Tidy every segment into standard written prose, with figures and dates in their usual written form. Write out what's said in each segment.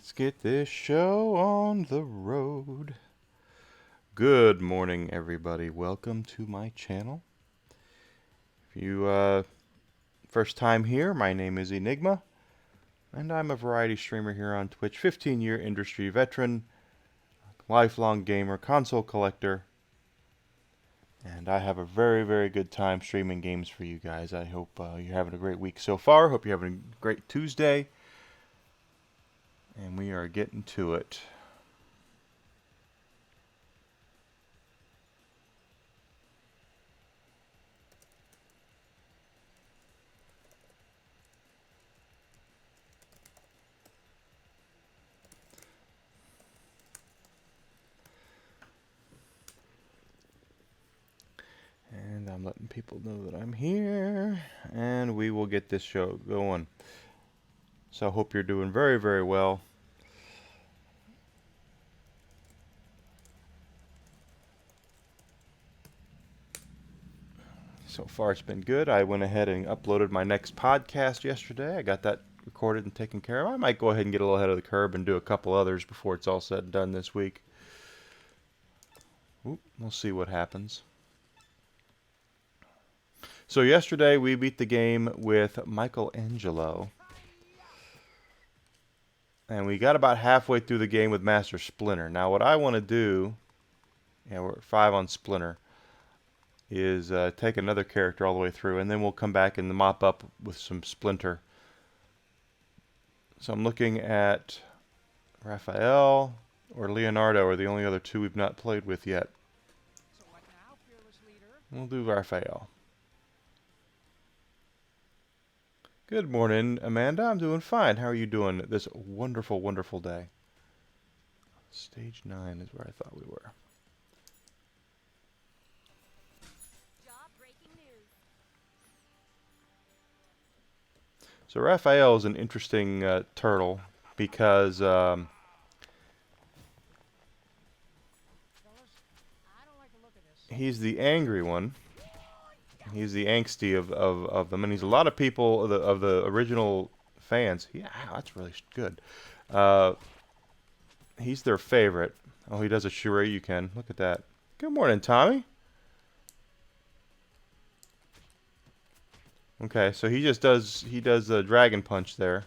Let's get this show on the road. Good morning, everybody. Welcome to my channel. If you first time here, my name is Enigma, and I'm a variety streamer here on Twitch. 15-year industry veteran, lifelong gamer, console collector, and I have a very, very good time streaming games for you guys. I hope you're having a great week so far. Hope you're having a great Tuesday. And we are getting to it. And I'm letting people know that I'm here. And we will get this show going. So I hope you're doing very, very well. So far it's been good. I went ahead and uploaded my next podcast yesterday. I got that recorded and taken care of. I might go ahead and get a little ahead of the curve and do a couple others before it's all said and done this week. We'll see what happens. So yesterday we beat the game with Michelangelo. And we got about halfway through the game with Master Splinter. Now what I want to do, we're at 5 on Splinter, is take another character all the way through, and then we'll come back and mop up with some Splinter. So I'm looking at Raphael or Leonardo are the only other two we've not played with yet. So what now, fearless leader? We'll do Raphael. Good morning, Amanda. I'm doing fine. How are you doing this wonderful, wonderful day? Stage 9 is where I thought we were. Breaking news. So Raphael is an interesting turtle because Fellas, I don't like the look of this. he's the angry one. He's the angsty of them, and he's a lot of people of the original fans. Yeah, that's really good. He's their favorite. Oh, he does a Shoryuken. Look at that. Good morning, Tommy. Okay, so he does a dragon punch there.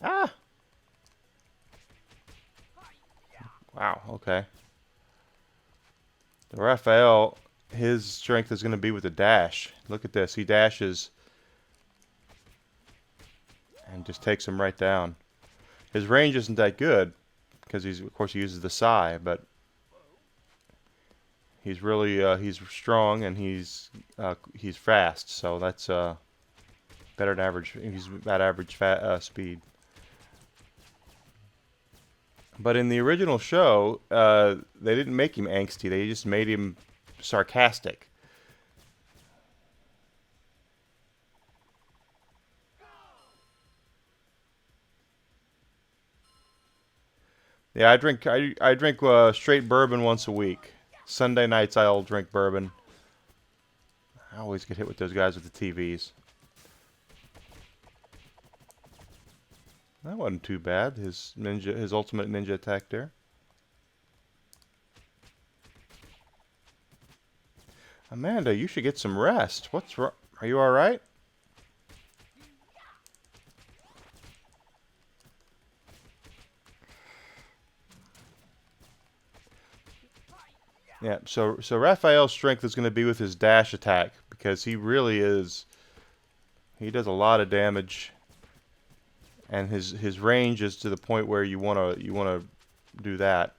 Ah! Wow, okay. The Raphael, his strength is going to be with the dash. Look at this. He dashes and just takes him right down. His range isn't that good because of course he uses the Psy, but he's really he's strong and he's fast, so that's better than average. He's about average speed. But in the original show, they didn't make him angsty. They just made him sarcastic. Yeah, I drink straight bourbon once a week. Sunday nights I'll drink bourbon. I always get hit with those guys with the TVs. That wasn't too bad. His ultimate ninja attack there. Amanda, you should get some rest. What's wrong? Are you all right? Yeah. So Raphael's strength is going to be with his dash attack because he really is. He does a lot of damage. And his range is to the point where you wanna do that.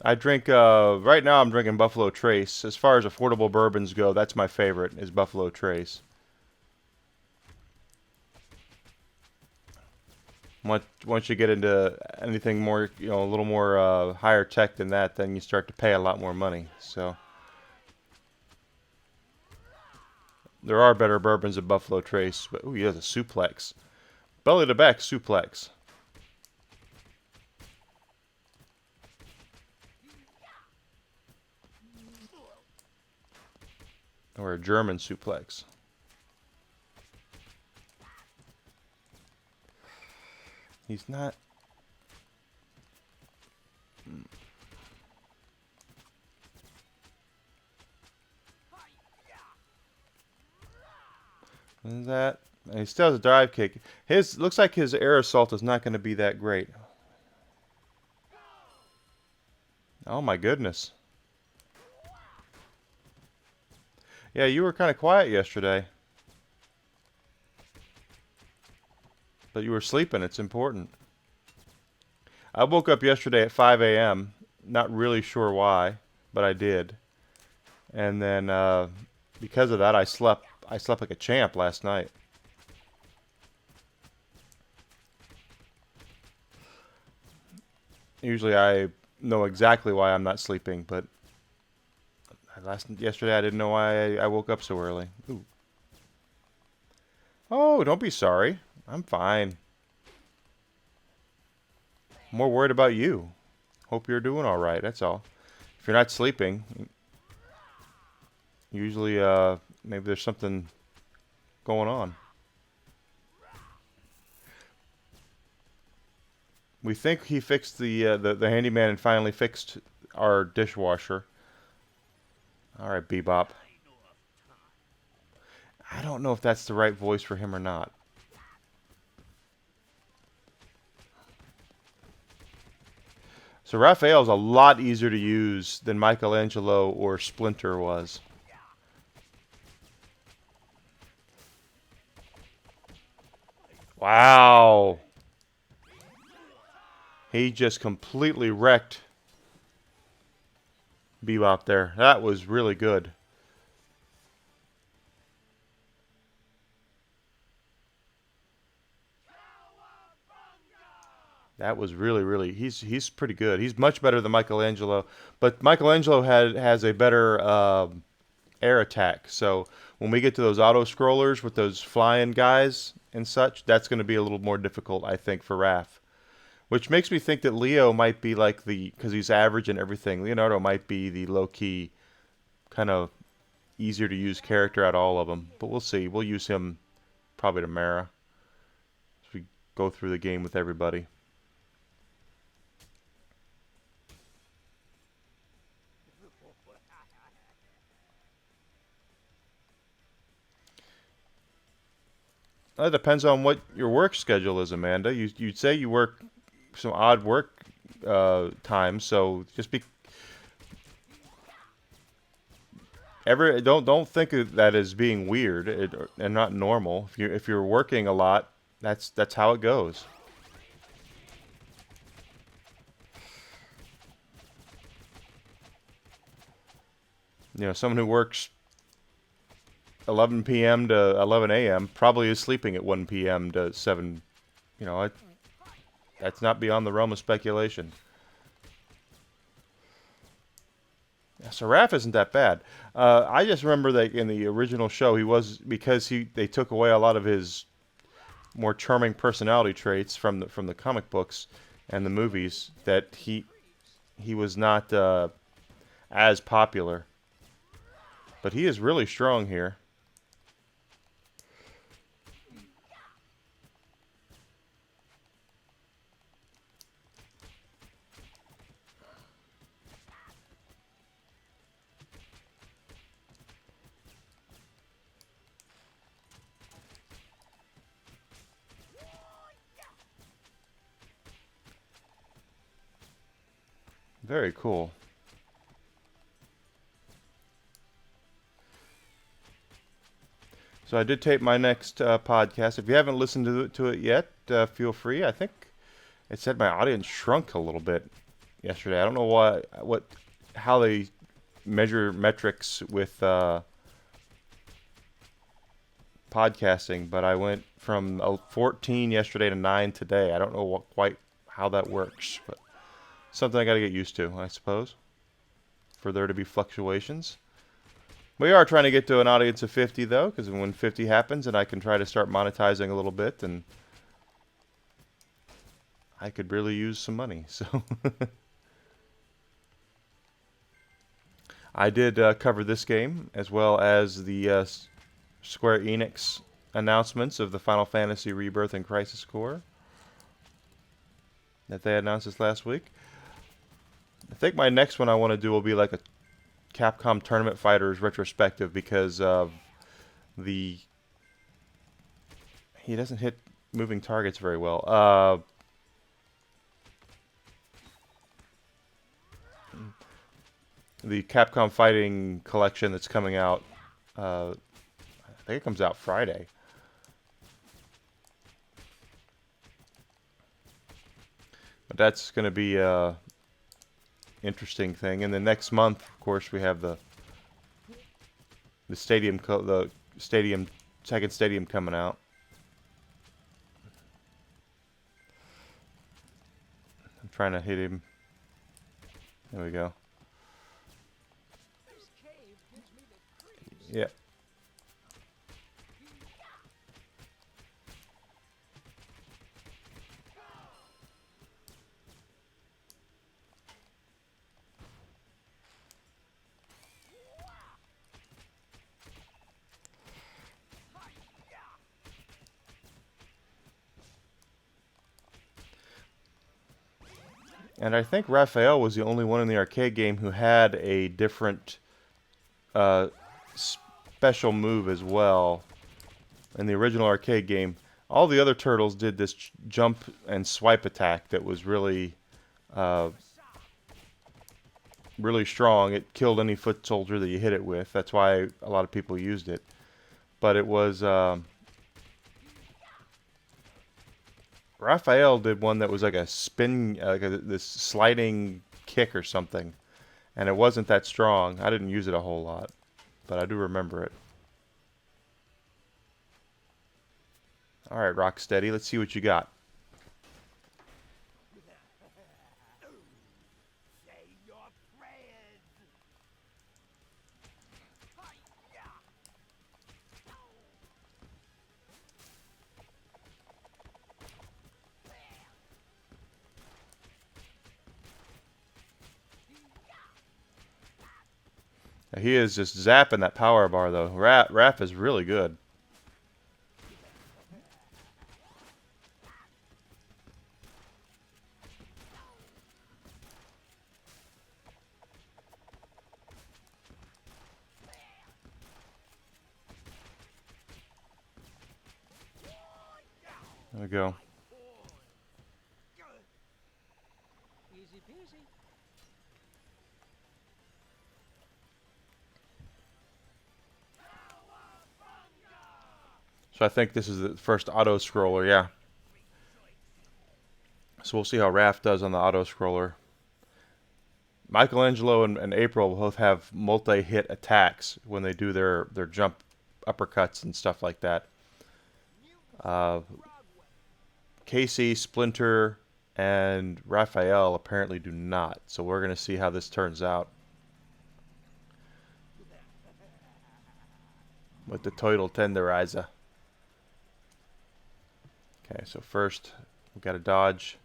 I drink right now. I'm drinking Buffalo Trace. As far as affordable bourbons go, that's my favorite. Is Buffalo Trace. Once you get into anything more, a little more higher tech than that, then you start to pay a lot more money. So there are better bourbons than Buffalo Trace, but ooh, he has a suplex. Belly to back suplex. Or a German suplex. He's not... Is that... He still has a dive kick. His looks like his air assault is not going to be that great. Oh my goodness. Yeah, you were kind of quiet yesterday. But you were sleeping. It's important. I woke up yesterday at 5 a.m. Not really sure why, but I did. And then because of that, I slept like a champ last night. Usually I know exactly why I'm not sleeping, but yesterday I didn't know why I woke up so early. Ooh. Oh, don't be sorry. I'm fine. More worried about you. Hope you're doing all right. That's all. If you're not sleeping, usually maybe there's something going on. We think he fixed the handyman and finally fixed our dishwasher. All right, Bebop. I don't know if that's the right voice for him or not. So Raphael's a lot easier to use than Michelangelo or Splinter was. Wow. He just completely wrecked Bebop there. That was really good. That was really he's pretty good. He's much better than Michelangelo, but Michelangelo has a better air attack. So when we get to those auto scrollers with those flying guys and such, that's going to be a little more difficult, I think, for Raph. Which makes me think that Leo might be like because he's average and everything. Leonardo might be the low key, kind of easier to use character out of all of them. But we'll see. We'll use him probably tomorrow as we go through the game with everybody. That depends on what your work schedule is, Amanda. You'd say you work some odd work times, so just be don't think of that as being weird and not normal. If you're working a lot, that's how it goes. Someone who works 11 p.m. to 11 a.m. probably is sleeping at 1 p.m. to 7. That's not beyond the realm of speculation. So Raph isn't that bad. I just remember that in the original show, because they took away a lot of his more charming personality traits from the comic books and the movies, that he was not as popular. But he is really strong here. Very cool. So I did tape my next podcast. If you haven't listened to it yet, feel free. I think it said my audience shrunk a little bit yesterday. I don't know how they measure metrics with podcasting, but I went from 14 yesterday to 9 today. I don't know quite how that works, but something I got to get used to, I suppose, for there to be fluctuations. We are trying to get to an audience of 50, though, because when 50 happens, and I can try to start monetizing a little bit and I could really use some money. So I did cover this game as well as the Square Enix announcements of the Final Fantasy Rebirth and Crisis Core that they announced this last week. I think my next one I want to do will be like a Capcom Tournament Fighters retrospective because of the he doesn't hit moving targets very well. The Capcom Fighting collection that's coming out, I think it comes out Friday. But that's going to be a interesting thing. And then next month, of course, we have the second stadium coming out. I'm trying to hit him. There we go. This cave gives me the creeps. Yeah. And I think Raphael was the only one in the arcade game who had a different special move as well. In the original arcade game, all the other turtles did this jump and swipe attack that was really, really strong. It killed any foot soldier that you hit it with. That's why a lot of people used it. But it was Raphael did one that was like a spin, this sliding kick or something, and it wasn't that strong. I didn't use it a whole lot, but I do remember it. All right, Rocksteady, let's see what you got. Say your prayers. He is just zapping that power bar, though. Raph is really good. There we go. Easy peasy. So I think this is the first auto-scroller, yeah. So we'll see how Raph does on the auto-scroller. Michelangelo and April both have multi-hit attacks when they do their jump uppercuts and stuff like that. Casey, Splinter, and Raphael apparently do not. So we're going to see how this turns out with the Toidle Tenderizer. Okay, so first we got to dodge.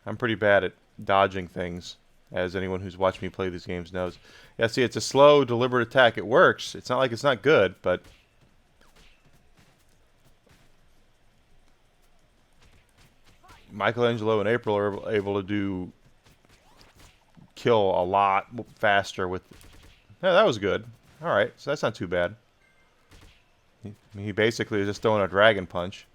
I'm pretty bad at dodging things, as anyone who's watched me play these games knows. Yeah, see, it's a slow, deliberate attack. It works. It's not like it's not good, but Michelangelo and April are able to kill a lot faster with... Yeah, that was good. Alright, so that's not too bad. He basically is just throwing a dragon punch.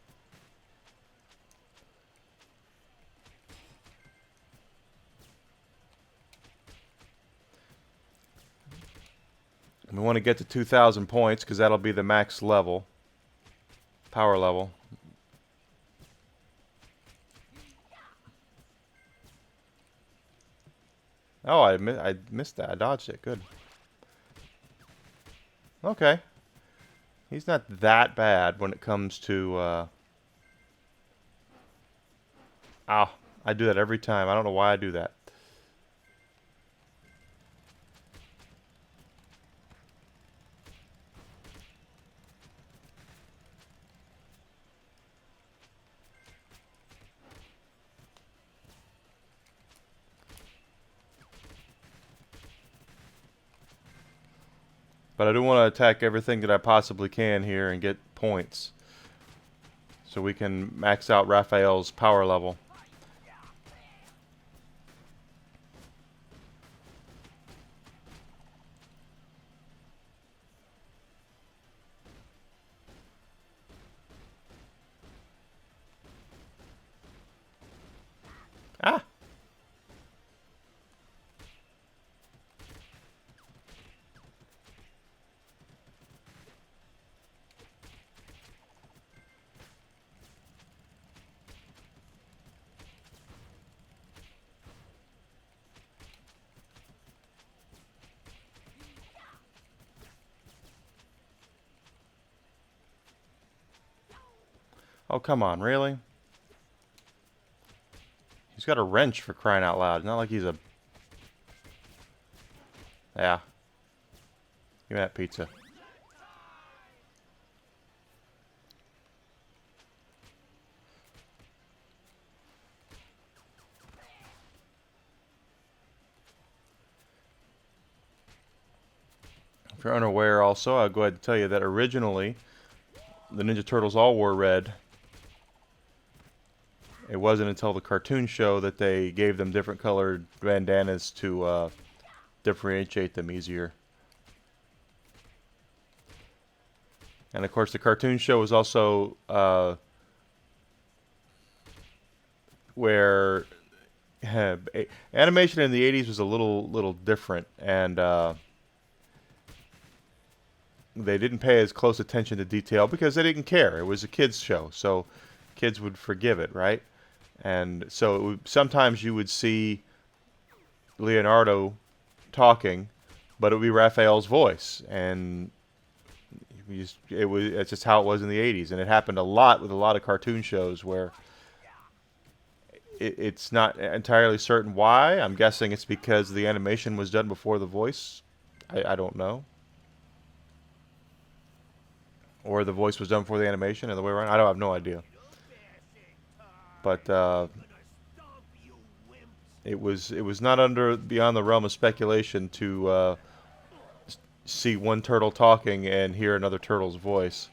We want to get to 2,000 points because that'll be the max level. Power level. Oh, I missed that. I dodged it. Good. Okay. He's not that bad when it comes to... Ow. I do that every time. I don't know why I do that. But I do want to attack everything that I possibly can here and get points. So we can max out Raphael's power level. Ah! Oh, come on, really? He's got a wrench, for crying out loud. Not like he's a... Yeah. Give me that pizza. If you're unaware also, I'll go ahead and tell you that originally the Ninja Turtles all wore red. It wasn't until the cartoon show that they gave them different colored bandanas to differentiate them easier. And of course, the cartoon show was also where animation in the 80s was a little different, and they didn't pay as close attention to detail because they didn't care. It was a kids show, so kids would forgive it, right? And so sometimes you would see Leonardo talking, but it would be Raphael's voice, and it's just how it was in the 80s, and it happened a lot with a lot of cartoon shows where it's not entirely certain why. I'm guessing it's because the animation was done before the voice. I don't know. Or the voice was done before the animation, and the way around. I don't have no idea. But it was not beyond the realm of speculation to see one turtle talking and hear another turtle's voice.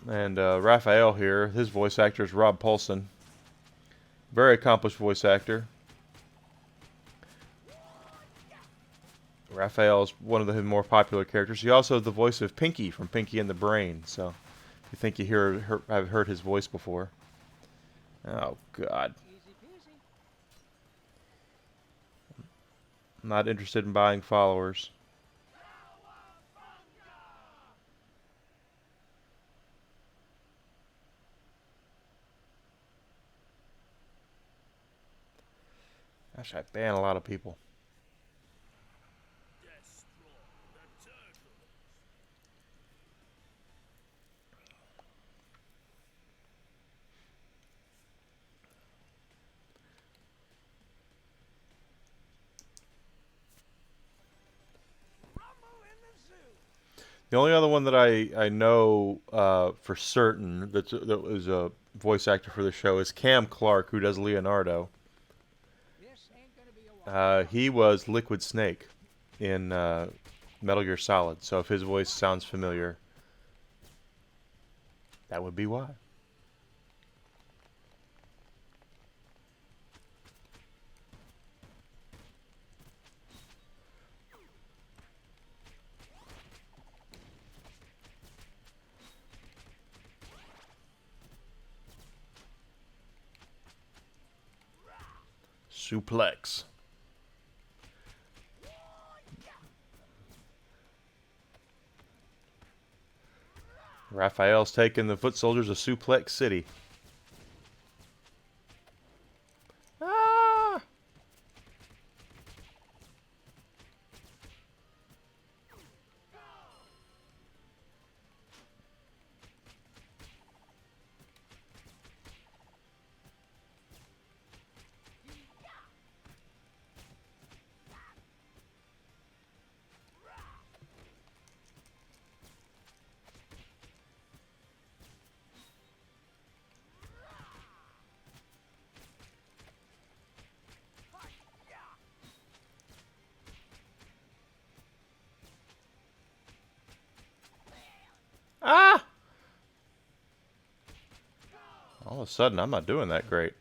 And Raphael here, his voice actor is Rob Paulson. Very accomplished voice actor. Raphael is one of the more popular characters. He also is the voice of Pinky from Pinky and the Brain. So, if you think I've heard his voice before. Oh God. I'm not interested in buying followers. Gosh, I ban a lot of people. The only other one that I know for certain that was a voice actor for the show is Cam Clark, who does Leonardo. He was Liquid Snake in Metal Gear Solid, so if his voice sounds familiar, that would be why. Suplex. Raphael's taking the foot soldiers of Suplex City. Ah! of a sudden, I'm not doing that great.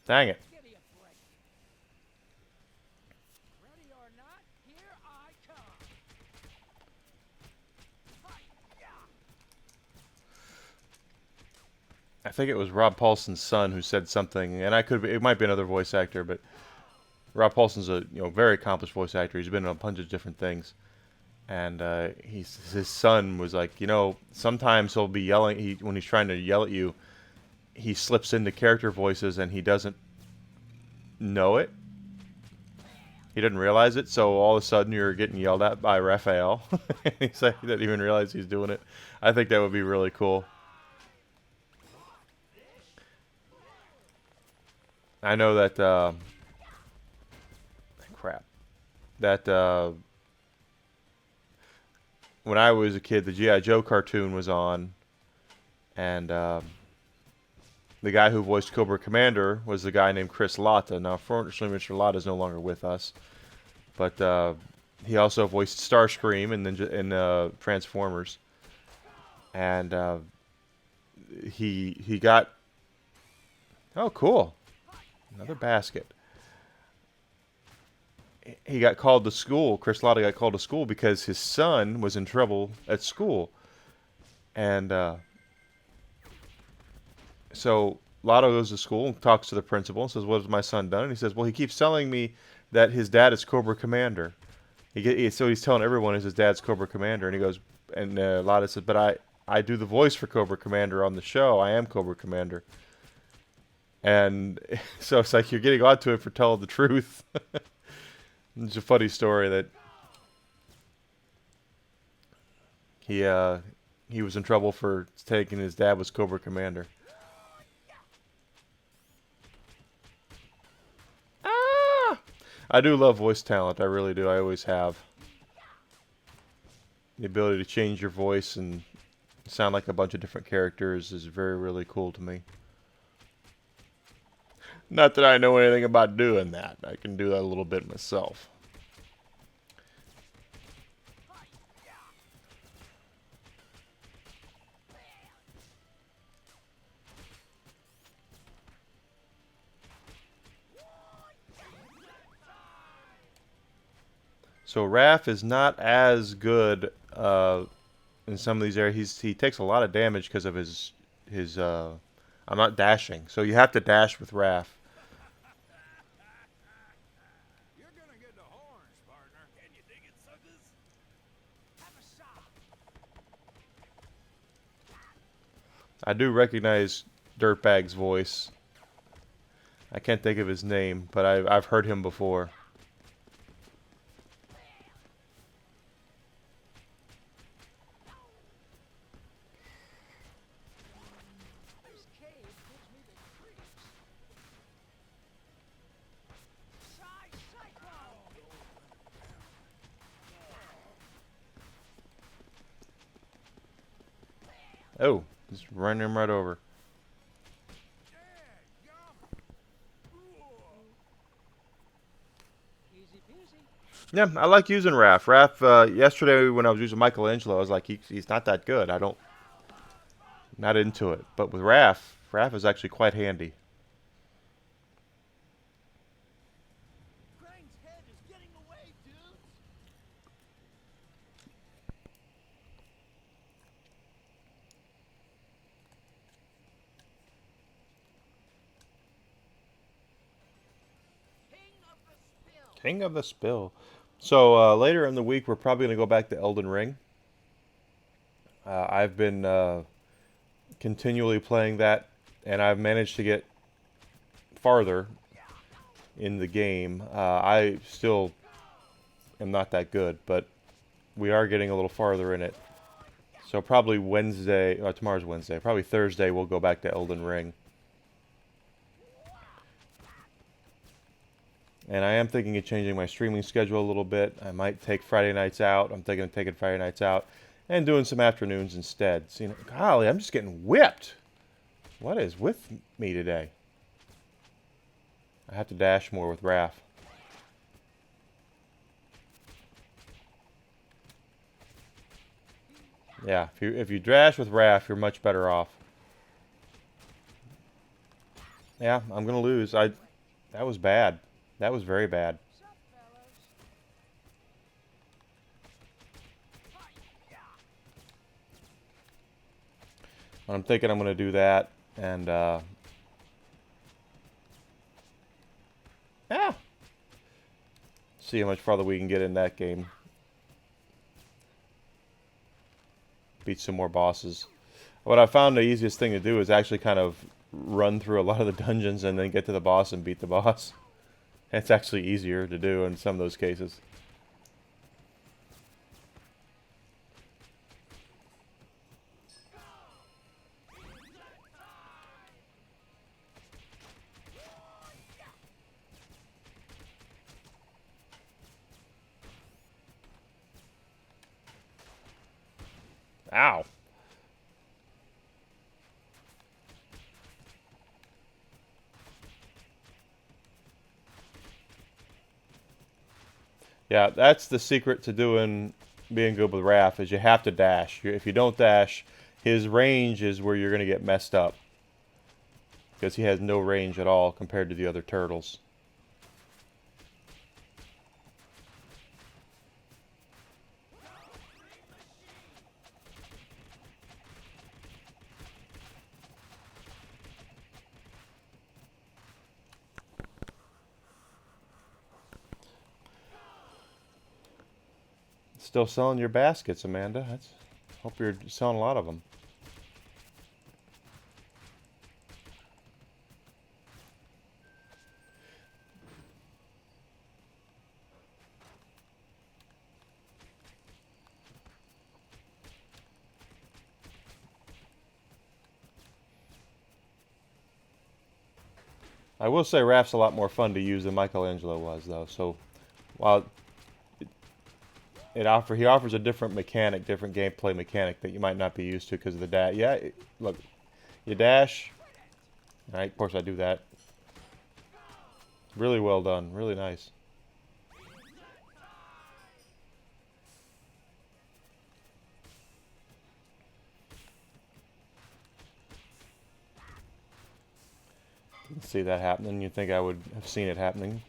Dang it. Give me a break. Ready or not, here I come. Hi-ya! I think it was Rob Paulson's son who said something, and it might be another voice actor, but Rob Paulson's a very accomplished voice actor. He's been in a bunch of different things, and his son was like, sometimes he'll be yelling. When he's trying to yell at you, he slips into character voices and he doesn't know it. He didn't realize it, so all of a sudden you're getting yelled at by Raphael. He's like, he didn't even realize he's doing it. I think that would be really cool. I know that crap. That when I was a kid, the G.I. Joe cartoon was on, and the guy who voiced Cobra Commander was the guy named Chris Latta. Now, fortunately, Mr. Latta is no longer with us, but he also voiced Starscream in Transformers, and he got cool, another basket. He got called to school. Chris Latta got called to school because his son was in trouble at school, and so Lotto goes to school and talks to the principal and says, "What has my son done?" And he says, "Well, he keeps telling me that his dad is Cobra Commander." So he's telling everyone his dad's Cobra Commander, and he goes, and Lotto says, "But I do the voice for Cobra Commander on the show. I am Cobra Commander." And so it's like you're getting onto it for telling the truth. It's a funny story that he was in trouble for taking his dad was Cobra Commander. I do love voice talent. I really do. I always have. The ability to change your voice and sound like a bunch of different characters is really cool to me. Not that I know anything about doing that. I can do that a little bit myself. So Raph is not as good in some of these areas. He takes a lot of damage because of his I'm not dashing, so you have to dash with Raph. You're gonna get the horns, partner. Can you dig it, suckers? Have a shot. I do recognize Dirtbag's voice. I can't think of his name, but I've heard him before. This cave gives me the creeps. Cyclone! Oh, just run him right over. Easy peasy. Yeah, I like using Raph. Raph, yesterday when I was using Michelangelo, I was like, he's not that good. Not into it. But with Raph is actually quite handy. Krang's head is getting away, dudes. King of the spill. King of the Spill. So later in the week, we're probably going to go back to Elden Ring. I've been continually playing that, and I've managed to get farther in the game. I still am not that good, but we are getting a little farther in it. So probably tomorrow's Wednesday, probably Thursday we'll go back to Elden Ring. And I am thinking of changing my streaming schedule a little bit. I might take Friday nights out. I'm thinking of taking Friday nights out and doing some afternoons instead. See, golly, I'm just getting whipped. What is with me today? I have to dash more with Raph. Yeah, if you dash with Raph, you're much better off. Yeah, I'm gonna lose. That was bad. That was very bad. I'm thinking I'm gonna do that and yeah. See how much farther we can get in that game. Beat some more bosses. What I found the easiest thing to do is actually kind of run through a lot of the dungeons and then get to the boss and beat the boss. It's actually easier to do in some of those cases. Ow. Yeah, that's the secret to being good with Raph is you have to dash. If you don't dash, his range is where you're going to get messed up. Because he has no range at all compared to the other turtles. Still selling your baskets, Amanda. Hope you're selling a lot of them. I will say Raph's a lot more fun to use than Michelangelo was, though. So, while he offers a different mechanic, different gameplay mechanic that you might not be used to because of the dash. Yeah, look, you dash. All right, of course I do that. Really well done, really nice. Didn't see that happening. You'd think I would have seen it happening.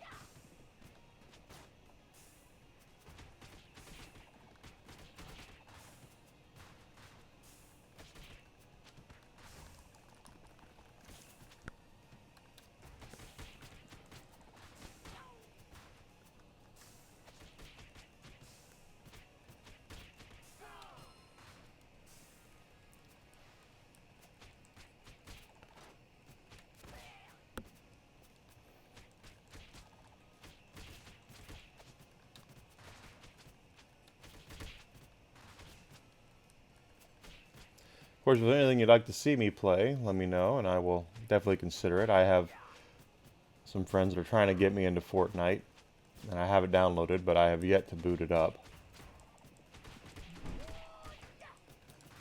Of course, if there's anything you'd like to see me play, let me know, and I will definitely consider it. I have some friends that are trying to get me into Fortnite, and I have it downloaded, but I have yet to boot it up.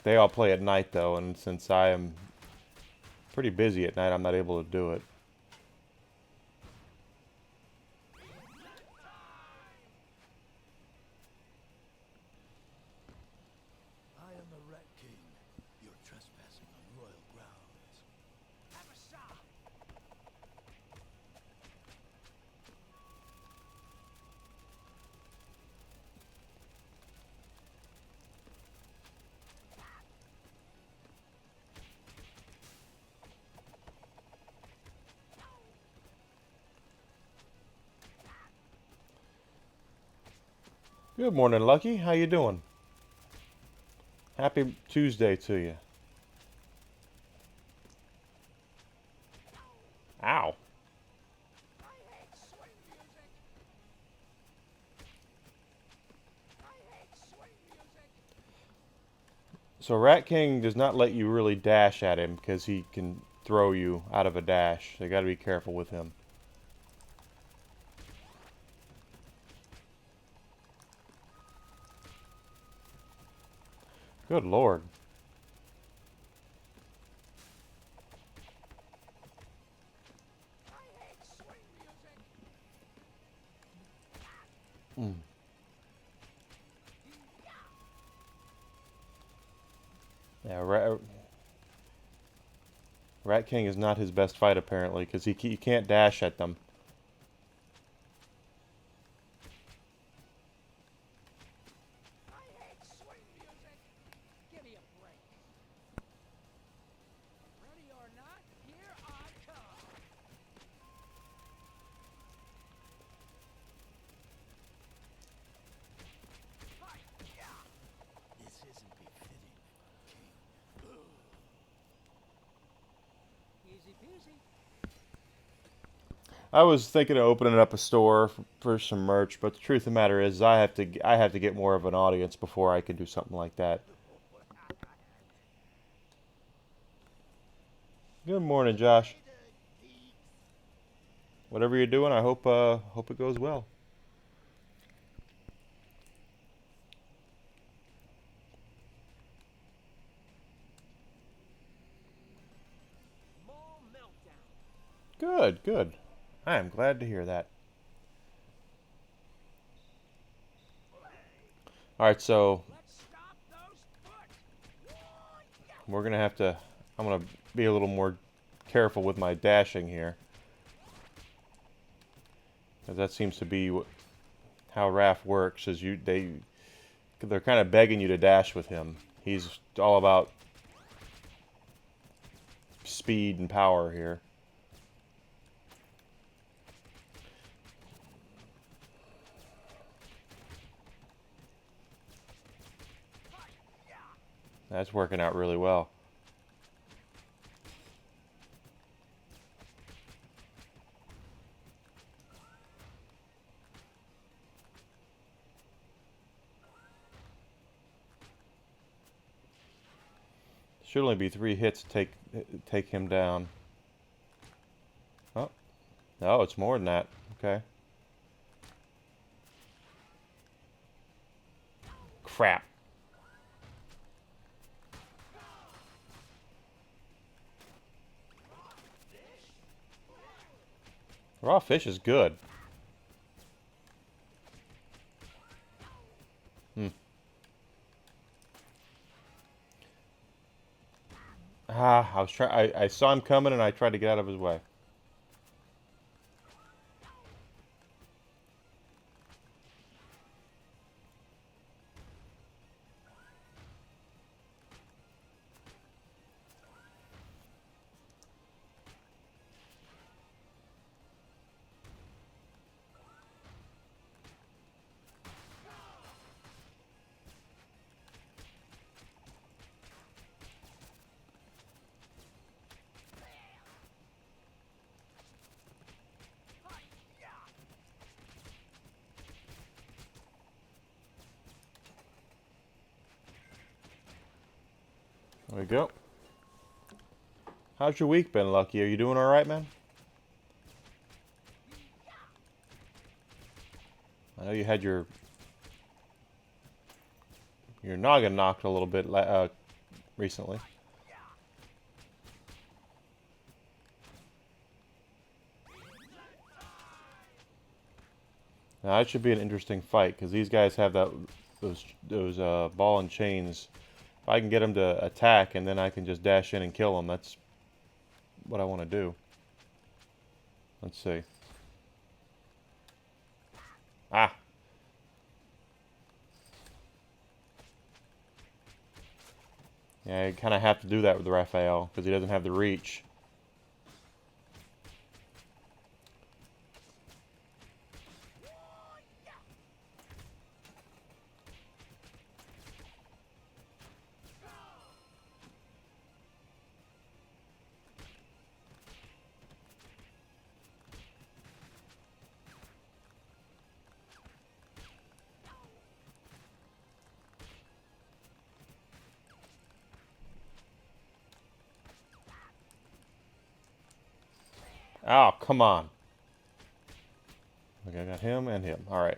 They all play at night, though, and since I am pretty busy at night, I'm not able to do it. I am the Rat King. You're trespassing on royal grounds. Have a shot. Good morning, Lucky. How you doing? Happy Tuesday to you. Ow. I hate swing music. I hate swing music. So Rat King does not let you really dash at him because he can throw you out of a dash. So you got to be careful with him. Good lord. I hate swing music. Mm. Yeah, Rat King is not his best fight apparently, because you can't dash at them. I hate swing music. Give me a break. Ready or not, here I come. Hi-ya! This isn't befitting of a king. Easy peasy. I was thinking of opening up a store for some merch, but the truth of the matter is, I have to get more of an audience before I can do something like that. Good morning, Josh. Hey there, geeks. Whatever you're doing, I hope it goes well. Mall meltdown. Good, good. I am glad to hear that. All right, so Let's stop those foot. Whoa-ya! we're gonna have to. I'm gonna be a little more careful with my dashing here, because that seems to be how Raph works. Is they're kind of begging you to dash with him. He's all about speed and power here. That's working out really well. Should only be 3 hits to take him down. Oh, no, it's more than that. Okay. Crap. Raw fish is good. Hmm. Ah, I saw him coming and I tried to get out of his way. There we go. How's your week been, Lucky? Are you doing all right, man? I know you had your noggin knocked a little bit recently. Now that should be an interesting fight because these guys have those ball and chains. If I can get them to attack and then I can just dash in and kill them, that's what I want to do. Let's see. Ah. Yeah, you kind of have to do that with Raphael because he doesn't have the reach. Oh, come on. Okay, I got him and him. All right.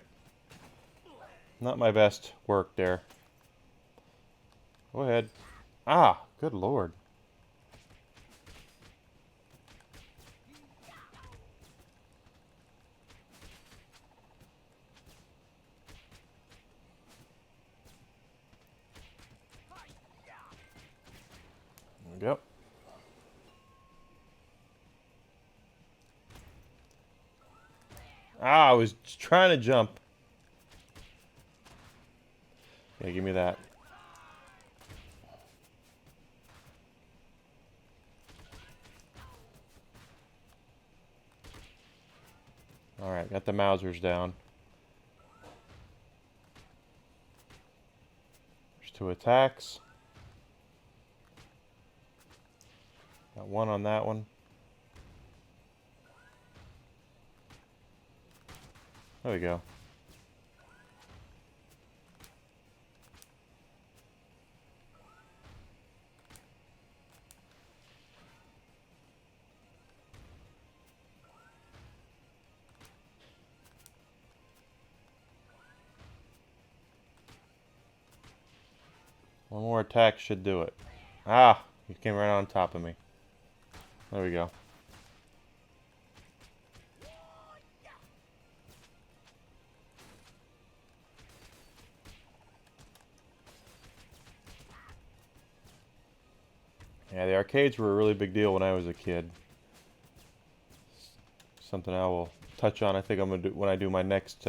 Not my best work there. Go ahead. Ah, good lord. Yep. Ah, I was trying to jump. Yeah, give me that. Alright, got the Mausers down. There's 2 attacks. Got 1 on that one. There we go. One more attack should do it. Ah, he came right on top of me. There we go. Yeah, the arcades were a really big deal when I was a kid. Something I will touch on. I think I'm gonna do when I do my next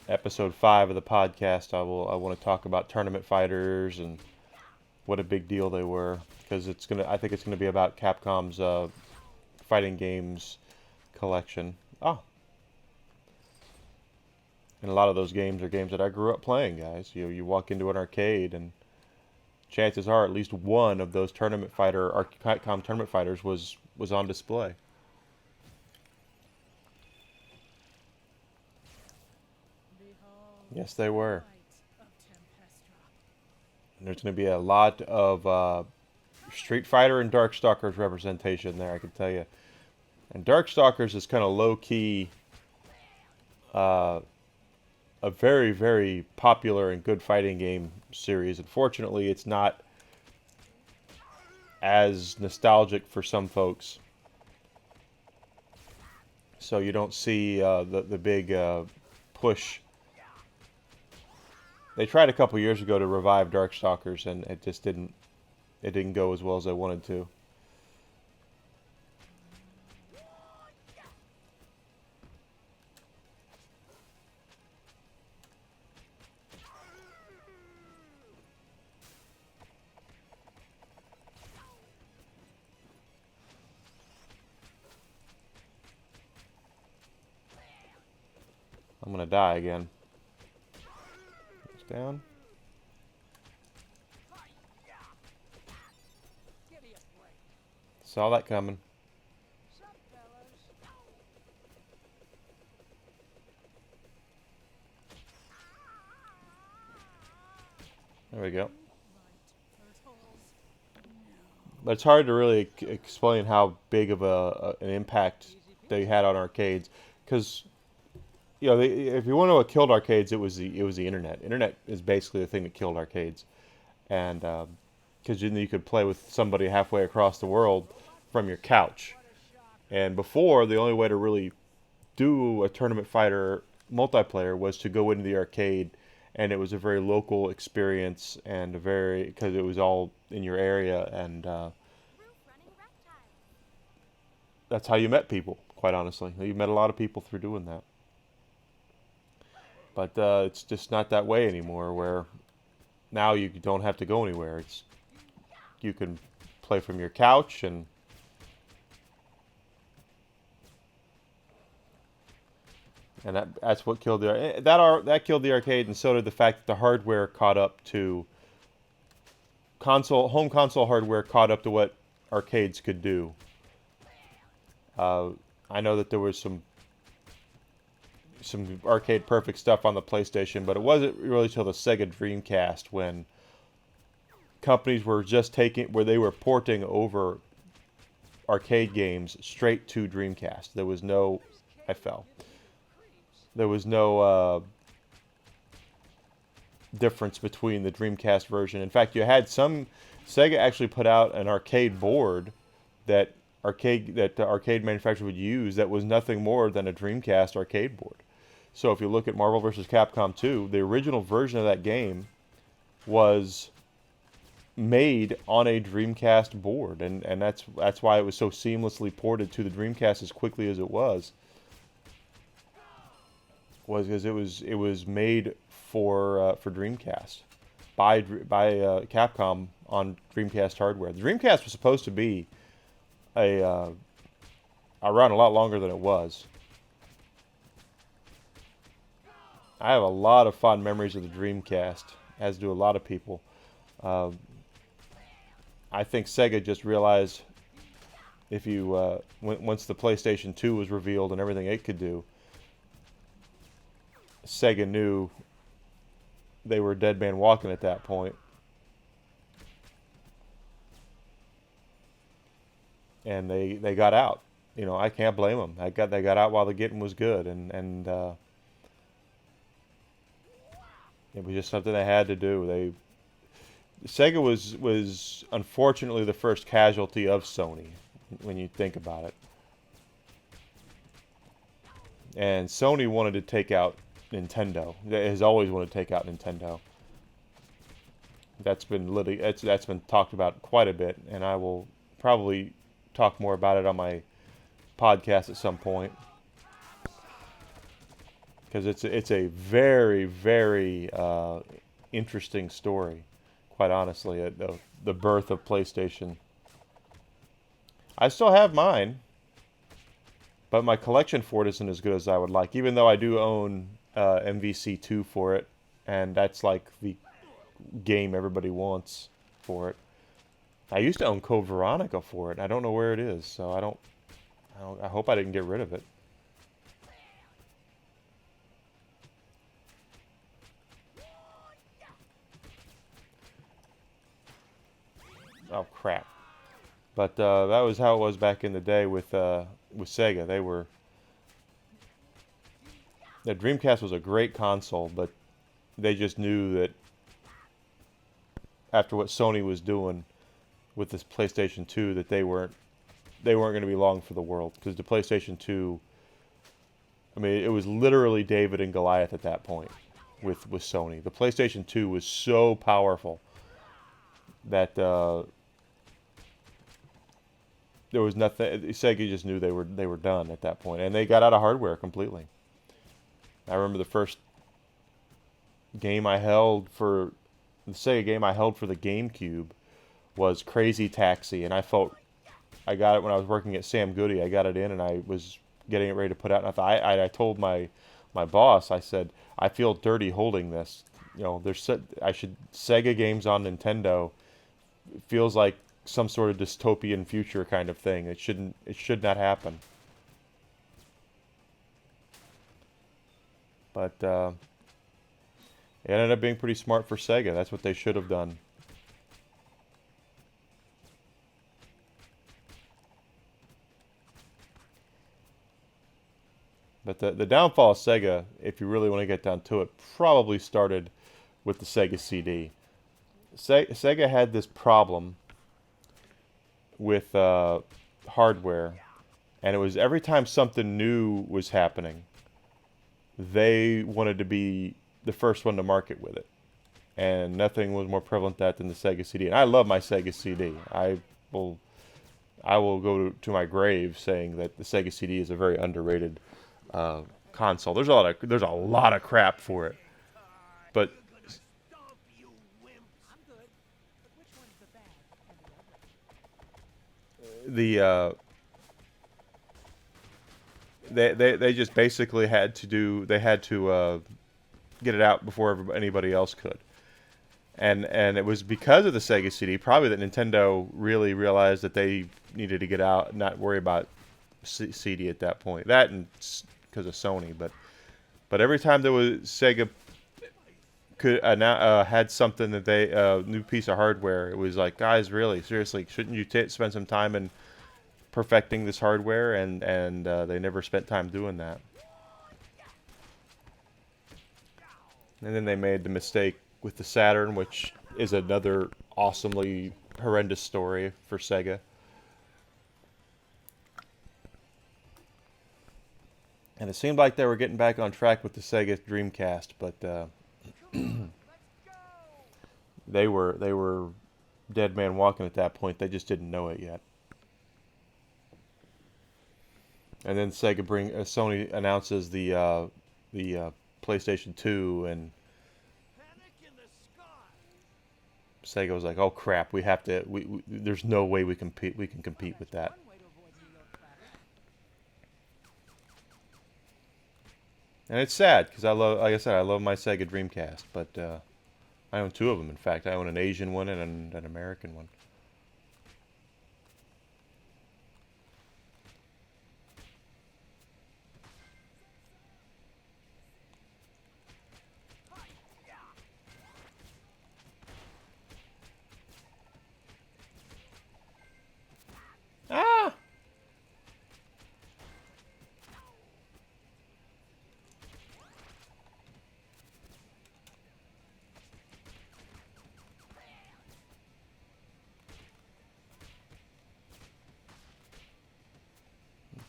episode 5 of the podcast. I want to talk about tournament fighters and what a big deal they were, because I think it's gonna be about Capcom's fighting games collection. Oh, and a lot of those games are games that I grew up playing, guys. You walk into an arcade and chances are at least one of those Capcom tournament fighters was on display. Yes, they were. And there's going to be a lot of Street Fighter and Darkstalkers representation there, I can tell you. And Darkstalkers is kind of low-key, uh, a very, very popular and good fighting game series. Unfortunately, it's not as nostalgic for some folks. So you don't see the big push. They tried a couple years ago to revive Darkstalkers, and it just didn't go as well as they wanted to. I'm gonna die again. It's down. Saw that coming. There we go. But it's hard to really explain how big of an impact they had on arcades, because if you want to know what killed arcades, it was the internet. Internet is basically the thing that killed arcades, and because you could play with somebody halfway across the world from your couch. And before, the only way to really do a tournament fighter multiplayer was to go into the arcade, and it was a very local experience, and because it was all in your area, and that's how you met people. Quite honestly, you met a lot of people through doing that. But it's just not that way anymore. Where now you don't have to go anywhere. You can play from your couch, and that's what killed that killed the arcade, and so did the fact that the hardware caught up to home console hardware caught up to what arcades could do. I know that there was some arcade perfect stuff on the PlayStation, but it wasn't really till the Sega Dreamcast when companies were just where they were porting over arcade games straight to Dreamcast. There was no I fell. There was no difference between the Dreamcast version. In fact, you had some Sega actually put out an arcade board that the arcade manufacturer would use that was nothing more than a Dreamcast arcade board. So if you look at Marvel vs. Capcom 2, the original version of that game was made on a Dreamcast board, and that's why it was so seamlessly ported to the Dreamcast as quickly as it was because it was made for Dreamcast by Capcom on Dreamcast hardware. The Dreamcast was supposed to be around a lot longer than it was. I have a lot of fond memories of the Dreamcast, as do a lot of people. I think Sega just realized if you once the PlayStation 2 was revealed and everything it could do, Sega knew they were a dead man walking at that point. And they got out. You know, I can't blame them. They got out while the getting was good, and it was just something they had to do. Sega was unfortunately the first casualty of Sony when you think about it. And Sony wanted to take out Nintendo. It has always wanted to take out Nintendo. That's been talked about quite a bit, and I will probably talk more about it on my podcast at some point, because it's a very, very interesting story, quite honestly. The birth of PlayStation. I still have mine, but my collection for it isn't as good as I would like. Even though I do own MVC2 for it, and that's like the game everybody wants for it. I used to own Code Veronica for it. I don't know where it is, so I hope I didn't get rid of it. Oh crap! But that was how it was back in the day with Sega. The Dreamcast was a great console, but they just knew that after what Sony was doing with this PlayStation 2, that they weren't going to be long for the world, because the PlayStation 2, I mean, it was literally David and Goliath at that point with Sony. The PlayStation 2 was so powerful that there was nothing. Sega just knew they were done at that point, and they got out of hardware completely. I remember the first game I held for the Sega game I held for the GameCube was Crazy Taxi, and I got it when I was working at Sam Goody. I got it in, and I was getting it ready to put out. And I told my boss, I said, I feel dirty holding this. You know, Sega games on Nintendo. It feels like some sort of dystopian future kind of thing. It should not happen. But it ended up being pretty smart for Sega. That's what they should have done. But the downfall of Sega, if you really want to get down to it, probably started with the Sega CD. Sega had this problem with hardware, and it was every time something new was happening, they wanted to be the first one to market with it. And nothing was more prevalent than the Sega CD. And I love my Sega CD. I will go to my grave saying that the Sega CD is a very underrated console. There's a lot of crap for it, but they just basically had to get it out before anybody else could. And it was because of the Sega CD, probably, that Nintendo really realized that they needed to get out and not worry about CD at that point. That and because of Sony, but every time there was Sega had something that they new piece of hardware, it was like, guys, really, seriously, shouldn't you spend some time in perfecting this hardware? And they never spent time doing that. And then they made the mistake with the Saturn, which is another awesomely horrendous story for Sega. And it seemed like they were getting back on track with the Sega Dreamcast, but they were dead man walking at that point. They just didn't know it yet. And then Sony announces the PlayStation 2, and Panic in the sky. Sega was like, "Oh crap, we have to. There's no way we can compete with that." One way to avoid New York traffic. And it's sad because like I said, I love my Sega Dreamcast, but I own two of them. In fact, I own an Asian one and an American one. Ah!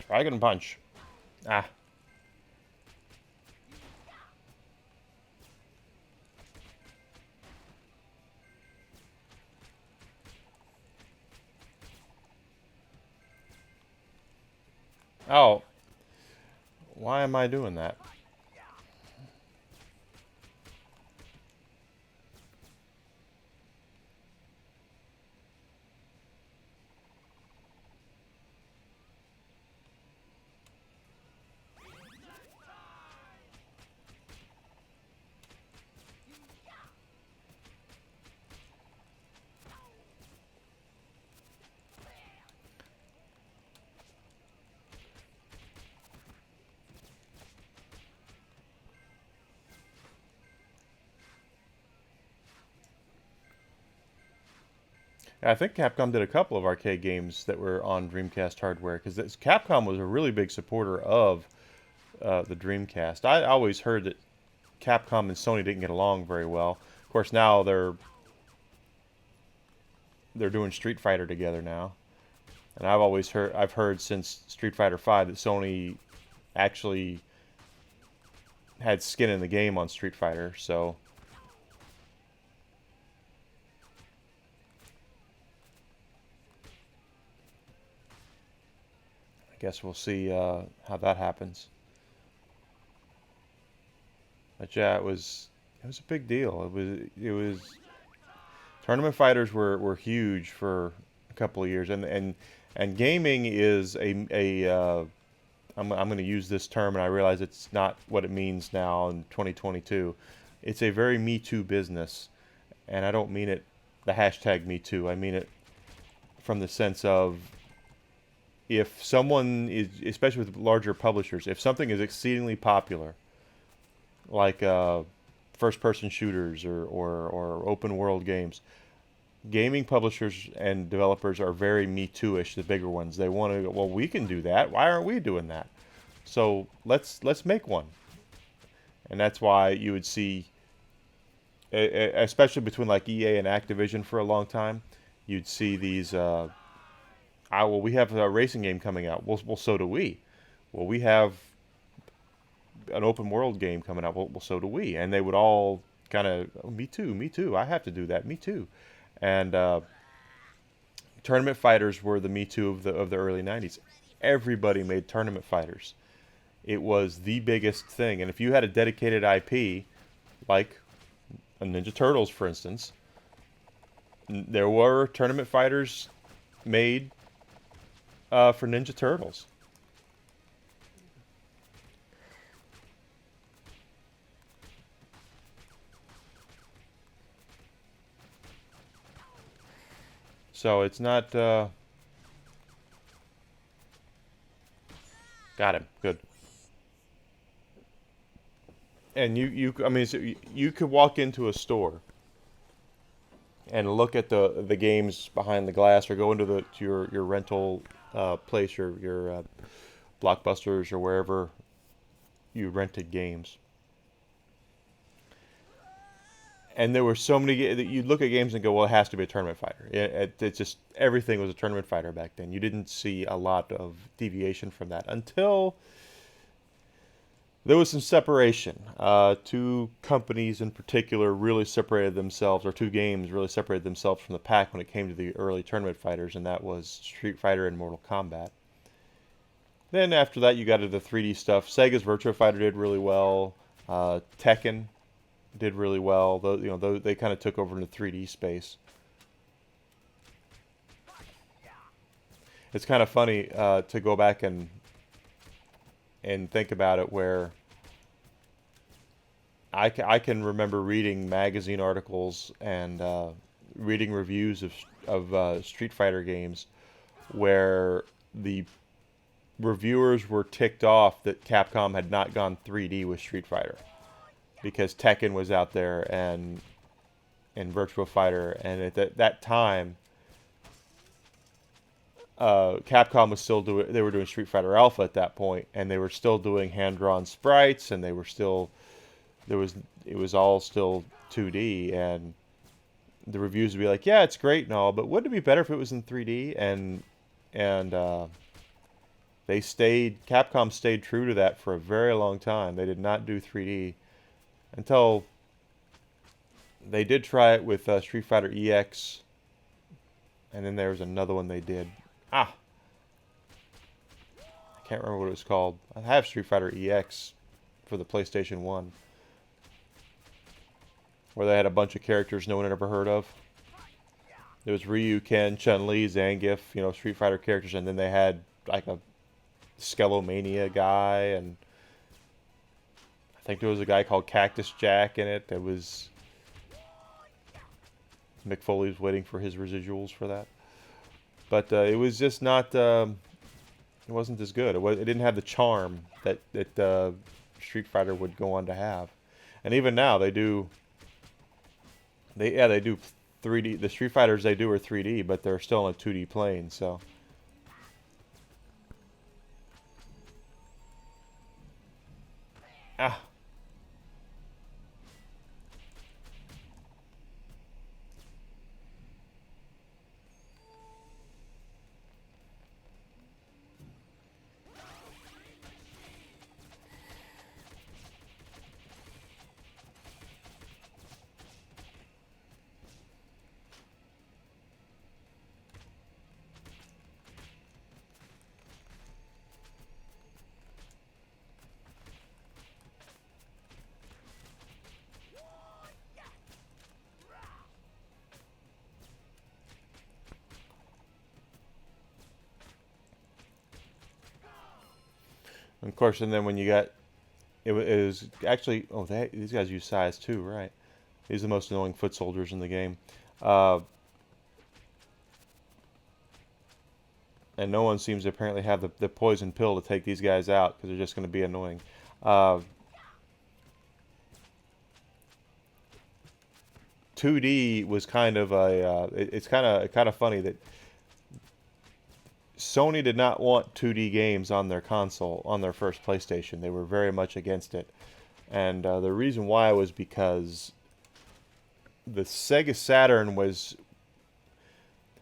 Dragon Punch. Ah. Oh. Why am I doing that? I think Capcom did a couple of arcade games that were on Dreamcast hardware because Capcom was a really big supporter of the Dreamcast. I always heard that Capcom and Sony didn't get along very well. Of course, now they're doing Street Fighter together now, and I've heard since Street Fighter 5 that Sony actually had skin in the game on Street Fighter. So I guess we'll see how that happens. But yeah, it was a big deal. It was tournament fighters were huge for a couple of years, and gaming is I'm going to use this term, and I realize it's not what it means now in 2022. It's a very Me Too business, and I don't mean it the hashtag Me Too. I mean it from the sense of if someone is, especially with larger publishers, if something is exceedingly popular, like first-person shooters or open world games, gaming publishers and developers are very Me Too-ish. The bigger ones, they want to go, well, we can do that. Why aren't we doing that? So let's make one. And that's why you would see, especially between like EA and Activision for a long time, you'd see these. Well, we have a racing game coming out. Well, so do we. Well, we have an open world game coming out. Well, so do we. And they would all kind of, oh, me too, me too. I have to do that. Me too. And tournament fighters were the Me Too of the early '90s. Everybody made tournament fighters. It was the biggest thing. And if you had a dedicated IP, like a Ninja Turtles, for instance, there were tournament fighters made for Ninja Turtles. So it's not. Got him. Good. And I mean, so you could walk into a store and look at the games behind the glass, or go into to your rental place, your Blockbusters or wherever you rented games, and there were so many that you look at games and go, well, it has to be a tournament fighter. It just everything was a tournament fighter back then. You didn't see a lot of deviation from that until there was some separation. Two companies in particular really separated themselves, or two games really separated themselves from the pack when it came to the early tournament fighters, and that was Street Fighter and Mortal Kombat. Then after that, you got into the 3D stuff. Sega's Virtua Fighter did really well. Tekken did really well. They kind of took over in the 3D space. It's kind of funny to go back and think about it, where I can remember reading magazine articles and reading reviews of Street Fighter games where the reviewers were ticked off that Capcom had not gone 3D with Street Fighter, because Tekken was out there and Virtua Fighter, and at that time, Capcom was still doing. They were doing Street Fighter Alpha at that point, and they were still doing hand-drawn sprites, and they were still it was all still 2D, and the reviews would be like, yeah, it's great and all, but wouldn't it be better if it was in 3D? And Capcom stayed true to that for a very long time. They did not do 3D until they did try it with Street Fighter EX, and then there was another one they did. I can't remember what it was called. I have Street Fighter EX for the PlayStation 1, where they had a bunch of characters no one had ever heard of. There was Ryu, Ken, Chun-Li, Zangief, Street Fighter characters, and then they had like a Skelomania guy, and I think there was a guy called Cactus Jack in it. That was Mick Foley was waiting for his residuals for that, but it was just not. It wasn't as good. It didn't have the charm that Street Fighter would go on to have, and even now they do. They do 3D. The Street Fighters they do are 3D, but they're still on a 2D plane. So. Of course, and then when you got, it was actually, these guys use size too, right? These are the most annoying foot soldiers in the game. And no one seems to apparently have the poison pill to take these guys out, because they're just going to be annoying. 2D was kind of it's kind of funny that Sony did not want 2D games on their console, on their first PlayStation. They were very much against it. And the reason why was because the Sega Saturn was...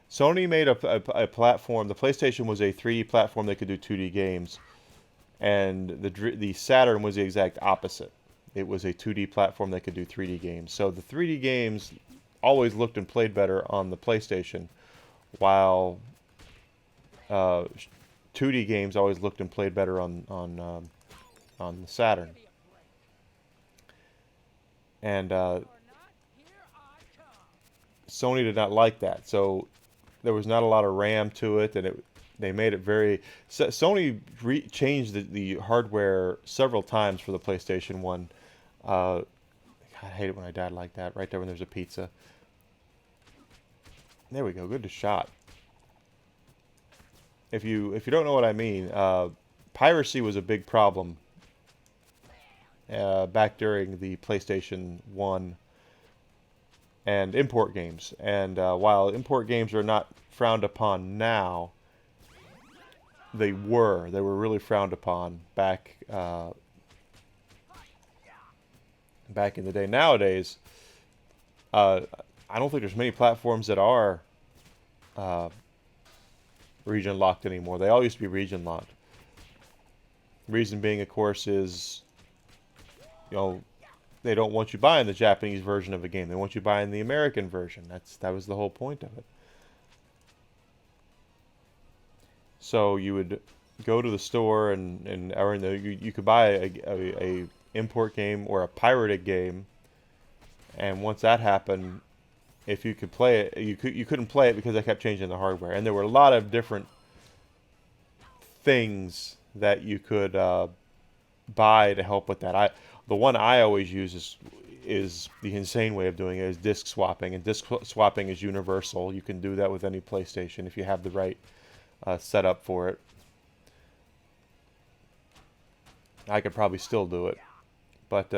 Sony made a platform. The PlayStation was a 3D platform that could do 2D games. And the Saturn was the exact opposite. It was a 2D platform that could do 3D games. So the 3D games always looked and played better on the PlayStation, while 2D games always looked and played better on the Saturn. And Sony did not like that, so there was not a lot of RAM to it, and they made it very... Sony changed the hardware several times for the PlayStation 1. God, I hate it when I died like that, right there when there's a pizza. There we go, good shot. If you don't know what I mean, piracy was a big problem back during the PlayStation 1 and import games. And while import games are not frowned upon now, they were really frowned upon back in the day. Nowadays, Uh, I don't think there's many platforms that are uh, region locked anymore. They all used to be region locked. Reason being, of course, is you know they don't want you buying the Japanese version of a game. They want you buying the American version. That was the whole point of it. So you would go to the store and or in the, you could buy a import game or a pirated game, and once that happened, if you could play it, you couldn't play it because they kept changing the hardware, and there were a lot of different things that you could buy to help with that. The one I always use is the insane way of doing it is disc swapping, and disc swapping is universal. You can do that with any PlayStation if you have the right setup for it. I could probably still do it, but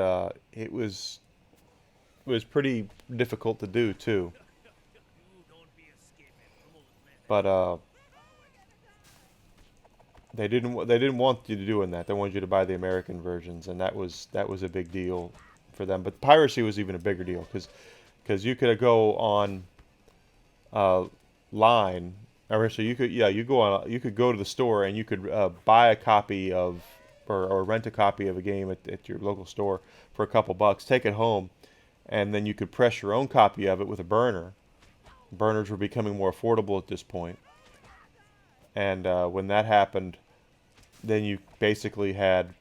it was pretty difficult to do too. But they didn't want you to doing that. They wanted you to buy the American versions, and that was a big deal for them. But piracy was even a bigger deal because you could go on uh, line, or so you could you go on you could go to the store and you could buy a copy of or rent a copy of a game at your local store for a couple bucks, take it home, and then you could press your own copy of it with a burner. Burners were becoming more affordable at this point, and when that happened, then you basically had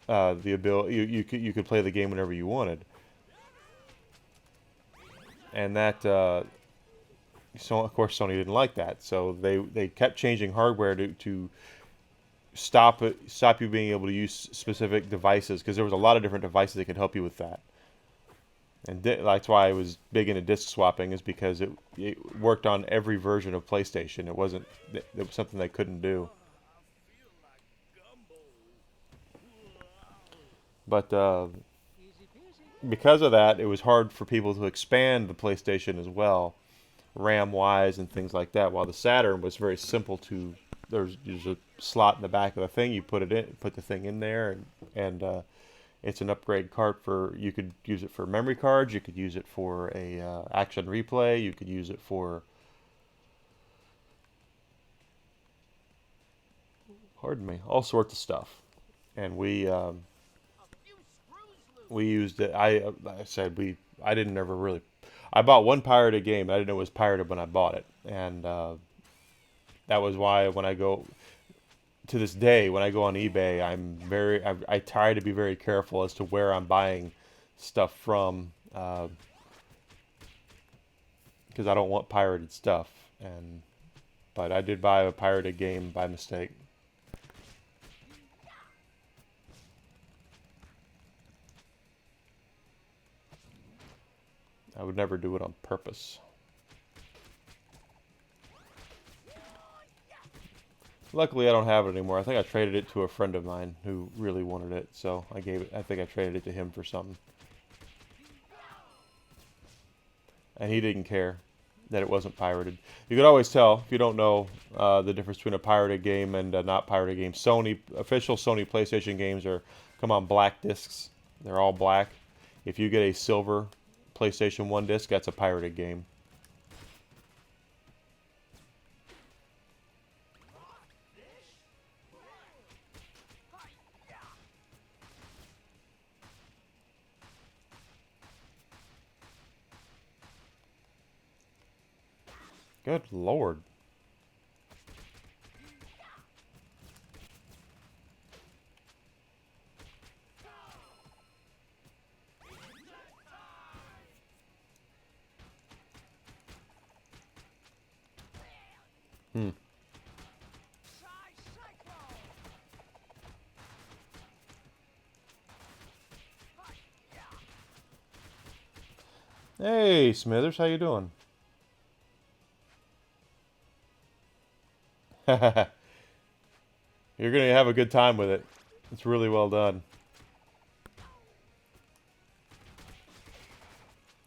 the ability you could play the game whenever you wanted, and that so of course Sony didn't like that, so they kept changing hardware to stop you being able to use specific devices because there was a lot of different devices that could help you with that. And that's why I was big into disc swapping, is because it worked on every version of PlayStation. It was something they couldn't do. But because of that, it was hard for people to expand the PlayStation as well, RAM wise and things like that. While the Saturn was very simple to, there's a slot in the back of the thing. You put the thing in there, and it's an upgrade cart for. You could use it for memory cards. You could use it for a action replay. You could use it for, pardon me, all sorts of stuff. And we used it. Like I said, I didn't ever really. I bought one pirated game. I didn't know it was pirated when I bought it, and that was why when I go to this day, when I go on eBay, I try to be very careful as to where I'm buying stuff from, because I don't want pirated stuff. But I did buy a pirated game by mistake. I would never do it on purpose. Luckily, I don't have it anymore. I think I traded it to a friend of mine who really wanted it, so I think I traded it to him for something. And he didn't care that it wasn't pirated. You could always tell if you don't know the difference between a pirated game and a not pirated game. Official Sony PlayStation games come on black discs. They're all black. If you get a silver PlayStation 1 disc, that's a pirated game. Good Lord. Hmm. Hey, Smithers, how you doing? You're gonna have a good time with it. It's really well done.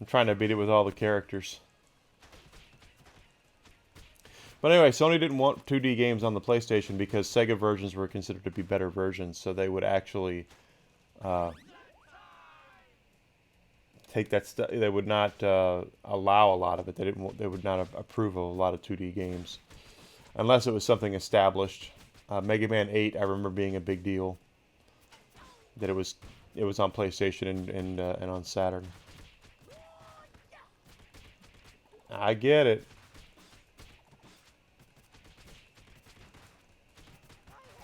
I'm trying to beat it with all the characters. But anyway, Sony didn't want 2D games on the PlayStation because Sega versions were considered to be better versions, so they would actually take that stuff. They would not allow a lot of it. They didn't. They would not approve of a lot of 2D games unless it was something established. Mega Man 8, I remember being a big deal. That it was on PlayStation and on Saturn. I get it.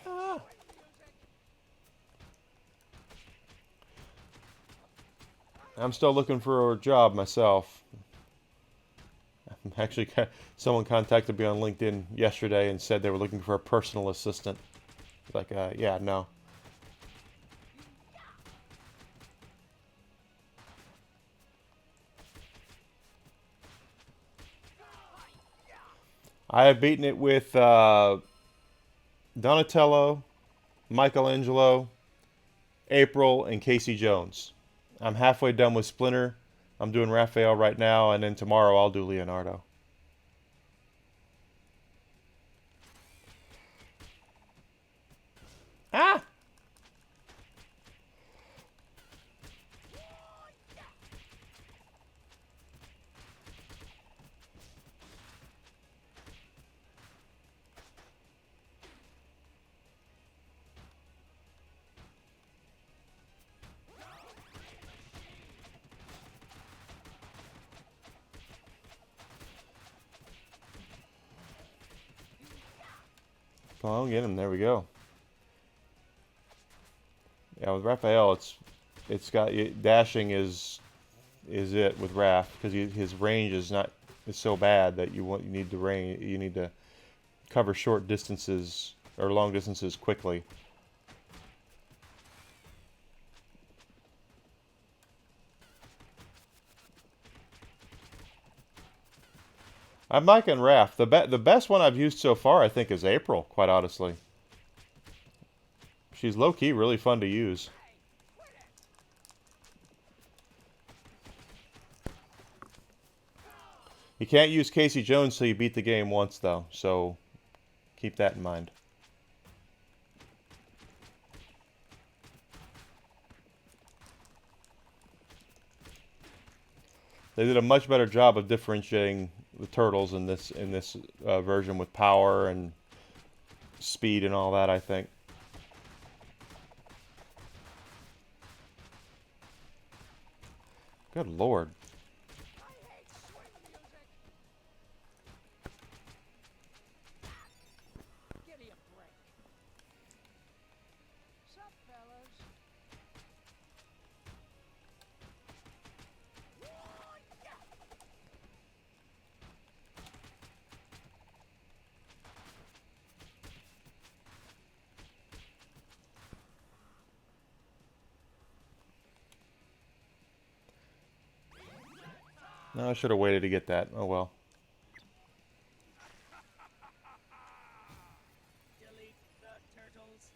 Ah. I'm still looking for a job myself. Actually, someone contacted me on LinkedIn yesterday and said they were looking for a personal assistant. Like, yeah, no. I have beaten it with Donatello, Michelangelo, April, and Casey Jones. I'm halfway done with Splinter. I'm doing Raphael right now, and then tomorrow I'll do Leonardo. Ah! Come on, get him. There we go. Yeah, with Raphael, it's got dashing is it with Raph because his range is so bad that you need the range you need to cover short distances or long distances quickly. I'm liking Raph. The best one I've used so far I think is April. Quite honestly, she's low key really fun to use. You can't use Casey Jones till you beat the game once though, so keep that in mind. They did a much better job of differentiating the turtles in this version with power and speed and all that. I think. Good lord. Give me a break. Sup, fellas? No, I should have waited to get that. Oh well. Delete the turtles.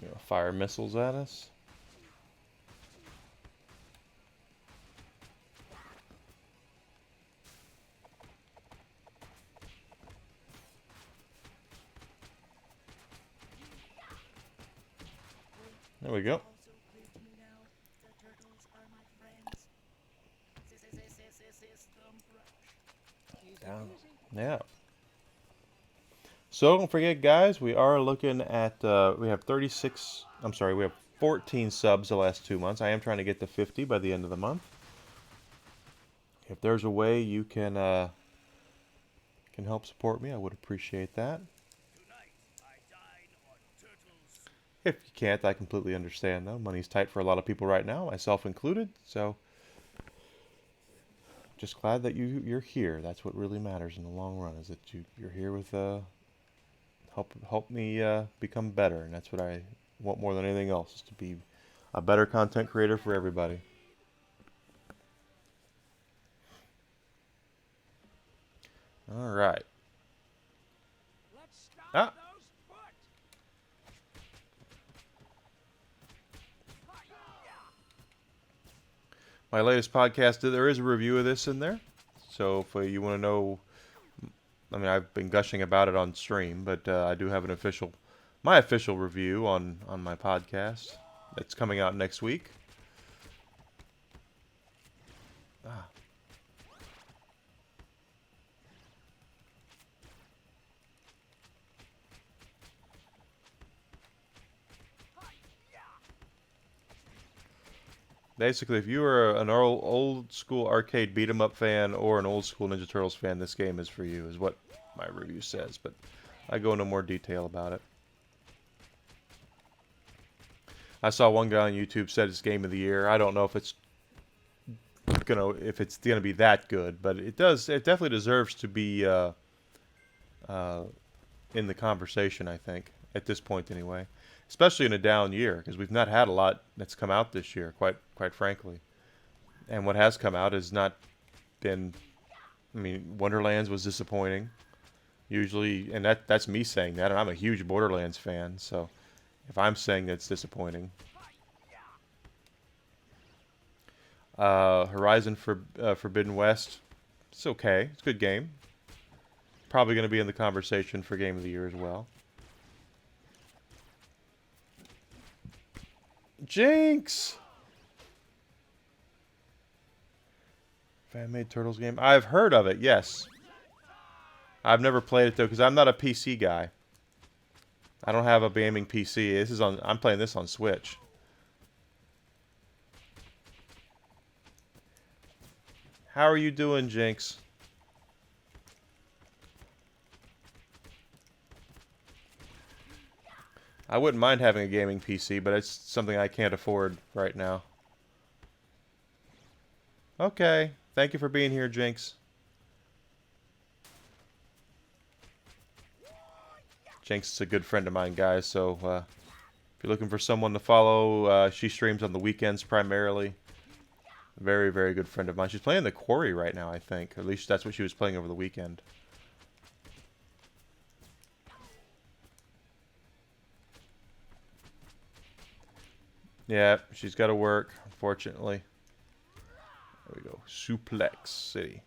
You know, fire missiles at us. There we go. Also clear to me now. The turtles are my friends. System brush. Easy Yeah. peasy. Yeah. So don't forget, guys, we are looking at we have 36. I'm sorry, we have 14 subs the last 2 months. I am trying to get to 50 by the end of the month. If there's a way you can help support me, I would appreciate that. Tonight I dine on turtles. If you can't, I completely understand though. Money's tight for a lot of people right now, myself included. So just glad that you're here. That's what really matters in the long run. Is that you're here with help me become better, and that's what I want more than anything else is to be a better content creator for everybody. All right. Let's stop Ah, those foot. my latest podcast, there is a review of this in there. So if you want to know, I mean, I've been gushing about it on stream, but I do have my official review on my podcast. That's coming out next week. Ah. Basically, if you are an old school arcade beat 'em up fan or an old school Ninja Turtles fan, this game is for you, is what my review says. But I go into more detail about it. I saw one guy on YouTube said it's game of the year. I don't know if it's gonna be that good, but it definitely deserves to be in the conversation, I think, at this point anyway. Especially in a down year, because we've not had a lot that's come out this year, quite frankly. And what has come out has not been. I mean, Wonderlands was disappointing. Usually, and that's me saying that, and I'm a huge Borderlands fan, so if I'm saying that's disappointing. Horizon Forbidden West, it's okay. It's a good game. Probably going to be in the conversation for Game of the Year as well. Jinx! Fan-made Turtles game. I've heard of it, yes. I've never played it though, because I'm not a PC guy. I don't have a gaming PC. I'm playing this on Switch. How are you doing, Jinx? I wouldn't mind having a gaming PC, but it's something I can't afford right now. Okay. Thank you for being here, Jinx. Jinx is a good friend of mine, guys, so if you're looking for someone to follow, she streams on the weekends primarily. Very, very good friend of mine. She's playing The Quarry right now, I think. At least that's what she was playing over the weekend. Yeah, she's got to work, unfortunately. There we go. Suplex City.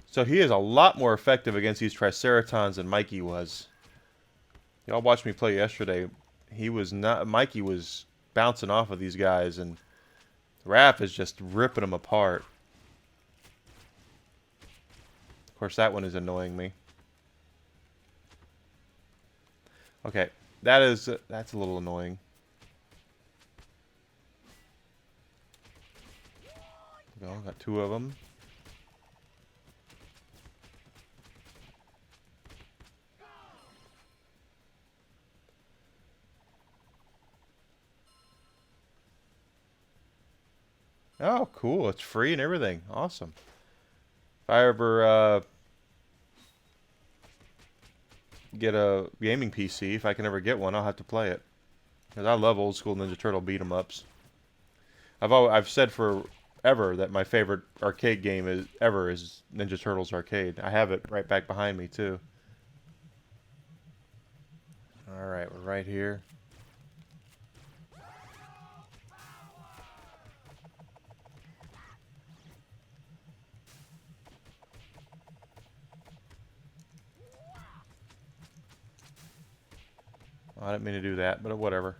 So he is a lot more effective against these Triceratons than Mikey was. Y'all watched me play yesterday. Mikey was bouncing off of these guys, and Raph is just ripping them apart. Of course, that one is annoying me. Okay, that's a little annoying. Go, got two of them. Oh, cool. It's free and everything. Awesome. If I ever get a gaming PC, if I can ever get one, I'll have to play it. Because I love old school Ninja Turtle beat-em-ups. I've said forever that my favorite arcade game is Ninja Turtles Arcade. I have it right back behind me, too. Alright, we're right here. I didn't mean to do that, but whatever.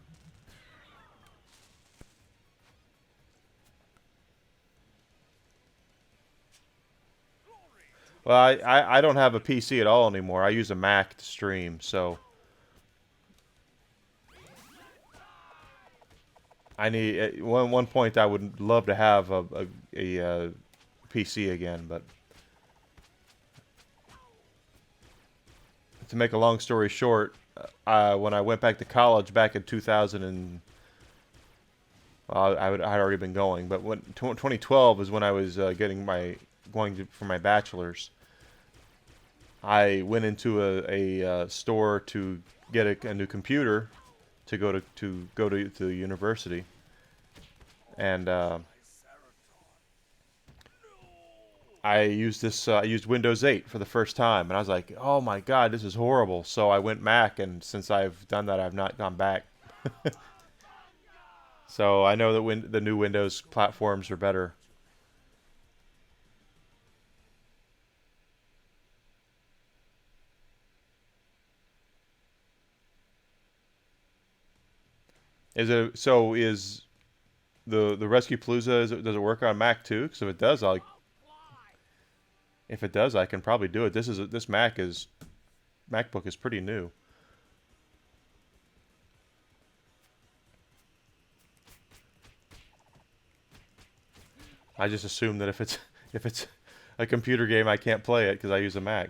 Well, I don't have a PC at all anymore. I use a Mac to stream, so I need at one point I would love to have a PC again, but to make a long story short, when I went back to college back in 2000 and I'd already been going, but when 2012 is when I was for my bachelor's. I went into a store to get a new computer to go to the university, and I used this. I used Windows 8 for the first time, and I was like, "Oh my God, this is horrible." So I went Mac, and since I've done that, I've not gone back. So I know that the new Windows platforms are better. Is it so? Is the Rescue Palooza does it work on Mac too? Because if it does, I can probably do it. This MacBook is pretty new. I just assume that if it's a computer game, I can't play it because I use a Mac.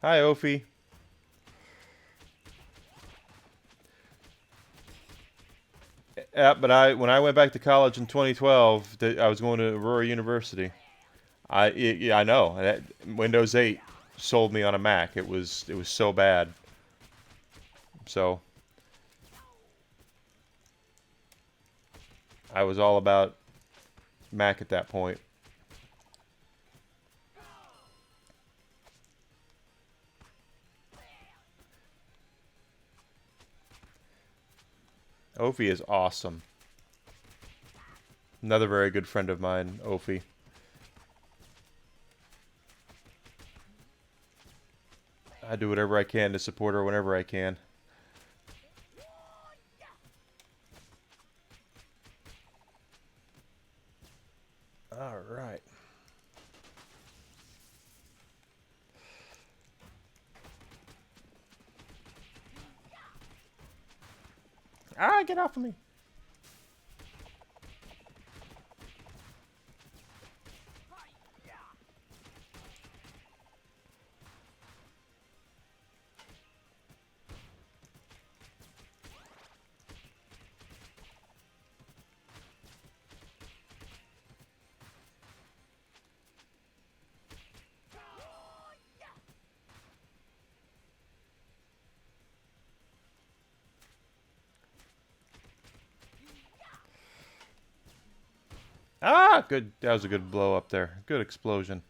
Hi, Ophi. Yeah, but when I went back to college in 2012, I was going to Aurora University. Yeah, I know. Windows 8 sold me on a Mac. It was so bad. So I was all about Mac at that point. Ophi is awesome. Another very good friend of mine, Ophi. I do whatever I can to support her whenever I can. All right. Ah, get off of me. Ah, good. That was a good blow up there. Good explosion.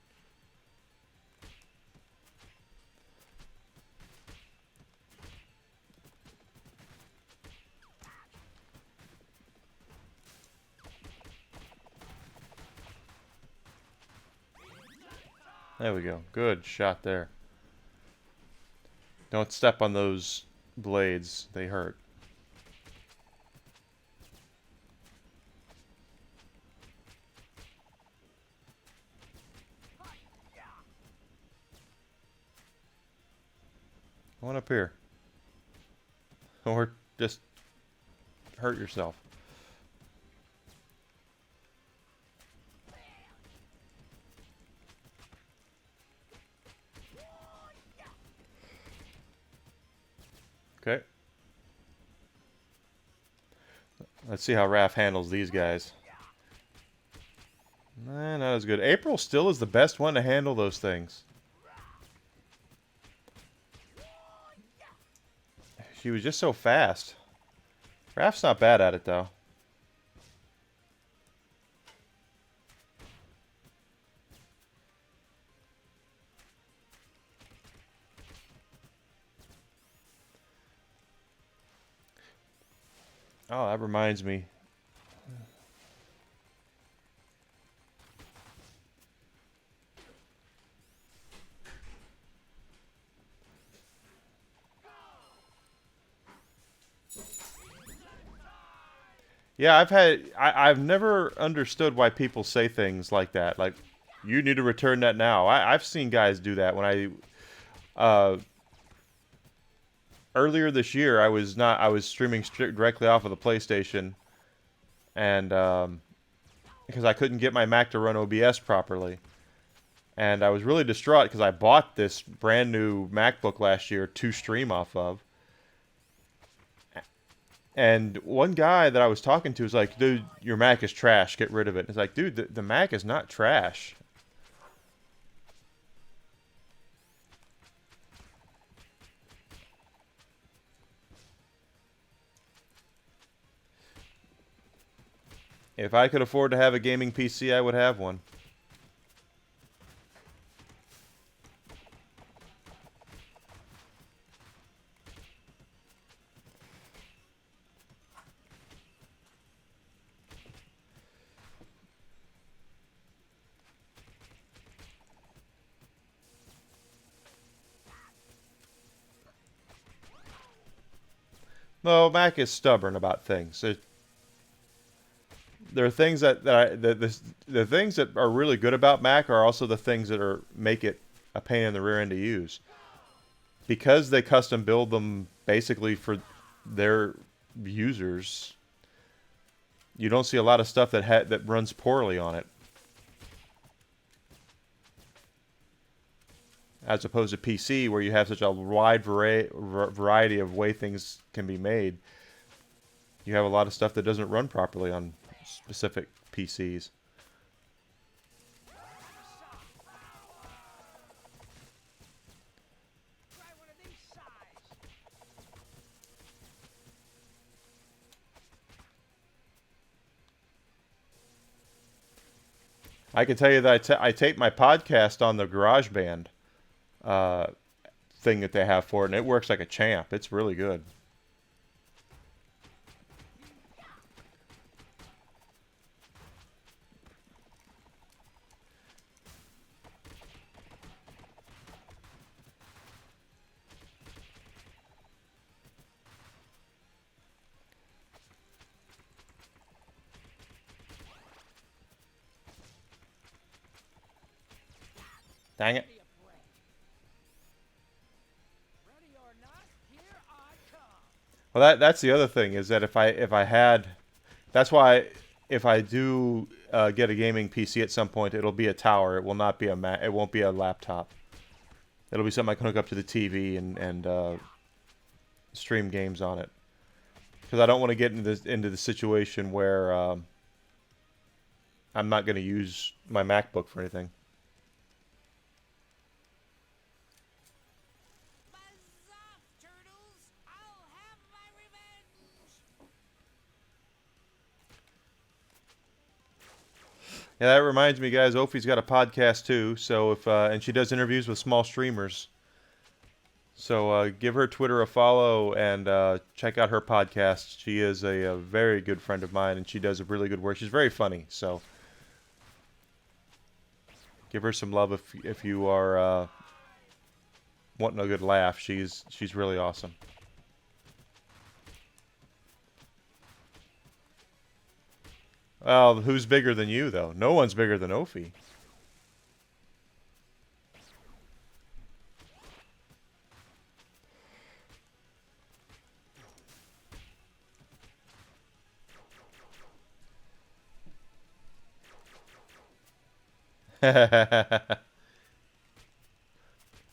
There we go. Good shot there. Don't step on those blades. They hurt. One up here. Or just hurt yourself. Okay. Let's see how Raph handles these guys. Nah, not as good. April still is the best one to handle those things. She was just so fast. Raph's not bad at it, though. Oh, that reminds me. Yeah, I've never understood why people say things like that. Like, you need to return that now. I've seen guys do that when earlier this year, I was streaming directly off of the PlayStation, and because I couldn't get my Mac to run OBS properly, and I was really distraught because I bought this brand new MacBook last year to stream off of, And one guy that I was talking to was like, dude, your Mac is trash. Get rid of it. It's like, dude, the Mac is not trash. If I could afford to have a gaming PC, I would have one. No, Mac is stubborn about things. There are things the things that are really good about Mac are also the things that are make it a pain in the rear end to use. Because they custom build them basically for their users, you don't see a lot of stuff that runs poorly on it, as opposed to PC where you have such a wide variety of way things can be made. You have a lot of stuff that doesn't run properly on specific PCs. I can tell you that I tape my podcast on the GarageBand uh, thing that they have for it, and it works like a champ. It's really good. Dang it. Well, that's the other thing is that if I had, that's why if I do get a gaming PC at some point, it'll be a tower. It will not be it won't be a laptop. It'll be something I can hook up to the TV and stream games on it. Because I don't want to get into the situation where I'm not going to use my MacBook for anything. Yeah, that reminds me, guys. Ophi's got a podcast too. So if and she does interviews with small streamers. So give her Twitter a follow and check out her podcast. She is a very good friend of mine, and she does a really good work. She's very funny. So give her some love if you are wanting a good laugh. She's really awesome. Well, who's bigger than you though? No one's bigger than Ophi.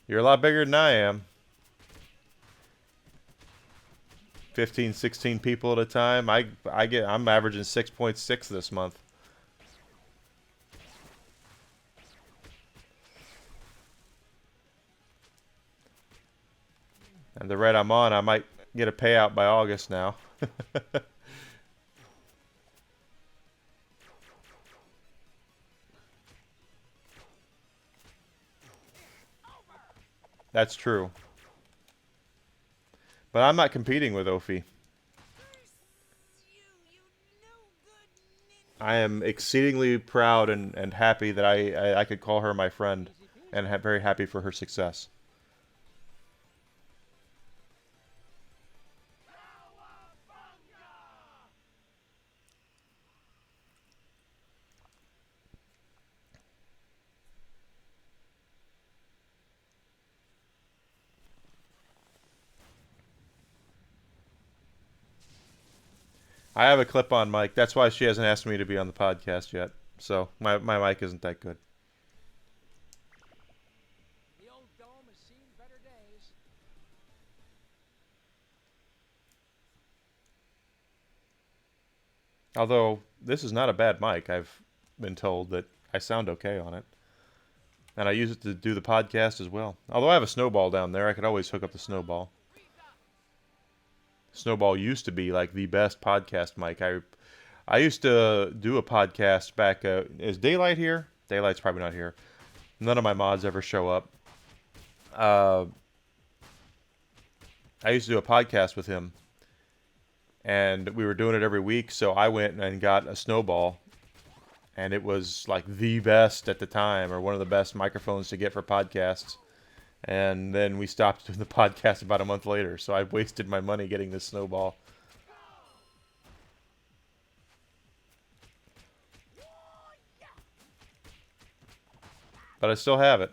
You're a lot bigger than I am. 15, 16 people at a time. I'm averaging 6.6 this month. And the rate I'm on, I might get a payout by August now. That's true. But I'm not competing with Ophi. I am exceedingly proud and happy that I could call her my friend, and very happy for her success. I have a clip-on mic. That's why she hasn't asked me to be on the podcast yet. So my mic isn't that good. The old dome has seen better days. Although, this is not a bad mic. I've been told that I sound okay on it. And I use it to do the podcast as well. Although I have a snowball down there, I could always hook up the snowball. Snowball used to be like the best podcast mic. I used to do a podcast back. Is Daylight here? Daylight's probably not here. None of my mods ever show up. Uh, I used to do a podcast with him, and we were doing it every week. So I went and got a snowball, and it was like the best at the time, or one of the best microphones to get for podcasts. And then we stopped doing the podcast about a month later, so I wasted my money getting this snowball. But I still have it.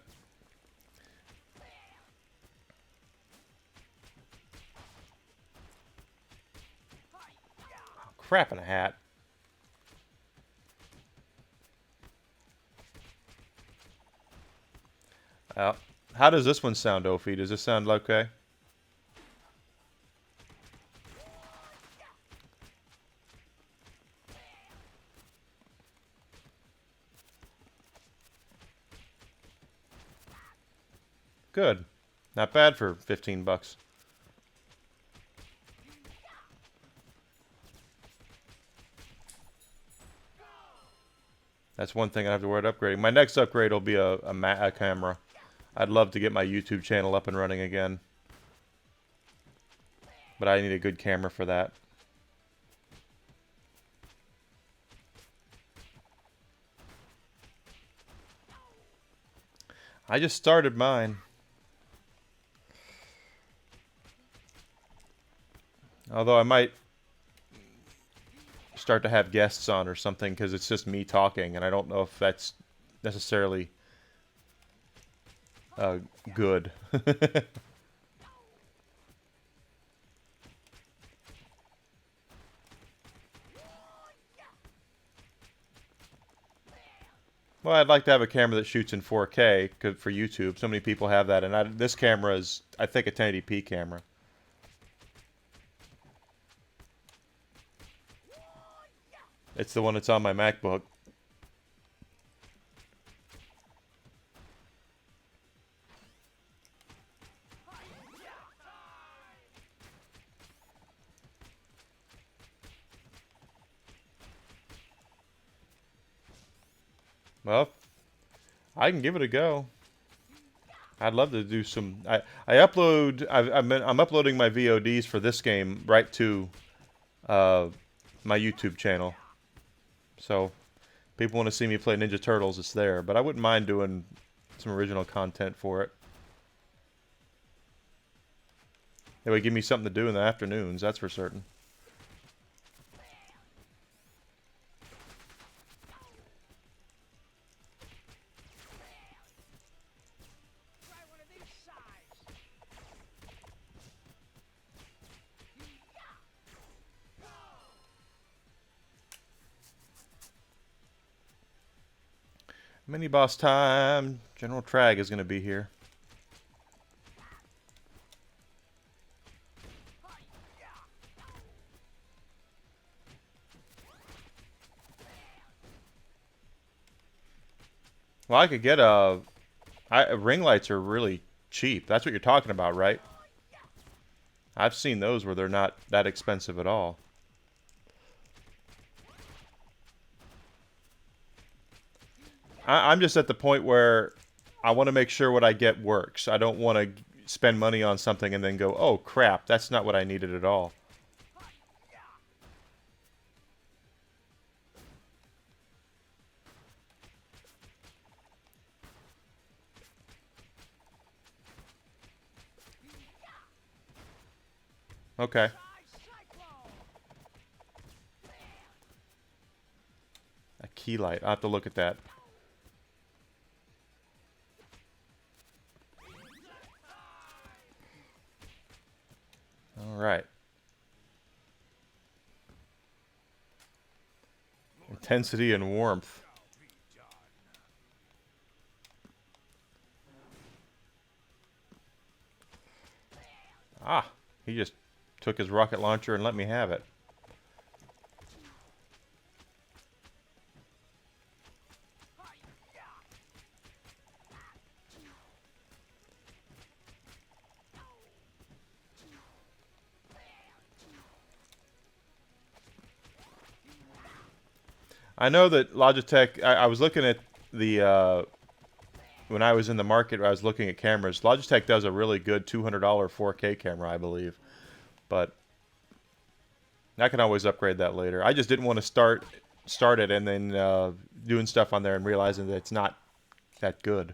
Crap in a hat. How does this one sound, Ophi? Does this sound okay? Good. Not bad for 15 bucks. That's one thing I have to worry about upgrading. My next upgrade will be a camera. I'd love to get my YouTube channel up and running again. But I need a good camera for that. I just started mine. Although I might start to have guests on or something, because it's just me talking, and I don't know if that's necessarily good. Well, I'd like to have a camera that shoots in 4K for YouTube. So many people have that, and this camera is, I think, a 1080p camera. It's the one that's on my MacBook. Well, I can give it a go. I'd love to do some. I upload. I'm uploading my VODs for this game right to my YouTube channel. So, people want to see me play Ninja Turtles, it's there. But I wouldn't mind doing some original content for it. It would give me something to do in the afternoons, that's for certain. Mini boss time. General Trag is going to be here. Well, I could get ring lights are really cheap. That's what you're talking about, right? I've seen those where they're not that expensive at all. I'm just at the point where I want to make sure what I get works. I don't want to spend money on something and then go, oh crap, that's not what I needed at all. Okay. A key light. I'll have to look at that. Alright. Intensity and warmth. Ah, he just took his rocket launcher and let me have it. I know that Logitech. I was looking at the when I was in the market. I was looking at cameras. Logitech does a really good $200 4K camera, I believe, but I can always upgrade that later. I just didn't want to start it and then doing stuff on there and realizing that it's not that good.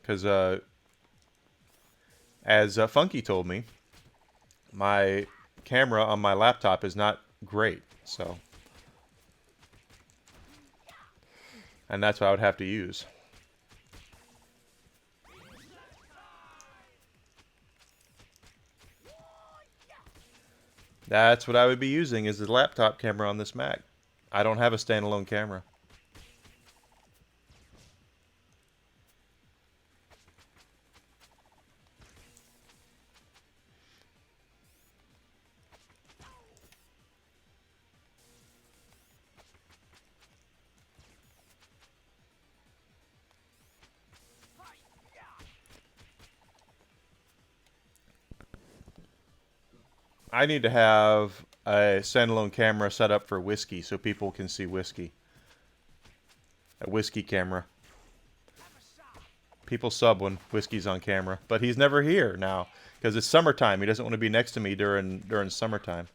Because as Funky told me, my camera on my laptop is not great, so, and that's what I would have to use. That's what I would be using, is the laptop camera on this Mac. I don't have a standalone camera. I need to have a standalone camera set up for whiskey so people can see whiskey. A whiskey camera. People sub when whiskey's on camera, but he's never here now because it's summertime. He doesn't want to be next to me during summertime.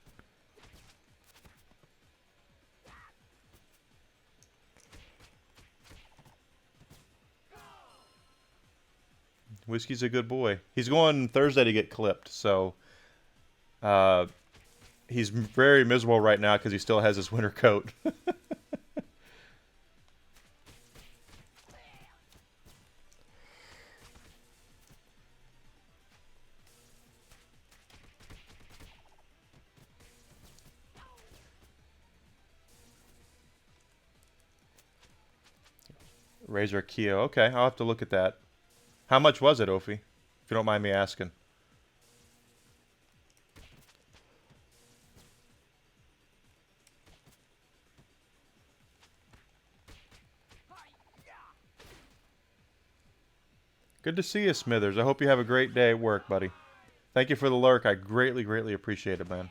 Whiskey's a good boy. He's going Thursday to get clipped, so uh, he's very miserable right now because he still has his winter coat. Razor Keo. Okay, I'll have to look at that. How much was it, Ophi? If you don't mind me asking. Good to see you, Smithers. I hope you have a great day at work, buddy. Thank you for the lurk. I greatly, greatly appreciate it, man.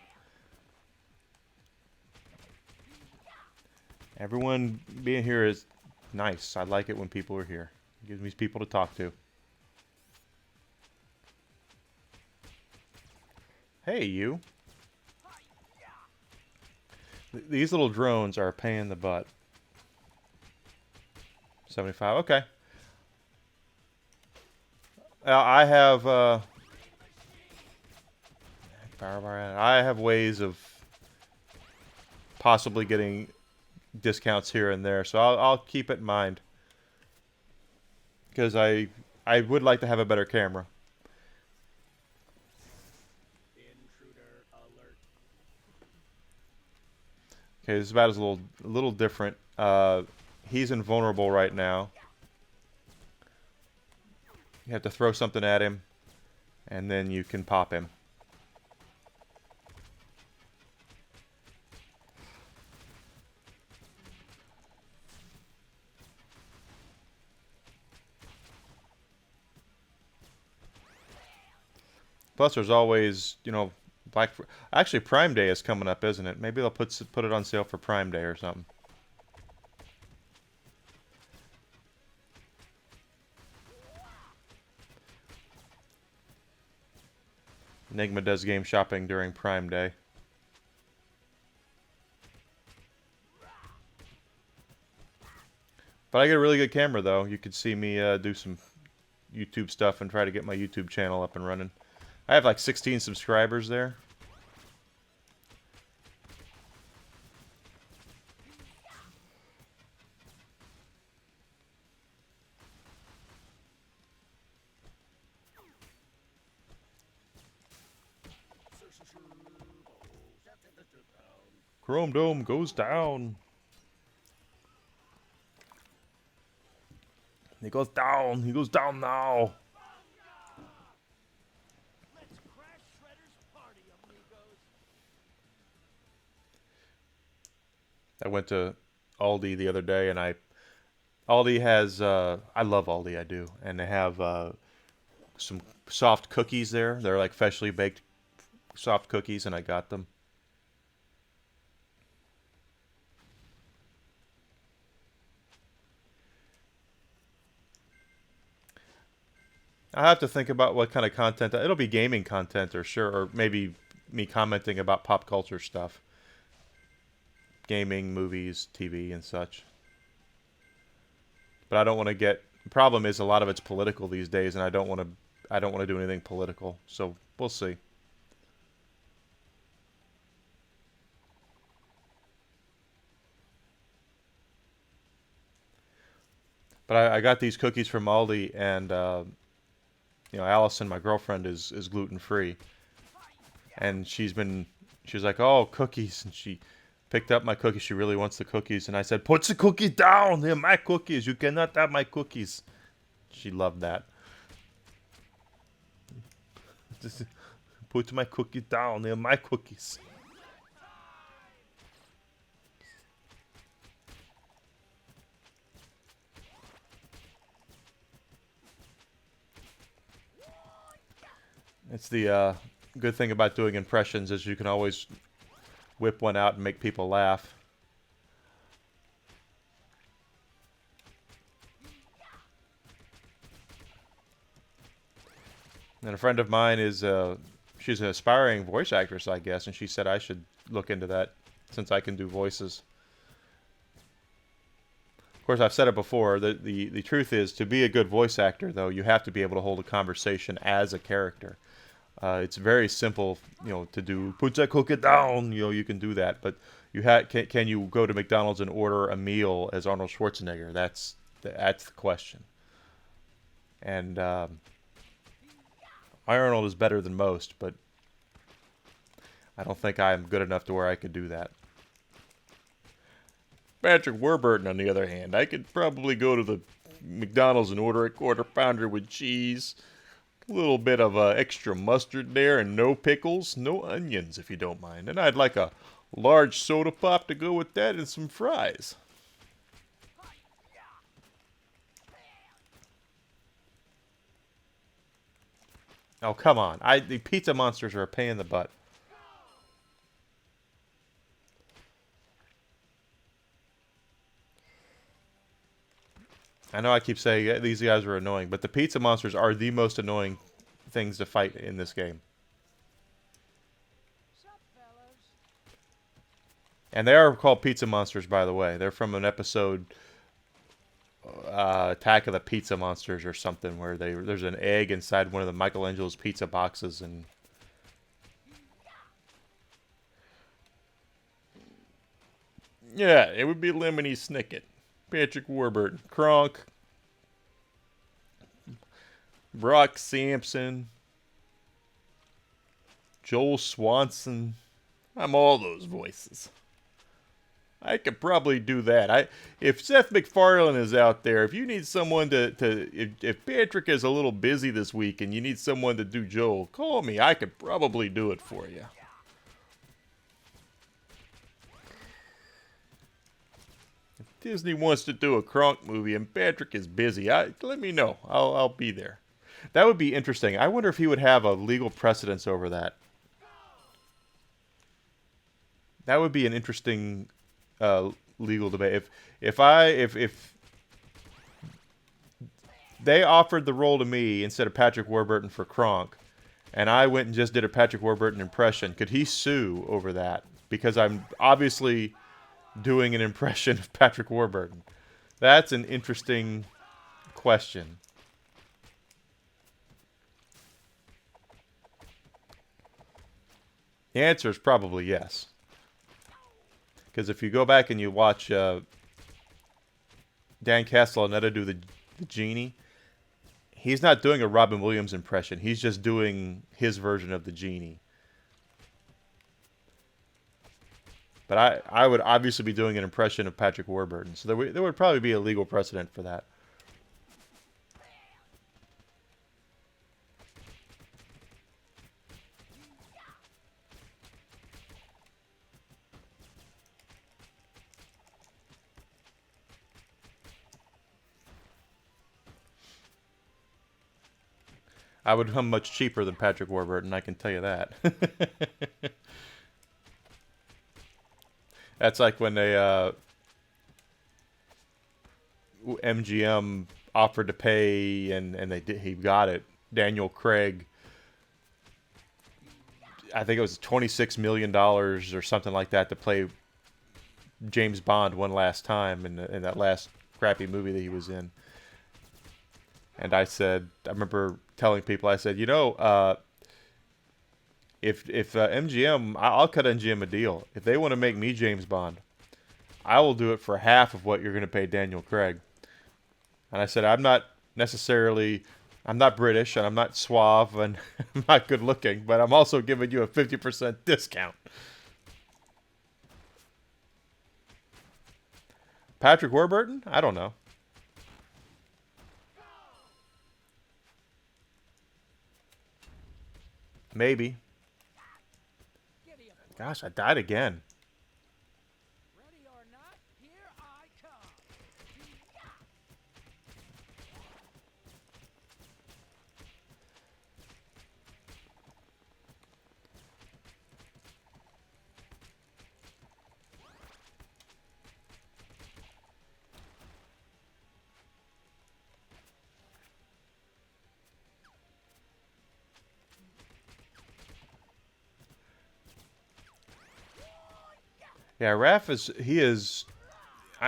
Everyone being here is nice. I like it when people are here. It gives me people to talk to. Hey, you. These little drones are a pain in the butt. 75. Okay. I have I have ways of possibly getting discounts here and there, so I'll keep it in mind because I would like to have a better camera. Intruder alert. Okay, this battle's a little different. He's invulnerable right now. You have to throw something at him, and then you can pop him. Plus, there's always, actually Prime Day is coming up, isn't it? Maybe they'll put it on sale for Prime Day or something. Enigma does game shopping during Prime Day. But I get a really good camera, though. You could see me do some YouTube stuff and try to get my YouTube channel up and running. I have like 16 subscribers there. Chrome Dome goes down. He goes down. He goes down now. Let's crash Shredder's party, amigos. I went to Aldi the other day, and Aldi has, I love Aldi, I do, and they have some soft cookies there. They're like freshly baked soft cookies, and I got them. I have to think about what kind of content. It'll be gaming content, or sure, or maybe me commenting about pop culture stuff, gaming, movies, TV, and such. But I don't want to get. The problem is a lot of it's political these days, and I don't want to. I don't want to do anything political. So we'll see. But I got these cookies from Aldi, and Allison, my girlfriend, is gluten free, and she's like, oh, cookies, and she picked up my cookies. She really wants the cookies, and I said, put the cookies down. They're my cookies. You cannot have my cookies. She loved that. Just put my cookies down. They're my cookies. It's the good thing about doing impressions is you can always whip one out and make people laugh. And a friend of mine is she's an aspiring voice actress, I guess, and she said I should look into that since I can do voices. Of course, I've said it before. The truth is, to be a good voice actor, though, you have to be able to hold a conversation as a character. It's very simple, to do. Put that cookie down. You can do that, but can you go to McDonald's and order a meal as Arnold Schwarzenegger? That's the question. And my Arnold is better than most, but I don't think I'm good enough to where I could do that. Patrick Warburton, on the other hand, I could probably go to the McDonald's and order a quarter pounder with cheese, a little bit of extra mustard there, and no pickles, no onions, if you don't mind. And I'd like a large soda pop to go with that and some fries. Oh, come on. The pizza monsters are a pain in the butt. I know I keep saying these guys are annoying, but the pizza monsters are the most annoying things to fight in this game. And they are called pizza monsters, by the way. They're from an episode, Attack of the Pizza Monsters or something, where there's an egg inside one of the Michelangelo's pizza boxes, and yeah, it would be Lemony Snicket, Patrick Warburton, Kronk, Brock Sampson, Joel Swanson. I'm all those voices. I could probably do that. If Seth MacFarlane is out there, if you need someone if Patrick is a little busy this week and you need someone to do Joel, call me. I could probably do it for you. If Disney wants to do a Kronk movie and Patrick is busy, let me know. I'll be there. That would be interesting. I wonder if he would have a legal precedence over that. That would be an interesting legal debate. If they offered the role to me instead of Patrick Warburton for Kronk, and I went and just did a Patrick Warburton impression, could he sue over that? Because I'm obviously doing an impression of Patrick Warburton. That's an interesting question. The answer is probably yes. Because if you go back and you watch Dan Castellaneta do the genie, he's not doing a Robin Williams impression. He's just doing his version of the genie. But I would obviously be doing an impression of Patrick Warburton. So there would probably be a legal precedent for that. I would come much cheaper than Patrick Warburton, I can tell you that. That's like when they MGM offered to pay, and he got it. Daniel Craig, I think it was $26 million or something like that to play James Bond one last time in that last crappy movie that he was in. And I remember telling people, I said, if MGM, I'll cut MGM a deal. If they want to make me James Bond, I will do it for half of what you're going to pay Daniel Craig. And I said, I'm not British, and I'm not suave, and I'm not good looking, but I'm also giving you a 50% discount. Patrick Warburton? I don't know. Maybe. Gosh, I died again. Ready or not, here I come. Yeah, Raph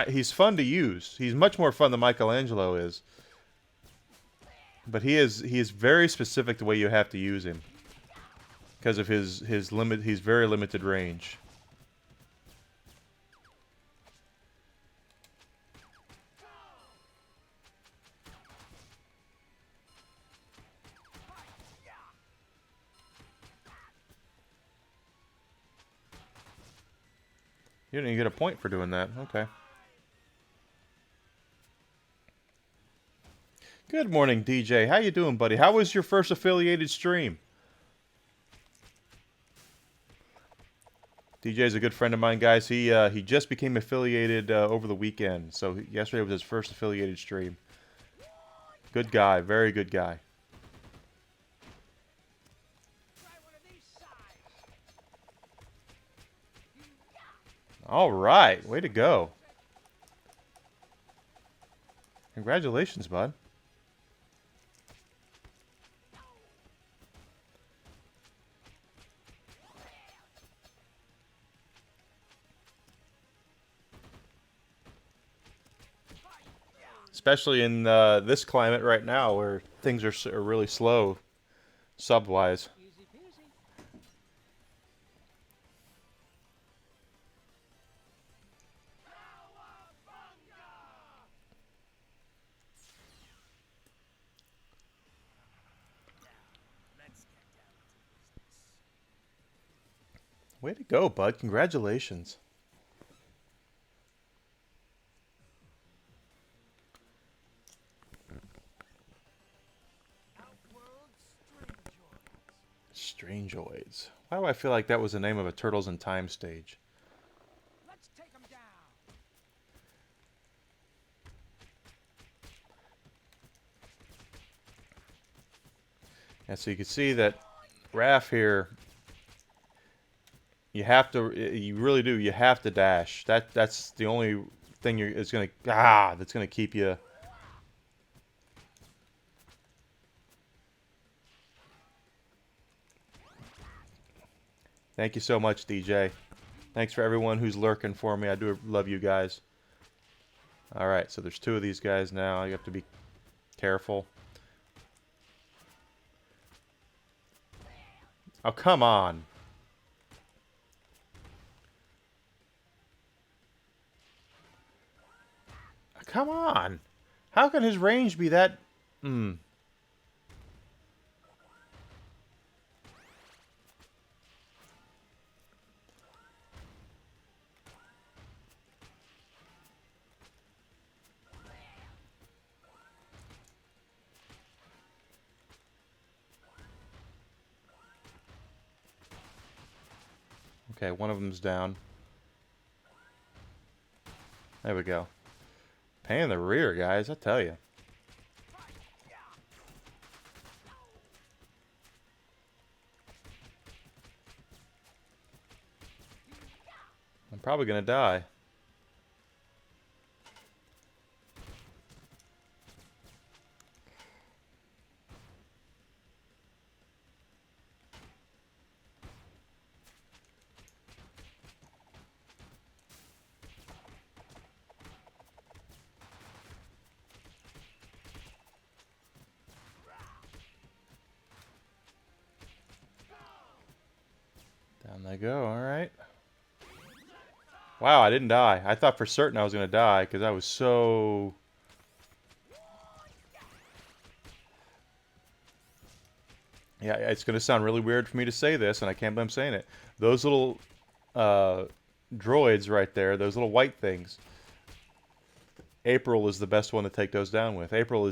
he's fun to use. He's much more fun than Michelangelo is. But he is very specific the way you have to use him. Because of his very limited range. You didn't even get a point for doing that. Okay. Good morning, DJ. How you doing, buddy? How was your first affiliated stream? DJ's a good friend of mine, guys. He just became affiliated over the weekend. So yesterday was his first affiliated stream. Good guy. Very good guy. All right. Way to go. Congratulations, bud. Especially in this climate right now where things are really slow, sub-wise. Easy peasy. Way to go, bud. Congratulations. Strangeoids. Why do I feel like that was the name of a Turtles in Time stage? Let's take them down. And so you can see that Raph here, you really do, you have to dash. That's the only thing that's gonna keep you. Thank you so much, DJ. Thanks for everyone who's lurking for me. I do love you guys. All right, so there's two of these guys now. You have to be careful. Oh, come on. Come on. How can his range be that... Okay, one of them's down. There we go. Pain in the rear, guys, I tell you. probably gonna die. Down they go, alright. Wow, I didn't die. I thought for certain I was going to die because I was so... Yeah, it's going to sound really weird for me to say this, and I can't believe I'm saying it. Those little droids right there, those little white things, April is the best one to take those down with. April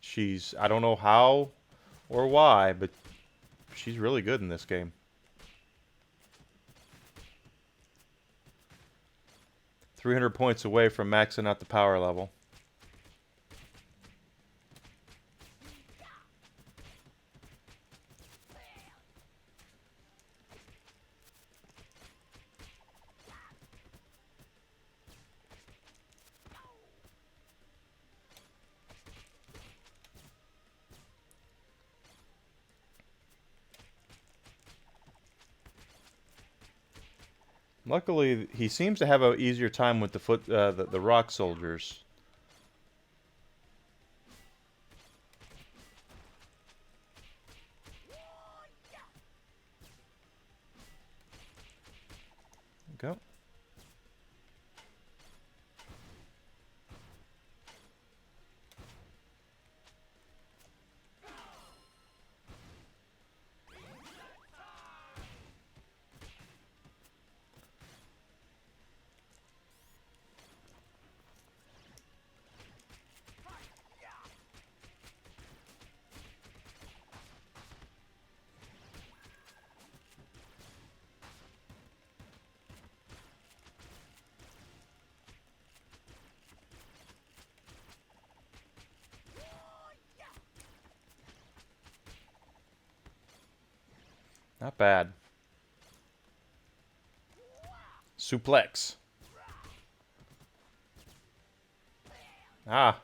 she's, I don't know how or why, but she's really good in this game. .300 points away from maxing out the power level. Luckily, he seems to have an easier time with the rock soldiers. Go. Not bad. Suplex. Ah.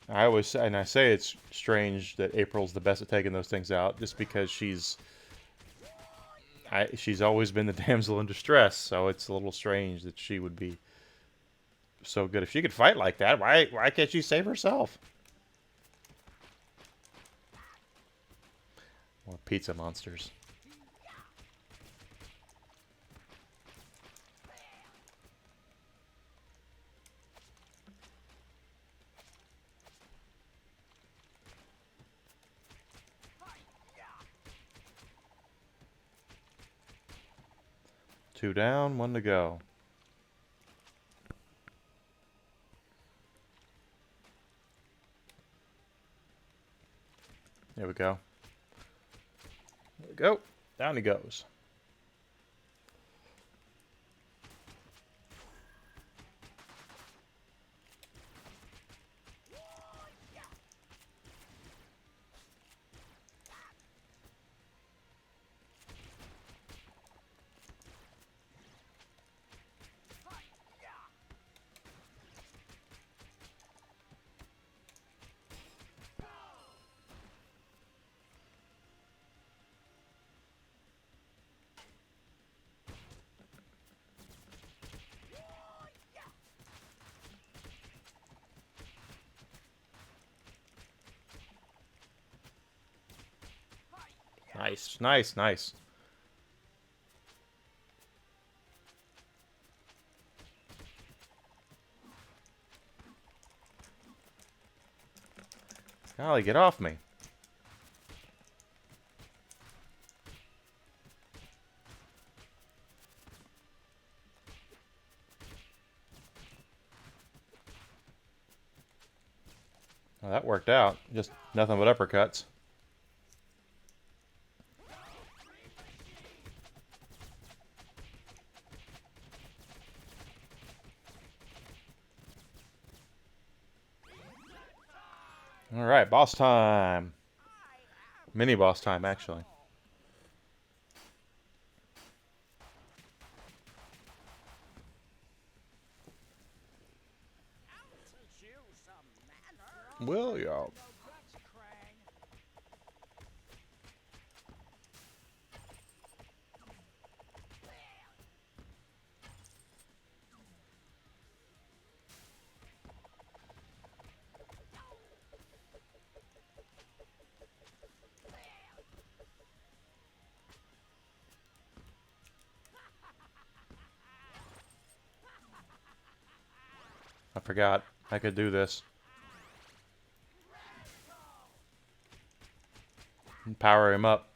I say it's strange that April's the best at taking those things out, just because she's always been the damsel in distress, so it's a little strange that she would be so good. If she could fight like that, why can't she save herself? More pizza monsters. Two down, one to go. There we go. There we go. Down he goes. Nice, nice, nice. Golly, get off me. Well, that worked out. Just nothing but uppercuts. Alright, boss time. Mini boss time, actually. Teach you some manners. Will y'all? No guts, Krang. I forgot I could do this. And power him up.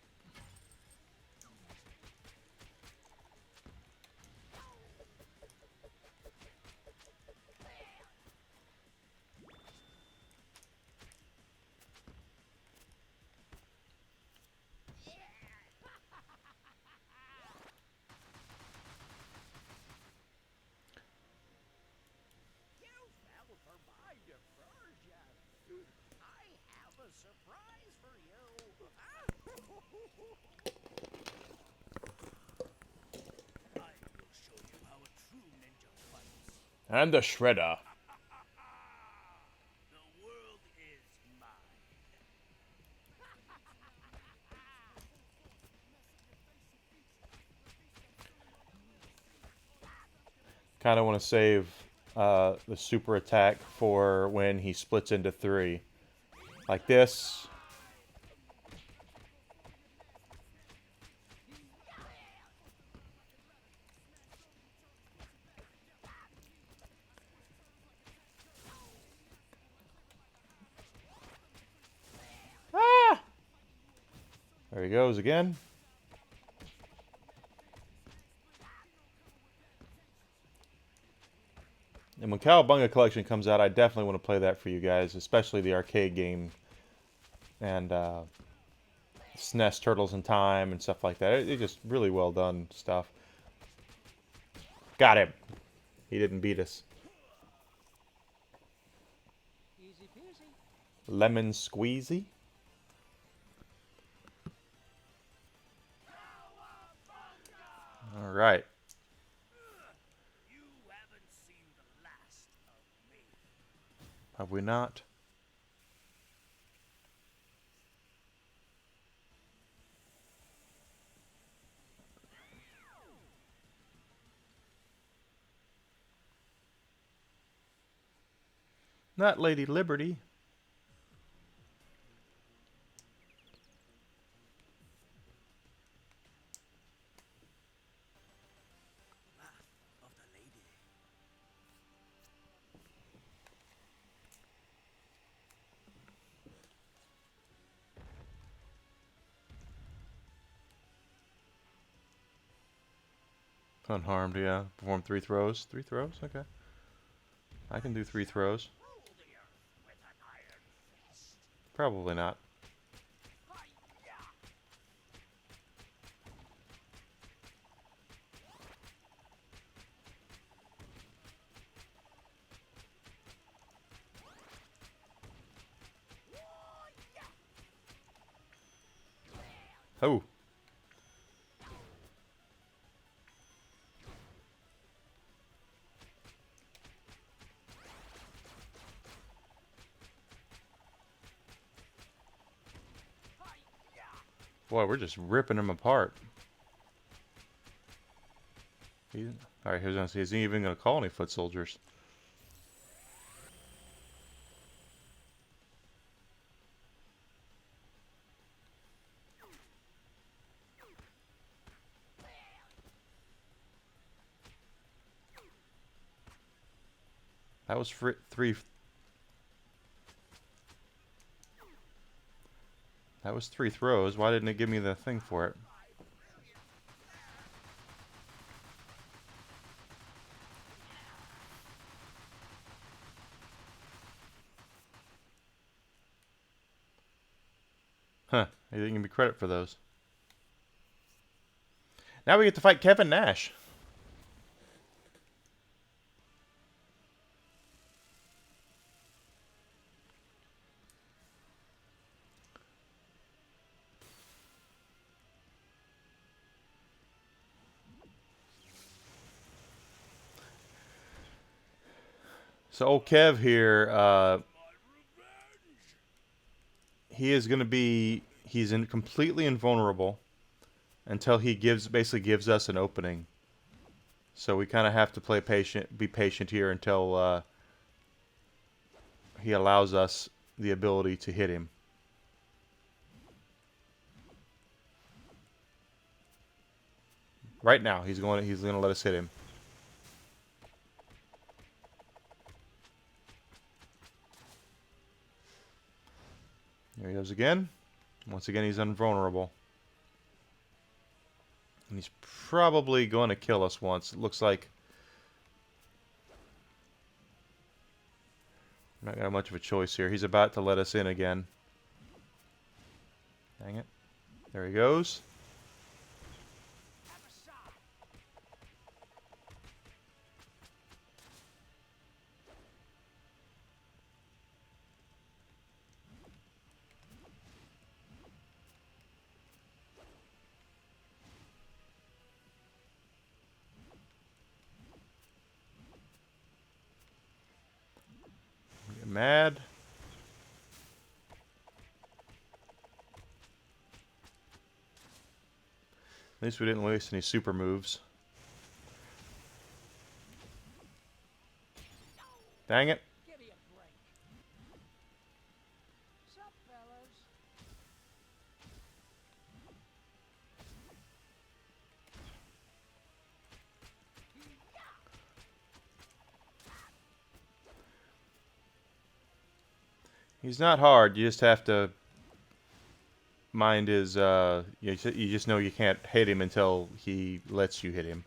You fell for my diversion. I have a surprise for you. I will show you how a true ninja fights. And the Shredder. The world is mine. Kind of want to save the super attack for when he splits into 3. Like this. Ah! There he goes again. And when Cowabunga Collection comes out, I definitely want to play that for you guys, especially the arcade game and SNES Turtles in Time and stuff like that. It's just really well done stuff. Got him. He didn't beat us. Easy peasy. Lemon squeezy. All right. You haven't seen the last of me. Have we not? Not Lady Liberty. Wrath of the lady. Unharmed, yeah. Perform 3 throws. 3 throws? Okay. I can do 3 throws. Rule the earth with an iron fist. Probably not. Hi-ya! Oh. Boy, we're just ripping him apart. Alright, here's gonna see. Is he even gonna call any foot soldiers? That was 3. That was 3 throws. Why didn't it give me the thing for it? I didn't give me credit for those. Now we get to fight Kevin Nash. So old Kev here, he is going to be, completely invulnerable until he basically gives us an opening. So we kind of have to be patient here until he allows us the ability to hit him. Right now, he's going to let us hit him. There he goes again. Once again, he's invulnerable. And he's probably going to kill us once. It looks like we're not going to have much of a choice here. He's about to let us in again. Dang it. There he goes. Get mad. At least we didn't waste any super moves. Dang it. Give me a break. Sup, fellas? He's not hard. You just have to mind his, you just know you can't hit him until he lets you hit him.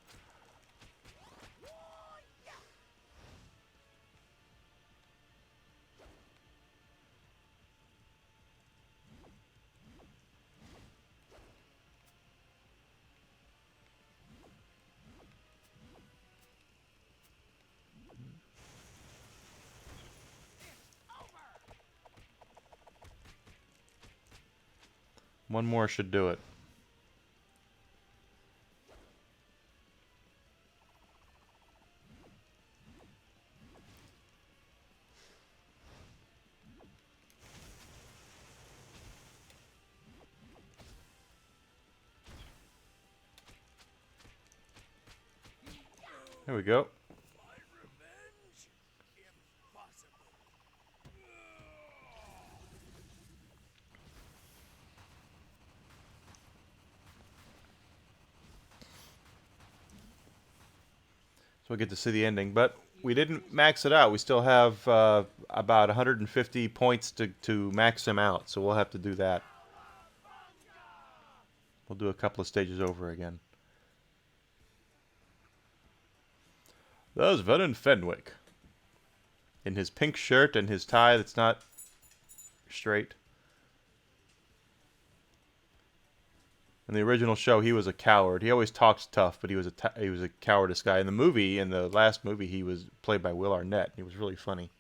One more should do it. There we go. My revenge? Impossible. So we get to see the ending, but we didn't max it out. We still have about 150 points to max him out, so we'll have to do that. We'll do a couple of stages over again. There's Vernon Fenwick in his pink shirt and his tie that's not straight. In the original show, he was a coward. He always talks tough, but he was a cowardice guy. In the last movie, he was played by Will Arnett. He was really funny.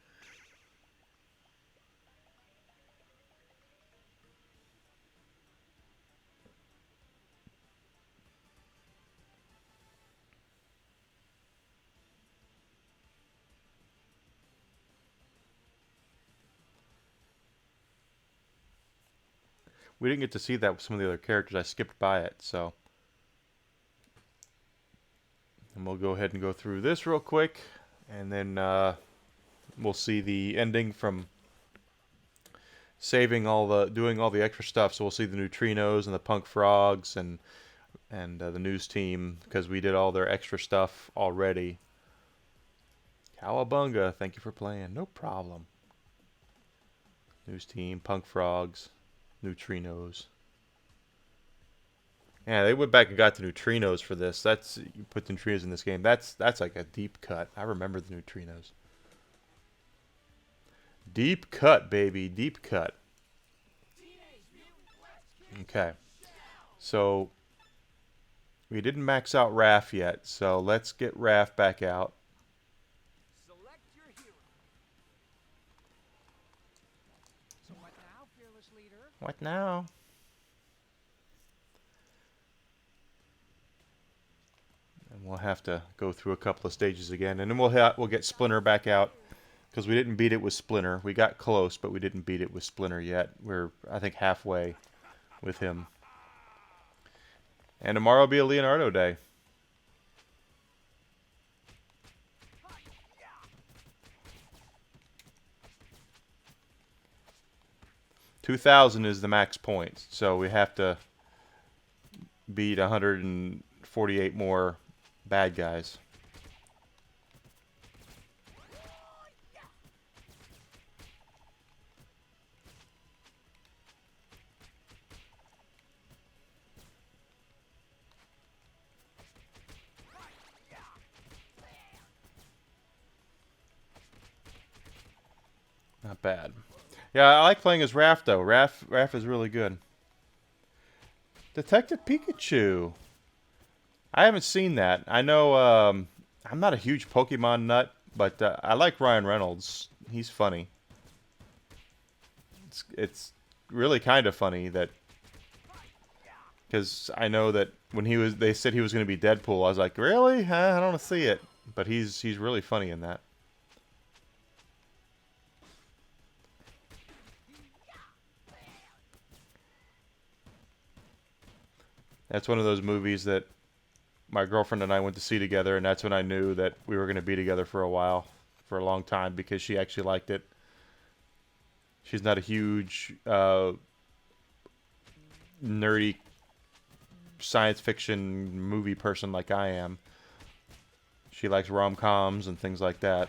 We didn't get to see that with some of the other characters. I skipped by it, so. And we'll go ahead and go through this real quick, and then we'll see the ending from doing all the extra stuff. So we'll see the neutrinos and the punk frogs and the news team, because we did all their extra stuff already. Cowabunga, thank you for playing. No problem. News team, punk frogs, neutrinos. Yeah, they went back and got the neutrinos for this. You put the neutrinos in this game. That's like a deep cut. I remember the neutrinos. Deep cut, baby. Deep cut. Okay. So we didn't max out Raph yet, so let's get Raph back out. Select your hero. So what now, fearless leader? What now? And we'll have to go through a couple of stages again, and then we'll get Splinter back out because we didn't beat it with Splinter. We got close, but we didn't beat it with Splinter yet. We're, I think, halfway with him. And tomorrow will be a Leonardo day. $2,000 is the max points, so we have to beat 148 more bad guys. Not bad. Yeah, I like playing as Raph, though. Raph is really good. Detective Pikachu. I haven't seen that. I know I'm not a huge Pokemon nut, but I like Ryan Reynolds. He's funny. It's really kind of funny that because I know that when they said he was going to be Deadpool, I was like, really? I don't see it. But he's really funny in that. That's one of those movies that my girlfriend and I went to see together, and that's when I knew that we were going to be together for a while, for a long time, because she actually liked it. She's not a huge nerdy science fiction movie person like I am. She likes rom-coms and things like that.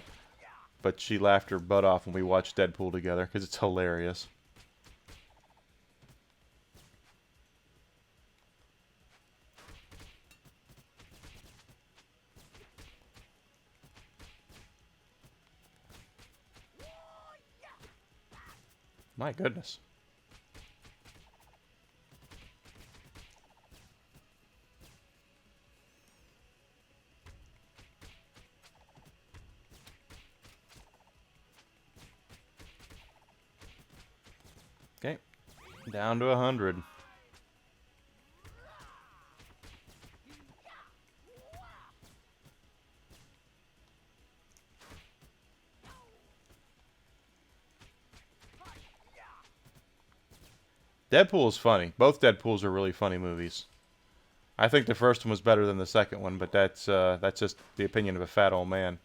But she laughed her butt off when we watched Deadpool together because it's hilarious. My goodness. Okay. Down to 100. Deadpool is funny. Both Deadpools are really funny movies. I think the first one was better than the second one, but that's just the opinion of a fat old man.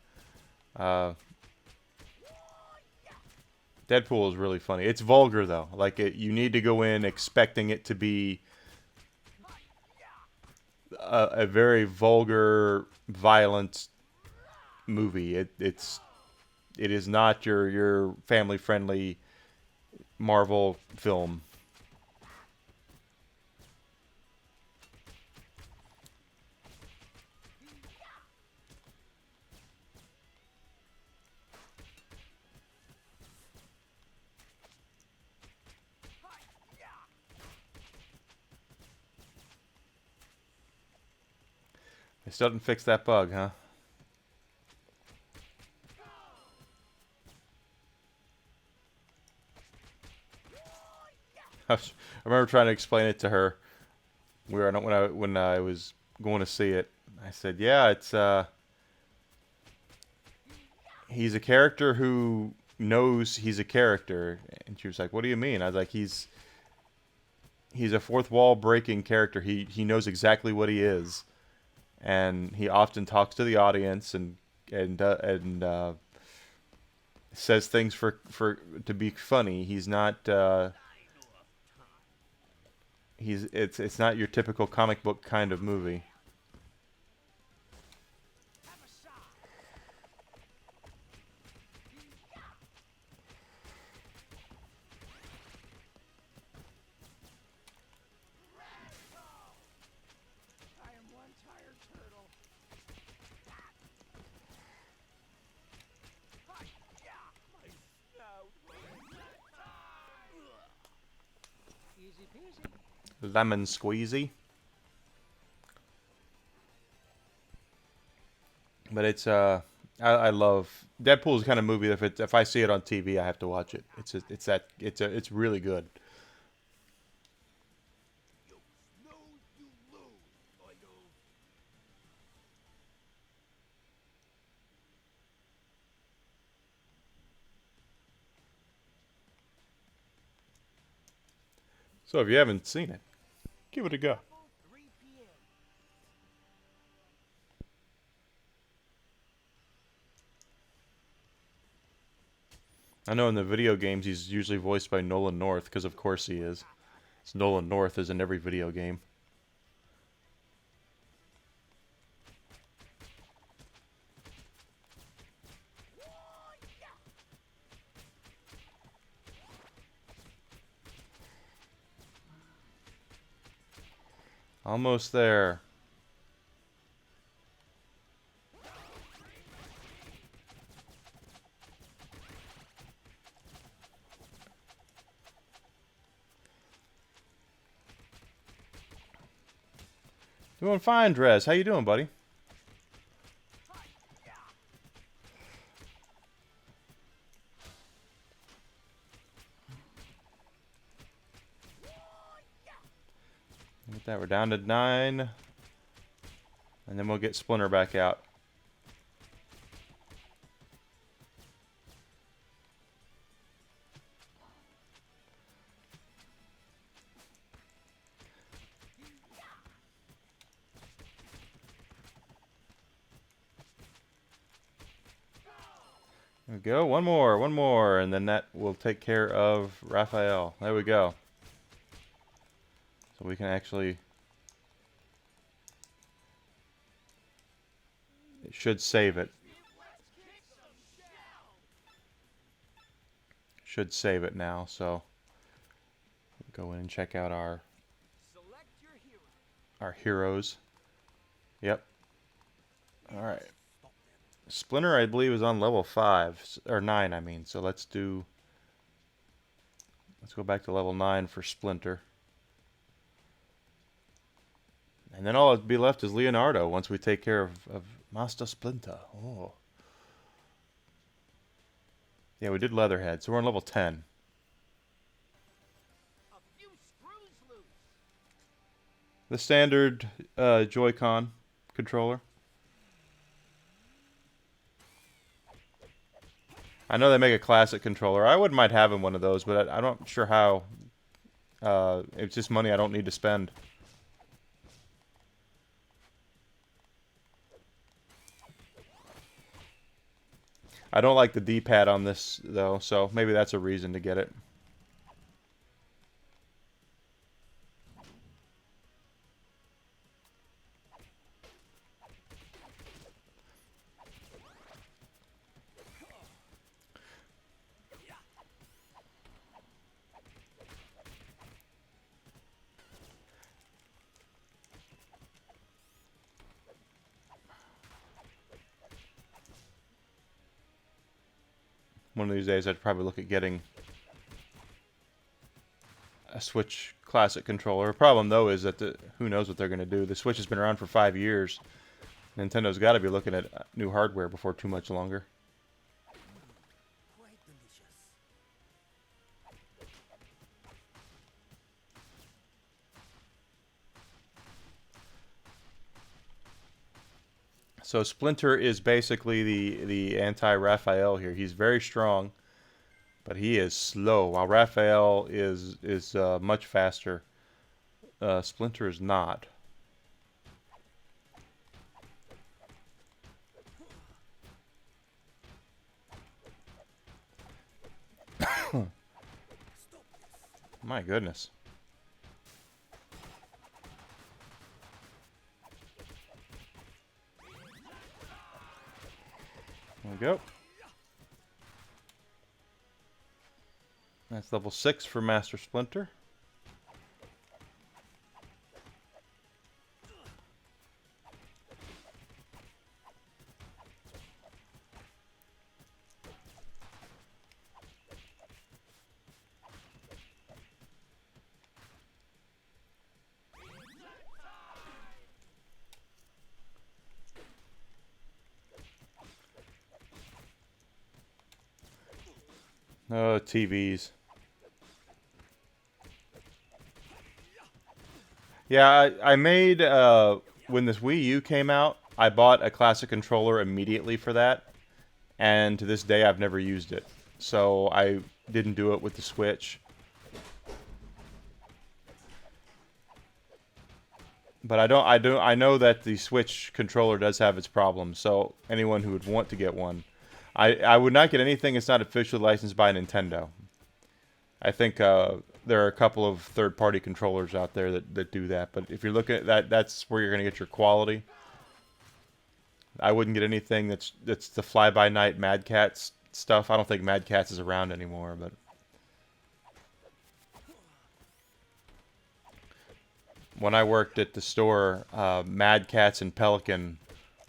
Uh, Deadpool is really funny. It's vulgar though. Like you need to go in expecting it to be a very vulgar, violent movie. It is not your family friendly Marvel film. It still didn't fix that bug, huh? I remember trying to explain it to her. When I was going to see it. I said, "Yeah, it's he's a character who knows he's a character." And she was like, "What do you mean?" I was like, "He's a fourth wall breaking character. He knows exactly what he is, and he often talks to the audience and says things for to be funny. He's not it's not your typical comic book kind of movie." I am one tired turtle. My snout. Easy peasy. lemon squeezy. But it's I love Deadpool's the kind of movie that if I see it on TV, I have to watch it. It's really good. You snooze, you lose, Boydles. So if you haven't seen it, give it a go. 3 p.m. I know in the video games he's usually voiced by Nolan North, because of course he is. It's Nolan North is in every video game. Almost there. Doing fine, Drez. How you doing, buddy? Look at that, we're down to 9. And then we'll get Splinter back out. There we go. One more, and then that will take care of Raphael. There we go. So we can actually... It should save it. Should save it now, so... Go in and check out our Select your hero. heroes. Yep. Alright. Splinter, I believe, is on level 5. Or 9, I mean. So let's do... Let's go back to level 9 for Splinter. And then all that'll be left is Leonardo once we take care of Master Splinter. Oh. Yeah, we did Leatherhead, so we're on level 10. A few screws loose. The standard Joy-Con controller. I know they make a classic controller. I wouldn't mind having one of those, but I'm not sure how. It's just money I don't need to spend. I don't like the D-pad on this, though, so maybe that's a reason to get it. One of these days, I'd probably look at getting a Switch Classic controller. The problem, though, is that who knows what they're going to do. The Switch has been around for 5 years. Nintendo's got to be looking at new hardware before too much longer. Quite delicious. So Splinter is basically the anti-Raphael here. He's very strong, but he is slow. While Raphael is much faster, Splinter is not. My goodness. There we go. That's level 6 for Master Splinter. Oh, TVs. Yeah, I made, when this Wii U came out, I bought a classic controller immediately for that, and to this day I've never used it. So I didn't do it with the Switch. But I know that the Switch controller does have its problems, so anyone who would want to get one, I would not get anything that's not officially licensed by Nintendo. I think there are a couple of third-party controllers out there that do that, but if you're looking at that, that's where you're going to get your quality. I wouldn't get anything that's the fly-by-night Mad Catz stuff. I don't think Mad Catz is around anymore, but when I worked at the store, Mad Catz and Pelican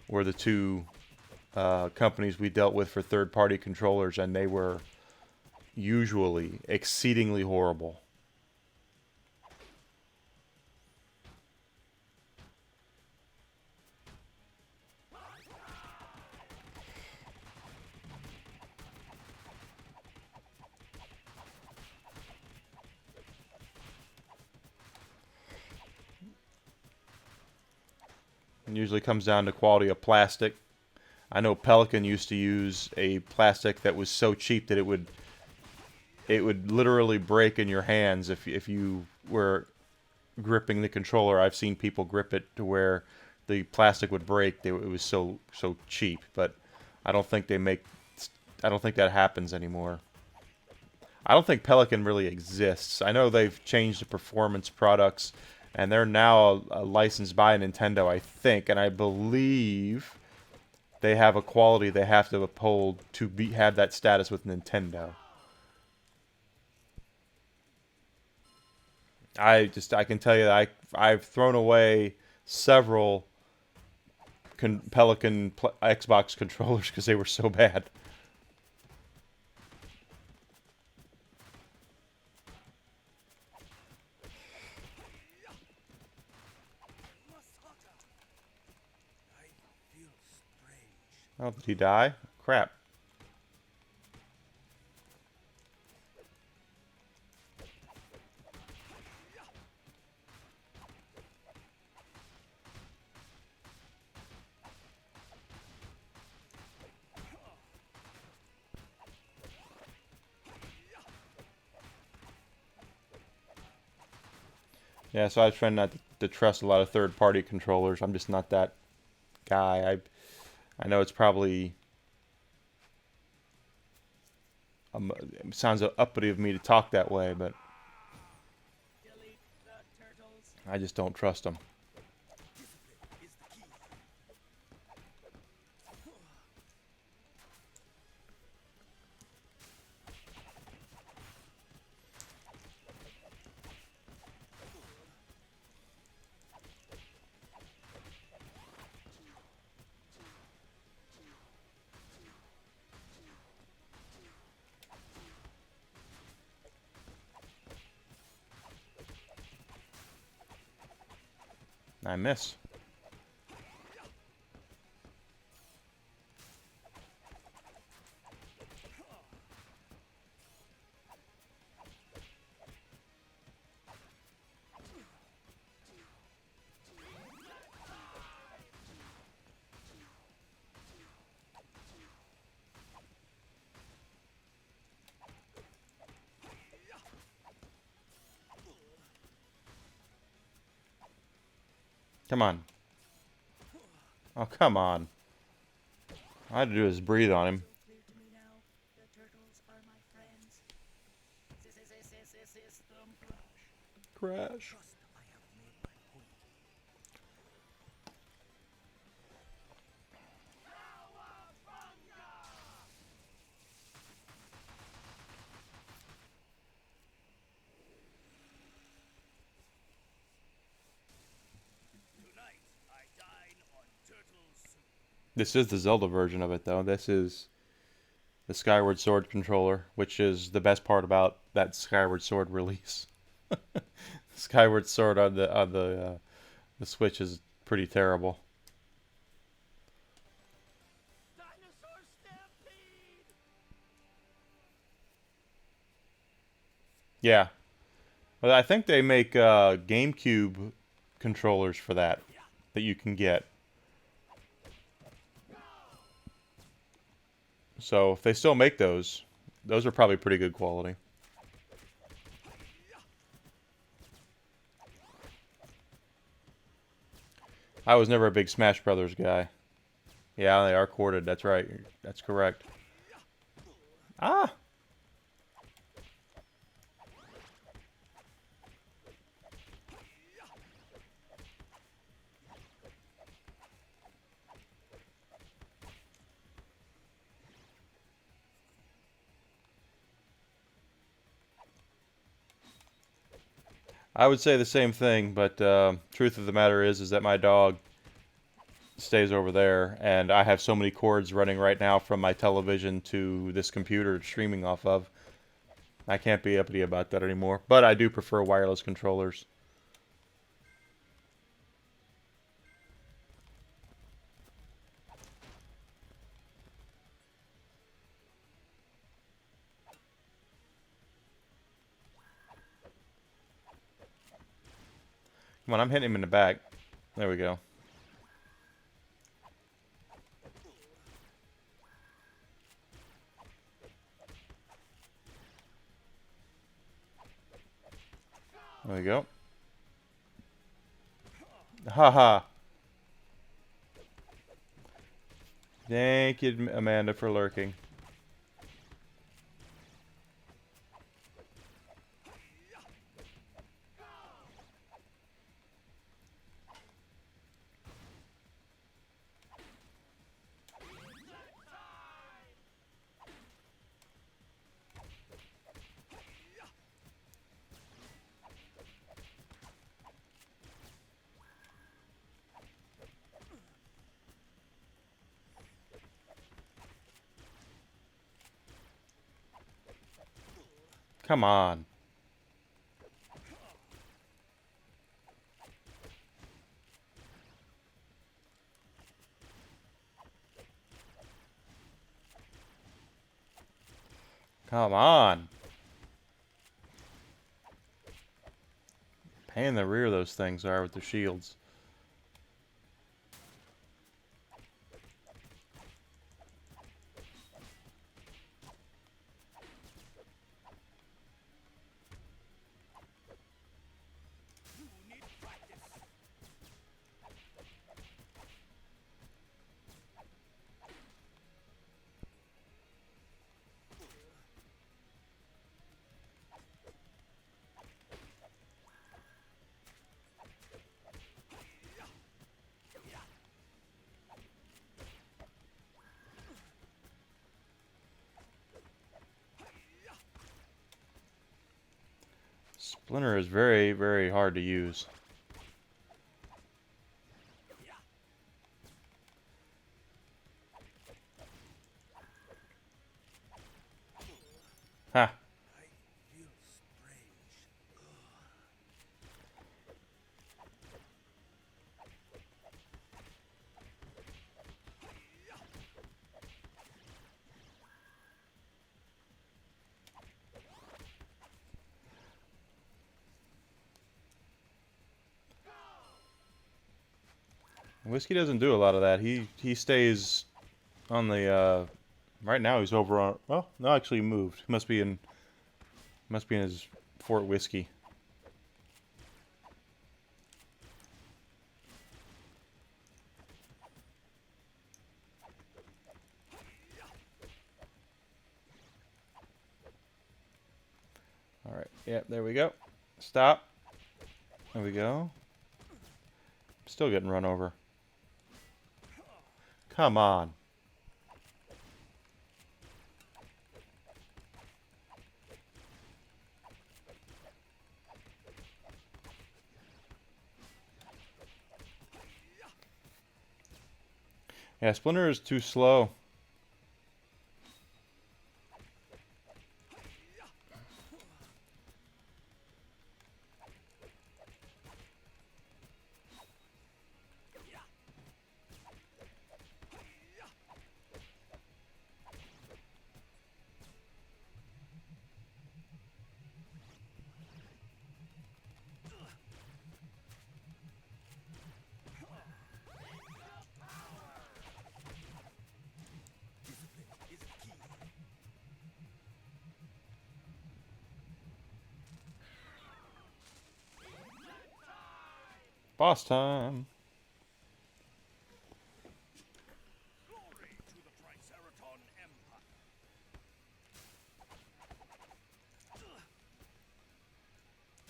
were the two companies we dealt with for third-party controllers, and they were usually exceedingly horrible. It usually comes down to quality of plastic. I know Pelican used to use a plastic that was so cheap that it would literally break in your hands if you were gripping the controller. I've seen people grip it to where the plastic would break. It was so cheap, but I don't think they make. I don't think that happens anymore. I don't think Pelican really exists. I know they've changed the performance products, and they're now licensed by Nintendo, I think, and I believe they have a quality they have to uphold to have that status with Nintendo. I can tell you that I've thrown away several Pelican Xbox controllers because they were so bad. I feel strange. Oh, did he die? Crap. Yeah, so I was trying not to trust a lot of third-party controllers. I'm just not that guy. I know it's probably it sounds uppity of me to talk that way, but Delete the turtles. I just don't trust them. Discipline is the key. I miss. Come on. Oh, come on. All I had to do is breathe on him. Clear to me now. The turtles are my friends. System crash. Crash. Trust I have made my point. Tonight I dine on turtle soup. This is the Zelda version of it, though. This is the Skyward Sword controller, which is the best part about that Skyward Sword release. Skyward Sword on the Switch is pretty terrible. Dinosaur stampede. Yeah. Well, I think they make GameCube controllers for that you can get. So if they still make those are probably pretty good quality. I was never a big Smash Brothers guy. Yeah, they are corded. That's right. That's correct. Ah! I would say the same thing, but truth of the matter is that my dog stays over there, and I have so many cords running right now from my television to this computer streaming off of. I can't be uppity about that anymore, but I do prefer wireless controllers. Come on, I'm hitting him in the back. There we go. There we go. Haha. Thank you, Amanda, for lurking. Come on. Come on. Pain in the rear those things are with the shields. Splinter is very, very hard to use. Ha. I feel strange. Whiskey doesn't do a lot of that. He stays on the right now he's over on well, no, actually he moved. He must be in his Fort Whiskey. All right. Yep, there we go. Stop. There we go. Still getting run over. Come on. Yeah, Splinter is too slow. Boss time. Glory to the Triceraton Empire.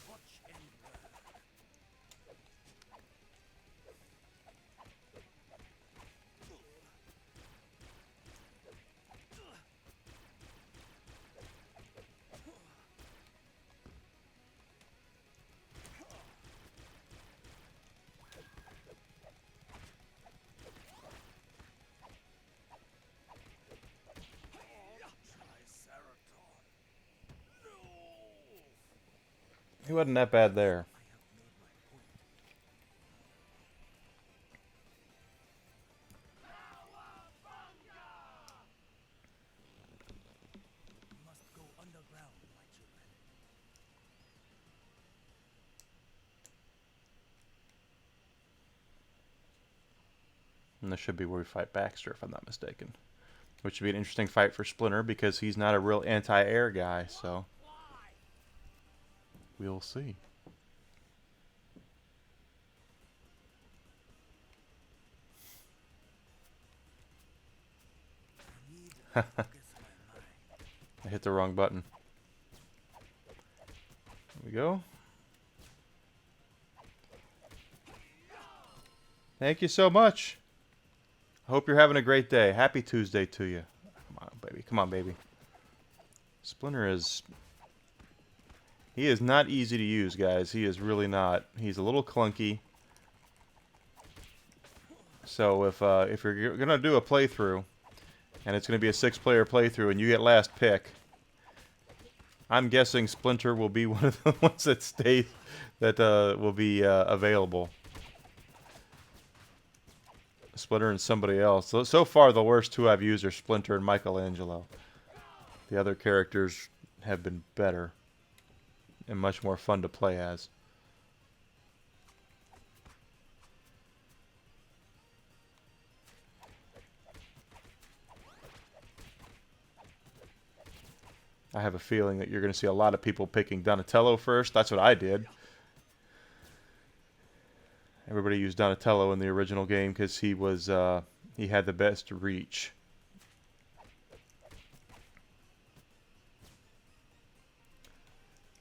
Watch and learn. Triceraton. No! He wasn't that bad there. I have made my point. Must go underground, my children. And this should be where we fight Baxter, if I'm not mistaken. Which would be an interesting fight for Splinter because he's not a real anti-air guy, so we'll see. I need to focus my mind. I hit the wrong button. There we go. Thank you so much. I hope you're having a great day. Happy Tuesday to you. Come on, baby. Come on, baby. Splinter is... He is not easy to use, guys. He is really not. He's a little clunky. So if you're going to do a playthrough, and it's going to be a 6-player playthrough, and you get last pick, I'm guessing Splinter will be one of the ones that stays, that will be available. Splinter and somebody else. So far, the worst two I've used are Splinter and Michelangelo. The other characters have been better and much more fun to play as. I have a feeling that you're going to see a lot of people picking Donatello first. That's what I did. Everybody used Donatello in the original game because he was he had the best reach.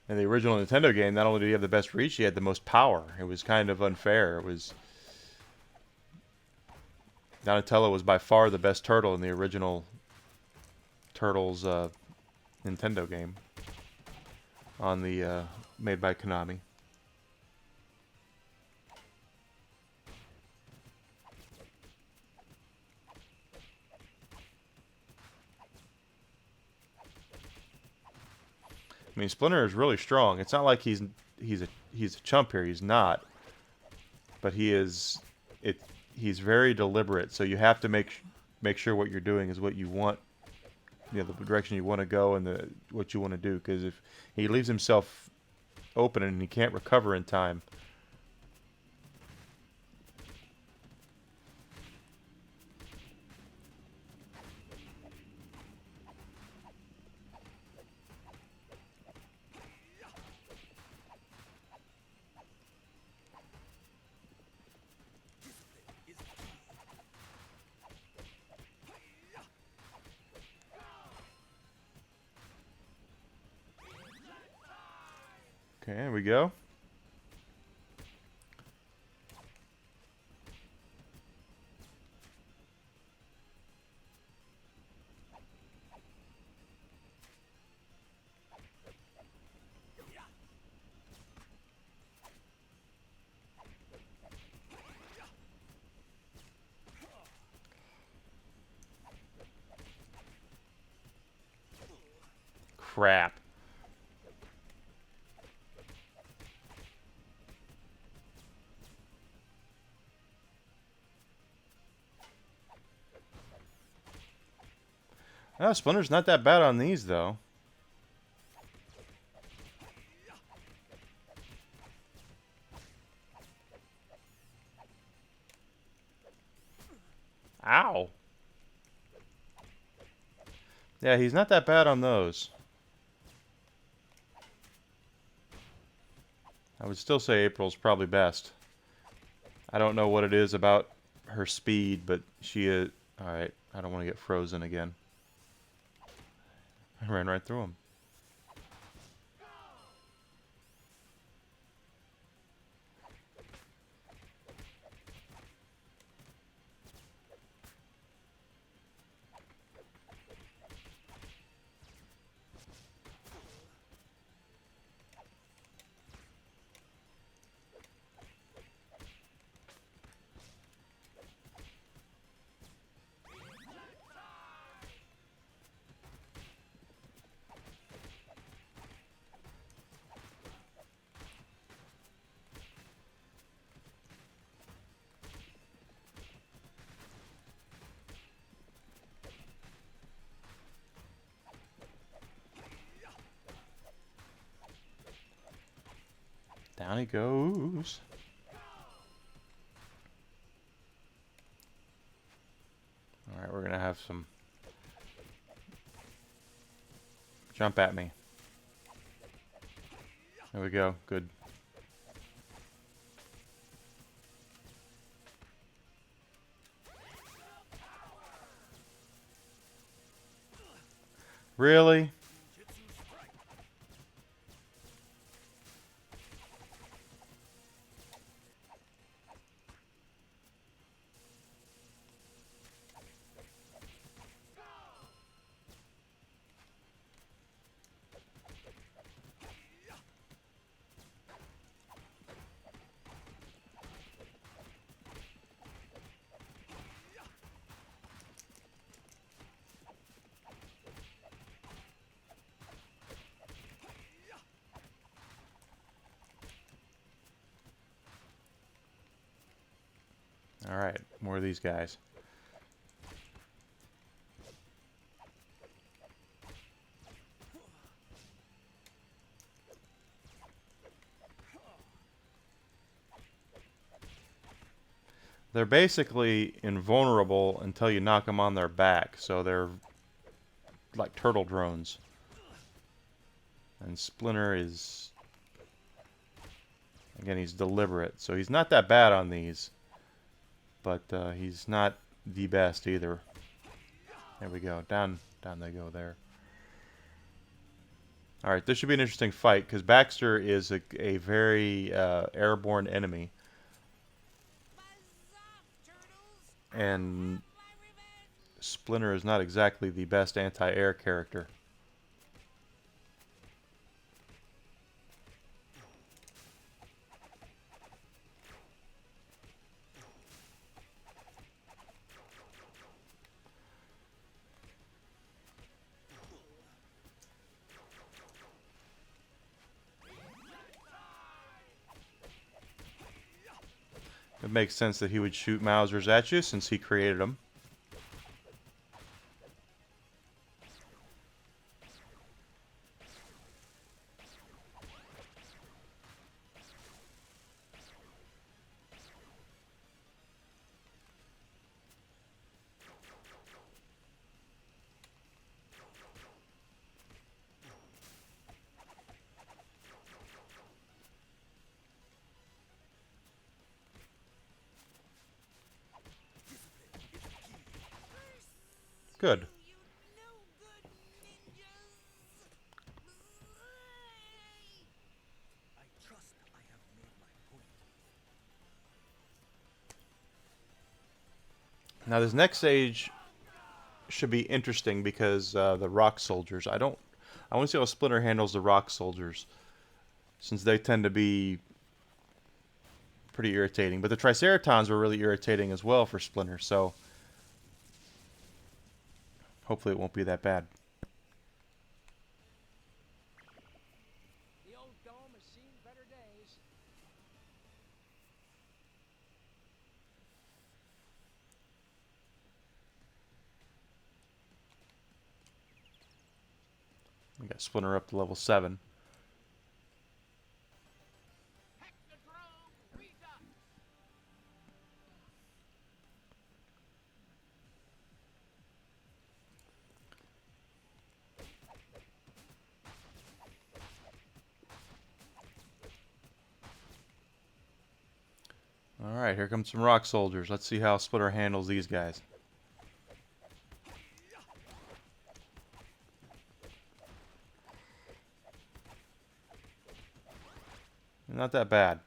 In the original Nintendo game, not only did he have the best reach, he had the most power. It was kind of unfair. It was Donatello was by far the best turtle in the original Turtles Nintendo game on the made by Konami. I mean, Splinter is really strong. It's not like he's a chump here. He's not, but he is. He's very deliberate. So you have to make sure what you're doing is what you want. You know, the direction you want to go and what you want to do. Because if he leaves himself open and he can't recover in time. Okay, there we go. Crap. Oh, Splinter's not that bad on these, though. Ow. Yeah, he's not that bad on those. I would still say April's probably best. I don't know what it is about her speed, but she is... Alright, I don't want to get frozen again. I ran right through him. Down he goes. Alright, we're gonna have some... Jump at me. There we go. Good. Really? Alright, more of these guys. They're basically invulnerable until you knock them on their back, so they're like turtle drones. And Splinter is... Again, he's deliberate, so he's not that bad on these. But he's not the best either. There we go. Down they go there. Alright, this should be an interesting fight, because Baxter is a very airborne enemy. And Splinter is not exactly the best anti-air character. It makes sense that he would shoot Mausers at you since he created them. Good. I trust I have made my point. Now this next stage should be interesting because the rock soldiers. I want to see how Splinter handles the rock soldiers, since they tend to be pretty irritating. But the Triceratons were really irritating as well for Splinter, so hopefully it won't be that bad. The old dome has seen better days. We got Splinter up to level 7. Technodrome redux. Alright, here comes some rock soldiers. Let's see how Splitter handles these guys. Not that bad.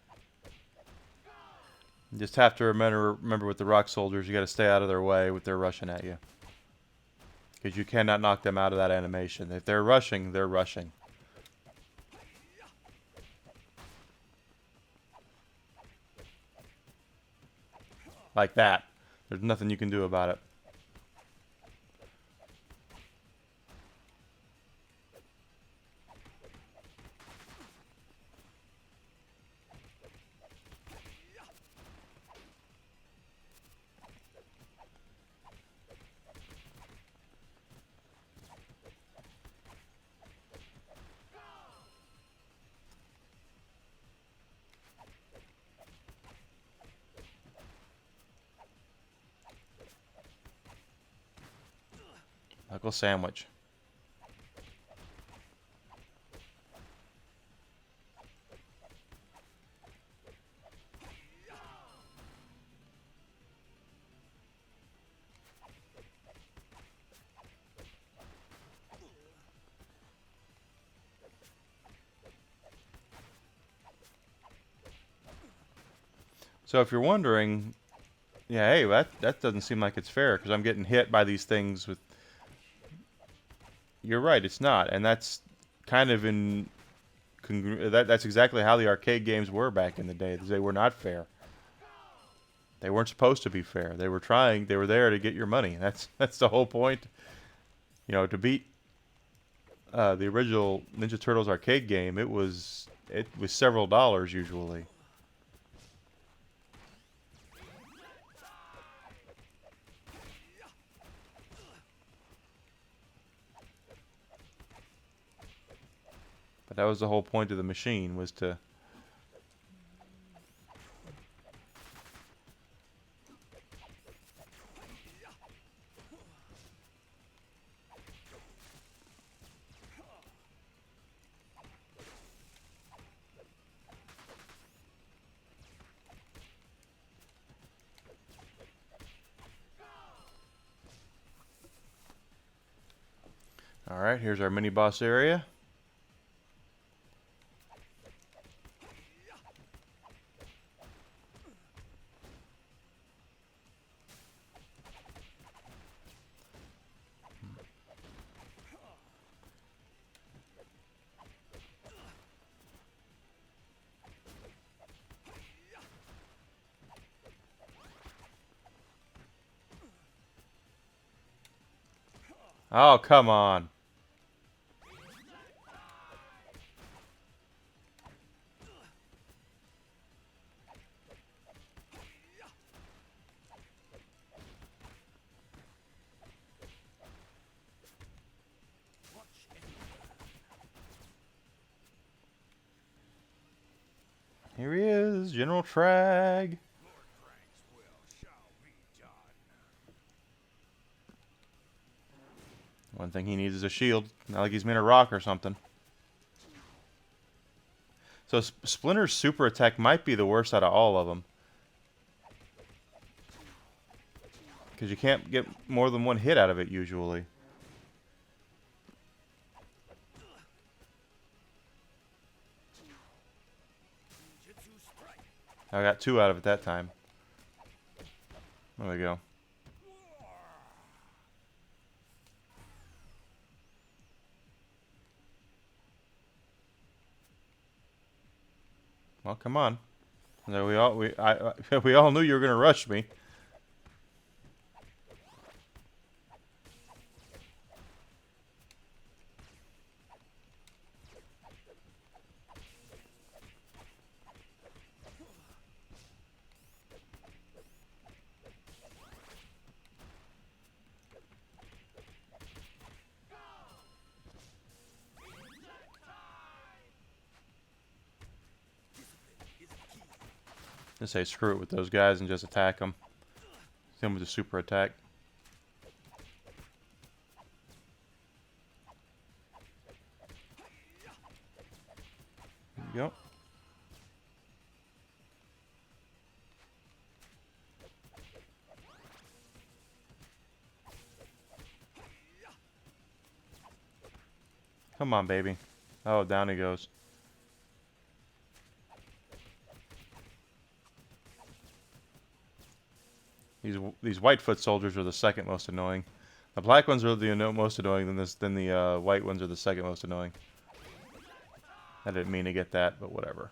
You just have to remember with the rock soldiers, you got to stay out of their way with their rushing at you. Because you cannot knock them out of that animation. If they're rushing, they're rushing. Like that. There's nothing you can do about it. Knuckle sandwich. So if you're wondering, yeah, hey, that doesn't seem like it's fair because I'm getting hit by these things with. You're right, it's not, and that's kind of in. That's exactly how the arcade games were back in the day. They were not fair. They weren't supposed to be fair. They were trying. They were there to get your money. That's the whole point. You know, to beat the original Ninja Turtles arcade game, it was several dollars usually. But that was the whole point of the machine, was to. Alright, here's our mini boss area. Oh, come on. Here he is, General Trag. Lord Krang's will shall be done. One thing he needs is a shield. Not like he's made of rock or something. So Splinter's super attack might be the worst out of all of them. Because you can't get more than one hit out of it usually. I got two out of it that time. There we go. Well, come on. There we all knew you were gonna rush me. Just say screw it with those guys and just attack them. Same with the super attack. There you go. Come on, baby. Oh, down he goes. These white foot soldiers are the second most annoying. The black ones are the most annoying. Then the white ones are the second most annoying. I didn't mean to get that, but whatever.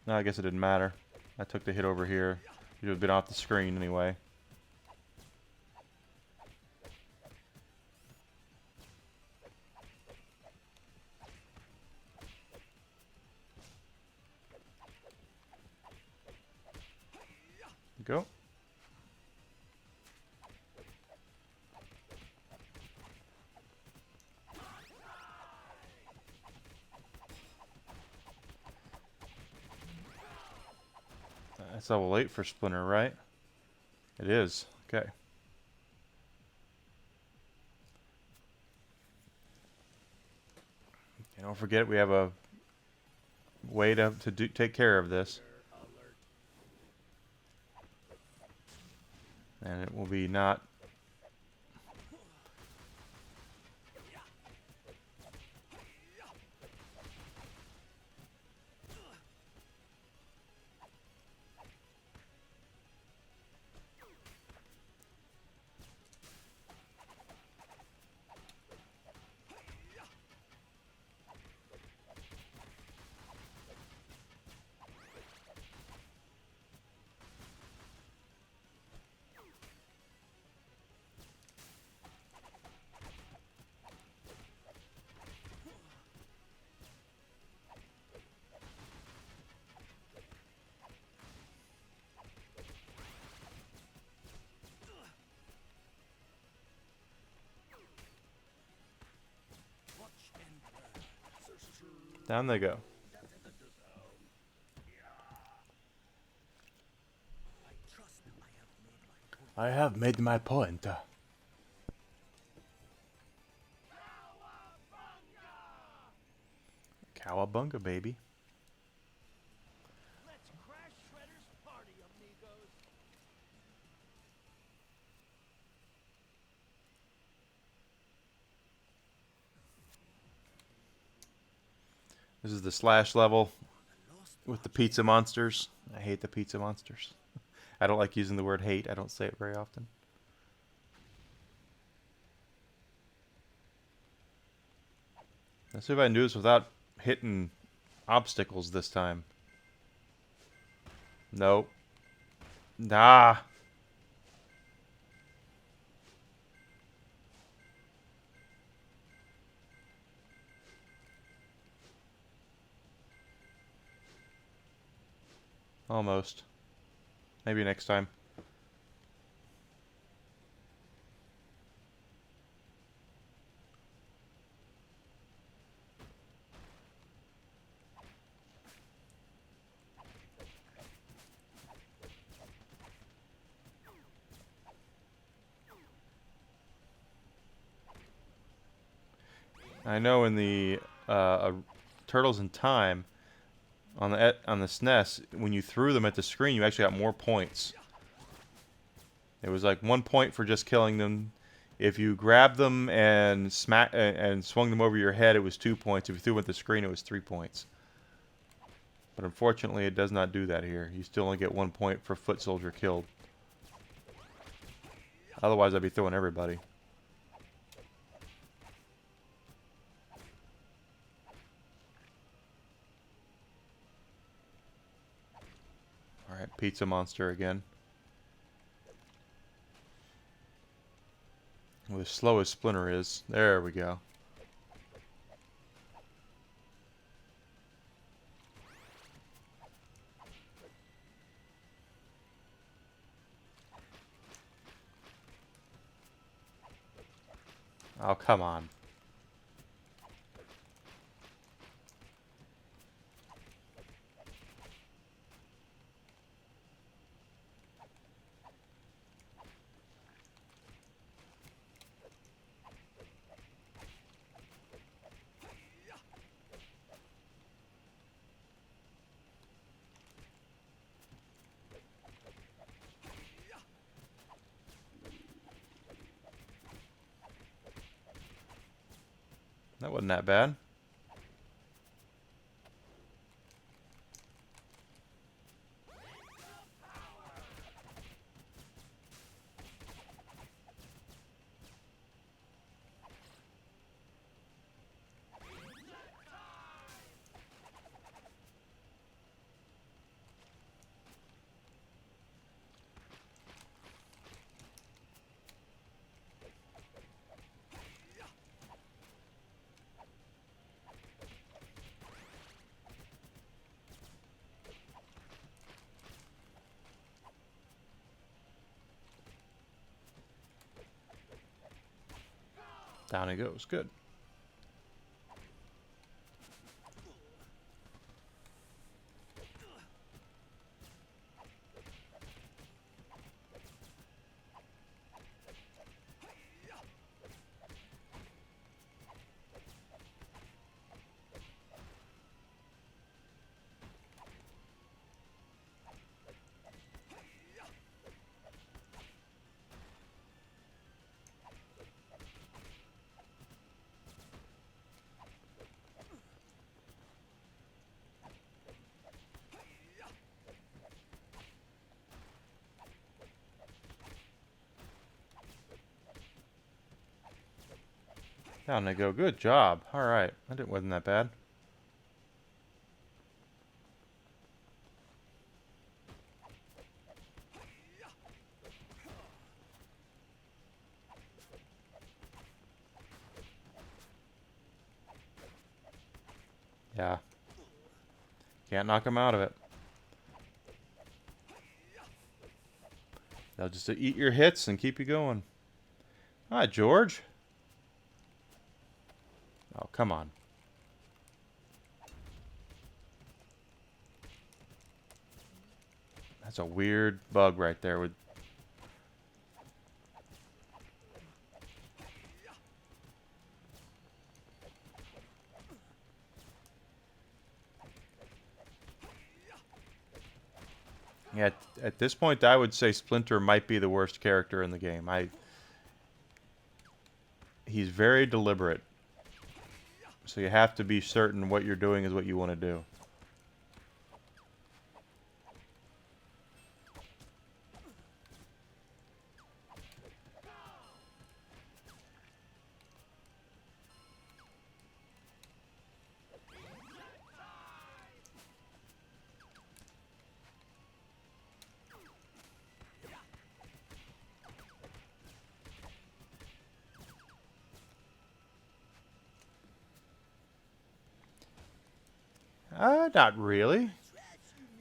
No, I guess it didn't matter. I took the hit over here. It would have been off the screen anyway. Go. That's level 8 for Splinter, right? It is. Okay. And don't forget, we have a way to take care of this. And it will be not... Down they go. I have made my point. Cowabunga, baby. Let's crash Shredder's party, amigos. This is the slash level with the pizza monsters. I hate the pizza monsters. I don't like using the word hate. I don't say it very often. Let's see if I can do this without hitting obstacles this time. Nope. Nah. Almost. Maybe next time. I know in the Turtles in Time on the SNES, when you threw them at the screen, you actually got more points. It was like 1 point for just killing them. If you grabbed them and and swung them over your head, it was 2 points. If you threw them at the screen, it was 3 points. But unfortunately, it does not do that here. You still only get 1 point for foot soldier killed. Otherwise, I'd be throwing everybody. Alright, pizza monster again. Well, as slow as Splinter is. There we go. Oh, come on. That wasn't that bad. Down he goes. Good. Down they go. Good job. Alright. That wasn't that bad. Yeah. Can't knock them out of it. They'll just eat your hits and keep you going. Hi, George. Oh, come on. That's a weird bug right there. With yeah, at this point, I would say Splinter might be the worst character in the game. He's very deliberate. So you have to be certain what you're doing is what you want to do. Not really.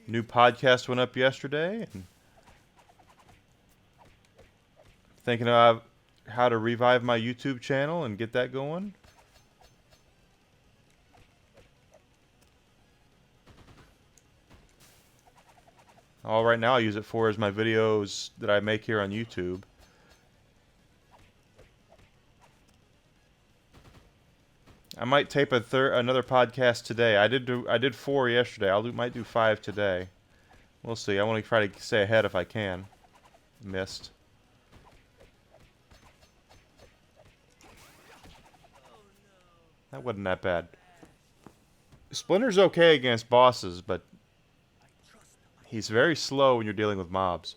New podcast went up yesterday. And thinking about how to revive my YouTube channel and get that going. All right now I use it for is my videos that I make here on YouTube. I might tape another podcast today. I did 4 yesterday. Might do 5 today. We'll see. I want to try to stay ahead if I can. Missed. That wasn't that bad. Splinter's okay against bosses, but he's very slow when you're dealing with mobs.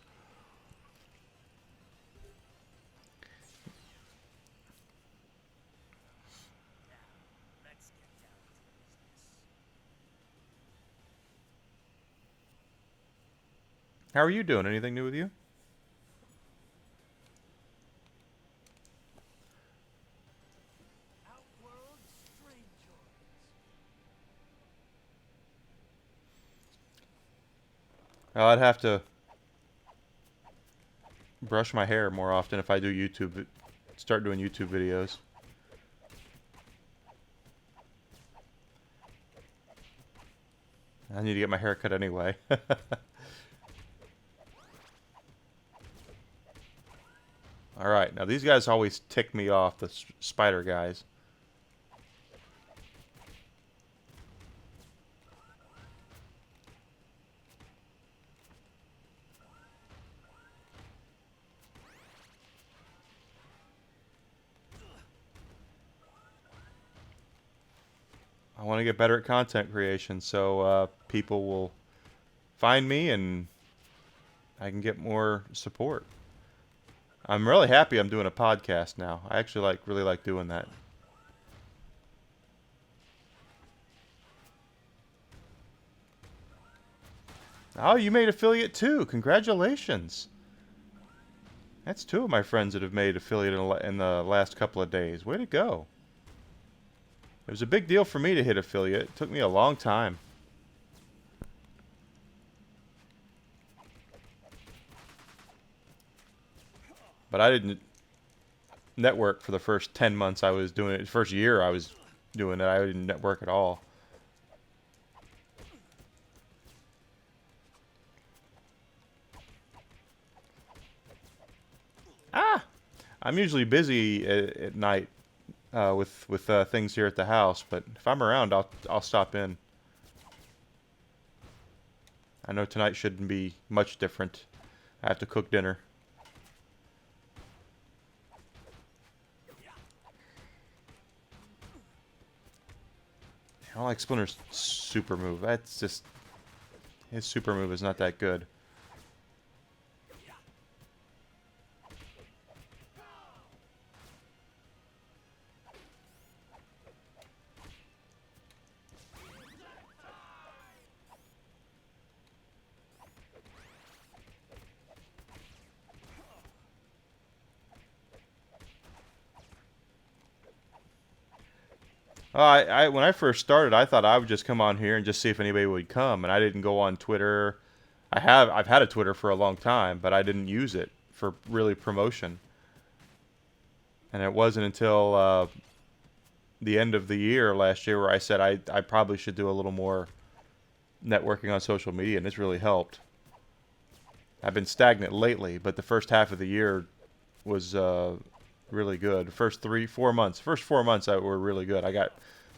How are you doing? Anything new with you? Outworld strangers. Well, I'd have to brush my hair more often if I do YouTube. Start doing YouTube videos. I need to get my hair cut anyway. Alright, now these guys always tick me off, the spider guys. want to get better at content creation, so people will find me and I can get more support. I'm really happy I'm doing a podcast now. I actually really like doing that. Oh, you made affiliate too. Congratulations. That's two of my friends that have made affiliate in the last couple of days. Way to go. It was a big deal for me to hit affiliate. It took me a long time. But I didn't network for the first 10 months I was doing it. The first year I was doing it, I didn't network at all. Ah! I'm usually busy at night with things here at the house, but if I'm around, I'll stop in. I know tonight shouldn't be much different. I have to cook dinner. I don't like Splinter's super move. That's just... His super move is not that good. When I first started, I thought I would just come on here and just see if anybody would come, and I didn't go on Twitter. I've had a Twitter for a long time, but I didn't use it for really promotion. And it wasn't until the end of the year last year where I said I probably should do a little more networking on social media, and it's really helped. I've been stagnant lately, but the first half of the year was really good. First 4 months were really good. I got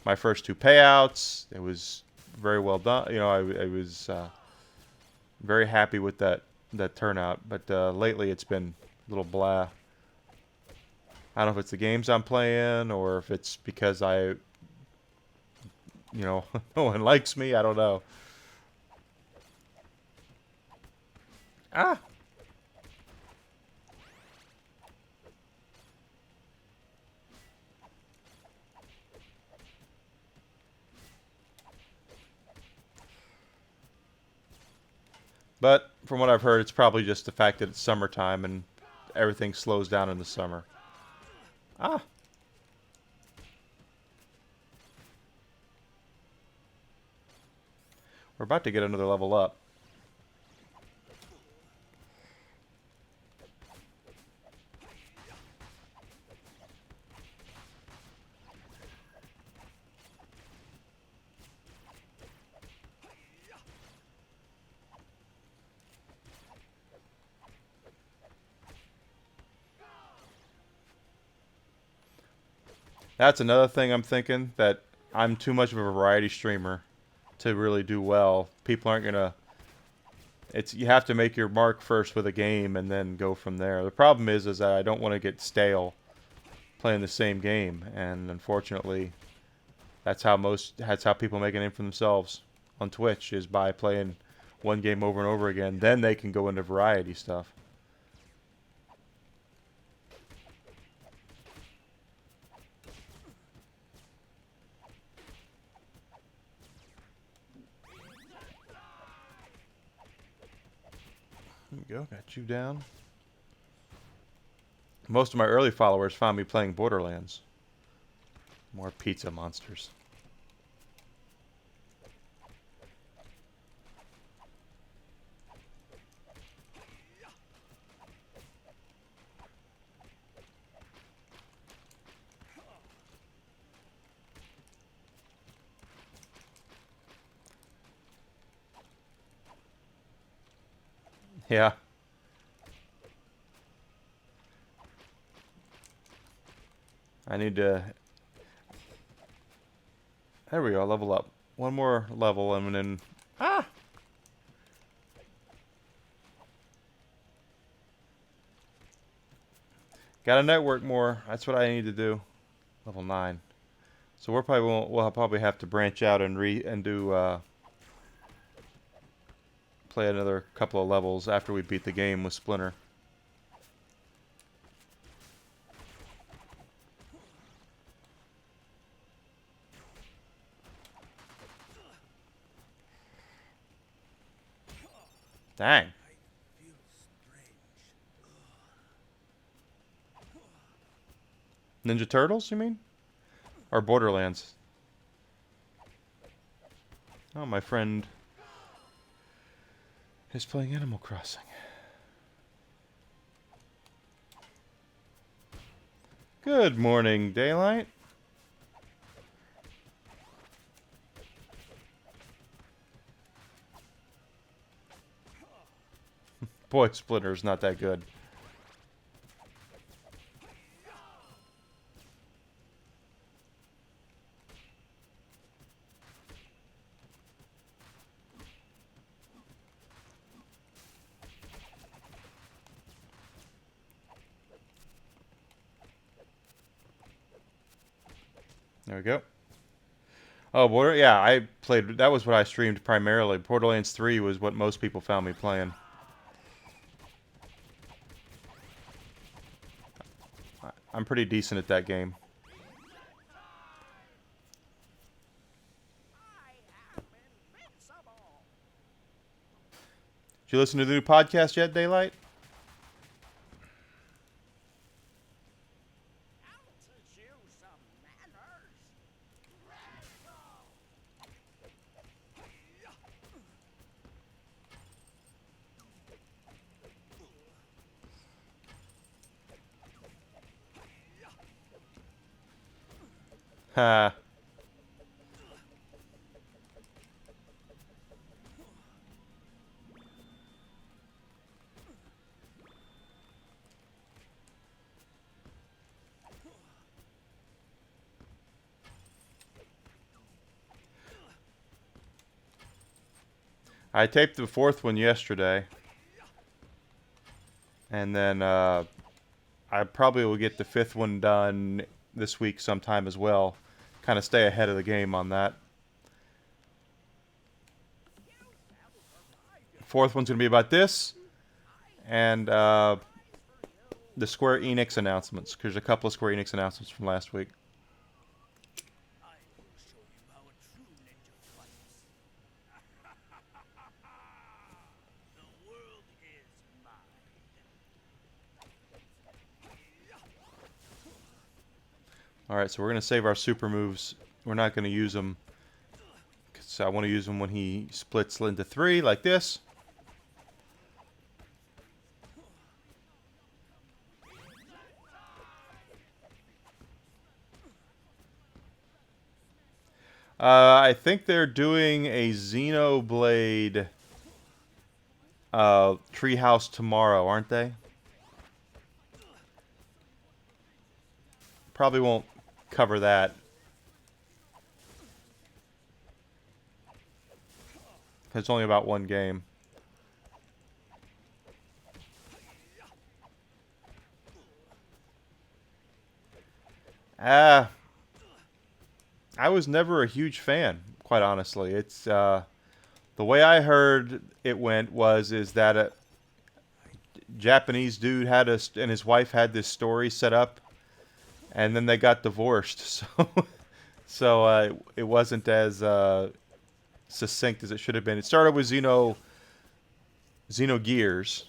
my first 2 payouts. It was very well done. You know, I was very happy with that turnout. But lately, it's been a little blah. I don't know if it's the games I'm playing or if it's because no one likes me. I don't know. Ah. But from what I've heard, it's probably just the fact that it's summertime and everything slows down in the summer. Ah. We're about to get another level up. That's another thing I'm thinking, that I'm too much of a variety streamer to really do well. People aren't gonna... You have to make your mark first with a game and then go from there. The problem is that I don't want to get stale playing the same game, and unfortunately, that's how people make a name for themselves on Twitch, is by playing one game over and over again. Then they can go into variety stuff. There we go, got you down. Most of my early followers found me playing Borderlands. More pizza monsters. Yeah. I need to... There we go, level up. One more level and then... Ah! Gotta network more. That's what I need to do. Level 9. So we'll probably have to branch out and play another couple of levels after we beat the game with Splinter. Dang. Feel strange. Ninja Turtles, you mean? Or Borderlands? Oh, my friend is playing Animal Crossing. Good morning, Daylight. Boy, Splinter's not that good. There we go. Oh, yeah, I played. That was what I streamed primarily. Borderlands 3 was what most people found me playing. I'm pretty decent at that game. I am invincible. Did you listen to the new podcast yet, Daylight? I'll teach you some manners. Ha. I taped the fourth one yesterday. And then I probably will get the fifth one done this week sometime as well. Kind of stay ahead of the game on that. Fourth one's going to be about this. And the Square Enix announcements. Because there's a couple of Square Enix announcements from last week. I will show you how a true ninja fights. The world is mine. Alright, so we're going to save our super moves. We're not going to use them. So I want to use them when he splits into three, like this. I think they're doing a Xenoblade Treehouse tomorrow, aren't they? Probably won't cover that. It's only about one game. I was never a huge fan, quite honestly. It's the way I heard it went is that a Japanese dude and his wife had this story set up, and then they got divorced. So it wasn't as succinct as it should have been. It started with Xenogears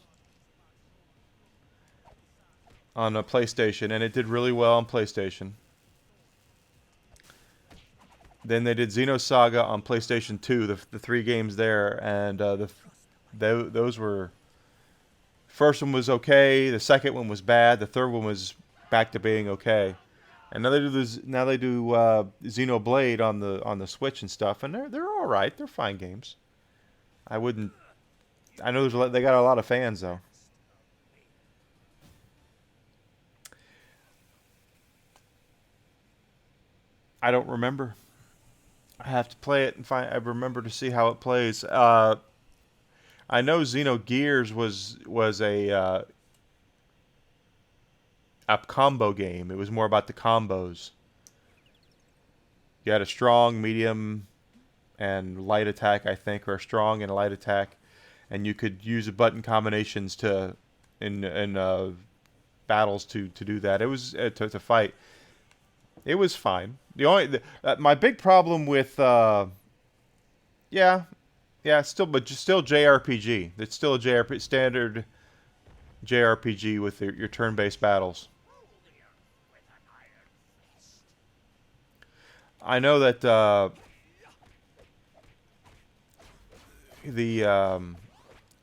on a PlayStation, and it did really well on PlayStation. Then they did Xenosaga on PlayStation 2, the three games there, and those were... First one was okay, the second one was bad, the third one was back to being okay. And now they do Xenoblade on the Switch and stuff, and they're all right. They're fine games. I know they got a lot of fans though. I don't remember. I have to play it and I remember to see how it plays. I know Xenogears was a combo game. It was more about the combos. You had a strong, medium, and light attack, I think, or a strong and a light attack, and you could use the button combinations to in battles to do that. It was to fight. It was fine. My big problem with yeah, yeah, still, but just still JRPG. It's still a JRPG, standard JRPG with your turn-based battles. With an iron fist. I know that the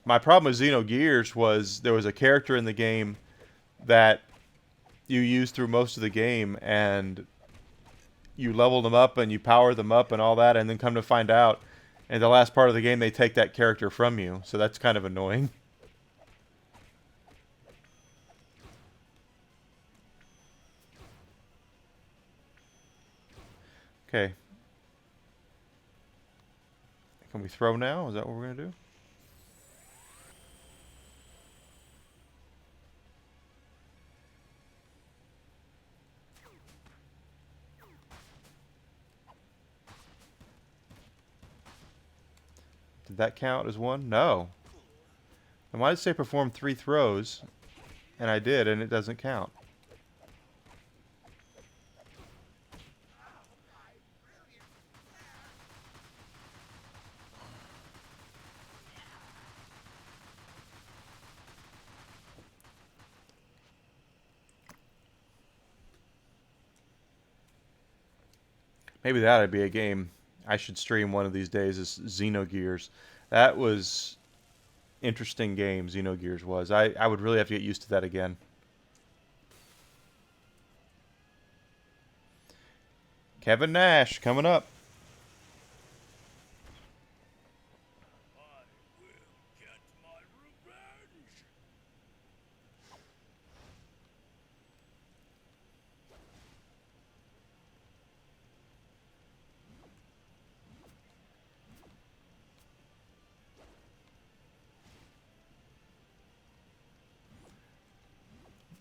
my problem with Xenogears was there was a character in the game that you used through most of the game, and you level them up and you power them up and all that, and then come to find out, in the last part of the game, they take that character from you. So that's kind of annoying. Okay. Can we throw now? Is that what we're going to do? Did that count as one? No. And why did it say perform 3 throws? And I did, and it doesn't count. Maybe that'd be a game I should stream one of these days, is Xenogears. That was interesting game, Xenogears was. I would really have to get used to that again. Kevin Nash coming up. I will get my revenge.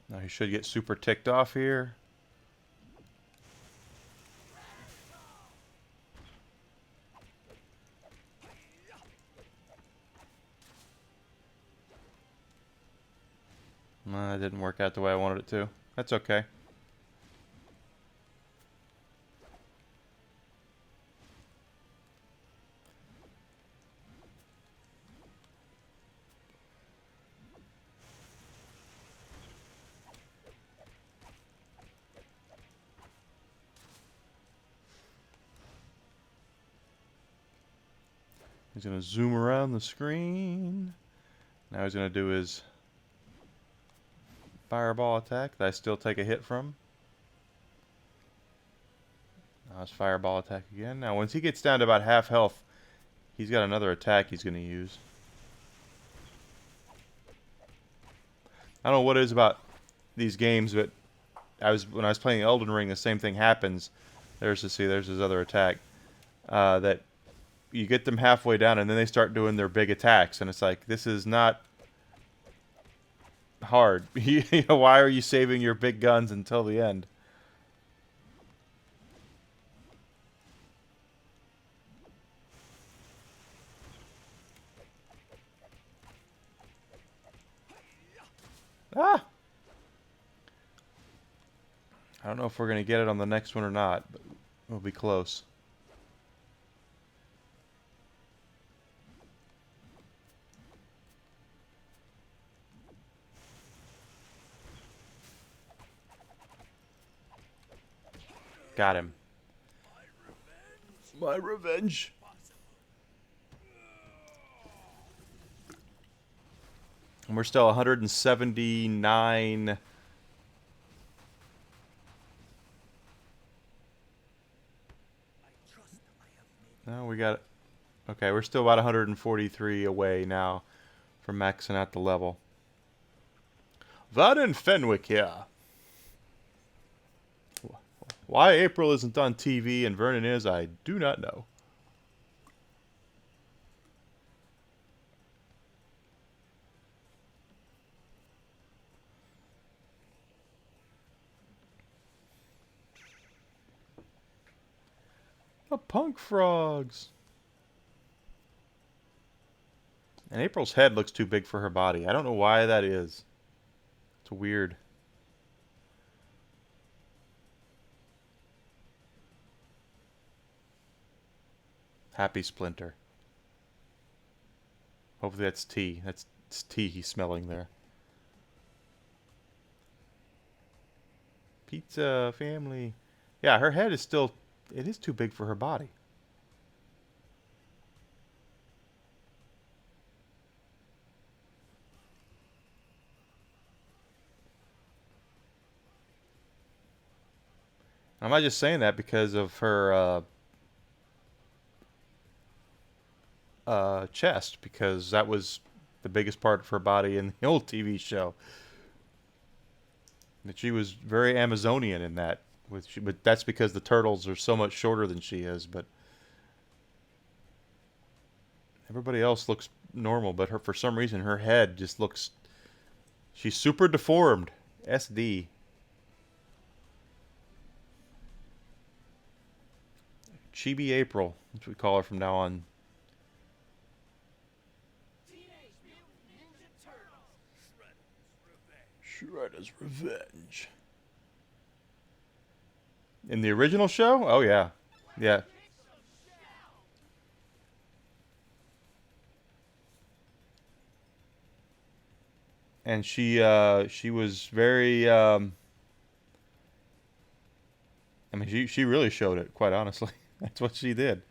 Now he should get super ticked off here. That didn't work out the way I wanted it to. That's okay. He's going to zoom around the screen. Now he's going to do his fireball attack that I still take a hit from. Now his fireball attack again. Now once he gets down to about half health, he's got another attack he's going to use. I don't know what it is about these games, but when I was playing Elden Ring, the same thing happens. There's his other attack. That you get them halfway down, and then they start doing their big attacks, and it's like, this is not hard. Why are you saving your big guns until the end? Ah! I don't know if we're going to get it on the next one or not, but we'll be close. Got him. My revenge. And we're still 179. No, we got it. Okay, we're still about 143 away now from maxing out the level. Varden Fenwick here. Why April isn't on TV and Vernon is, I do not know. The punk frogs. And April's head looks too big for her body. I don't know why that is. It's weird. Happy Splinter. Hopefully that's tea. It's tea he's smelling there. Pizza family. Yeah, her head is still... It is too big for her body. I'm not just saying that because of her chest, because that was the biggest part of her body in the old TV show. That she was very Amazonian in that, but that's because the turtles are so much shorter than she is. But everybody else looks normal, but her, for some reason, her head just looks... She's super deformed. SD. Chibi April. That's what we call her from now on. Teenage Mutant Ninja Turtles. Shredder's Revenge. In the original show? Oh, yeah. Yeah. And she was very... I mean, she really showed it, quite honestly. That's what she did.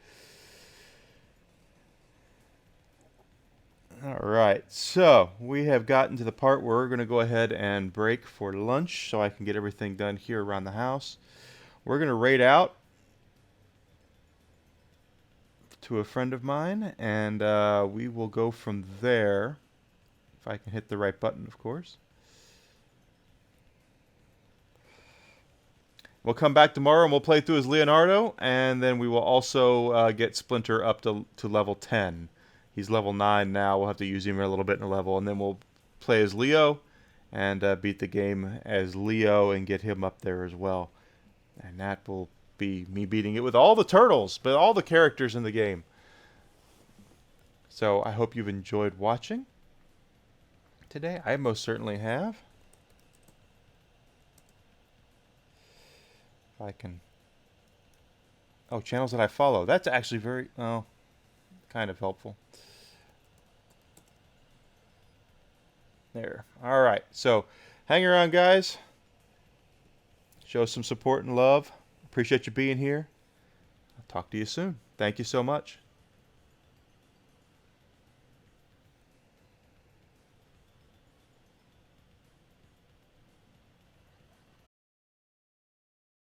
Alright, so we have gotten to the part where we're going to go ahead and break for lunch so I can get everything done here around the house. We're going to raid out to a friend of mine, and we will go from there. If I can hit the right button, of course. We'll come back tomorrow and we'll play through as Leonardo, and then we will also get Splinter up to level 10. He's level 9 now. We'll have to use him a little bit in a level, and then we'll play as Leo and beat the game as Leo and get him up there as well. And that will be me beating it with all the turtles, but all the characters in the game. So I hope you've enjoyed watching today. I most certainly have. If I can... Oh, channels that I follow. That's actually very... Oh, kind of helpful. There. Alright, so hang around, guys. Show some support and love. Appreciate you being here. I'll talk to you soon. Thank you so much.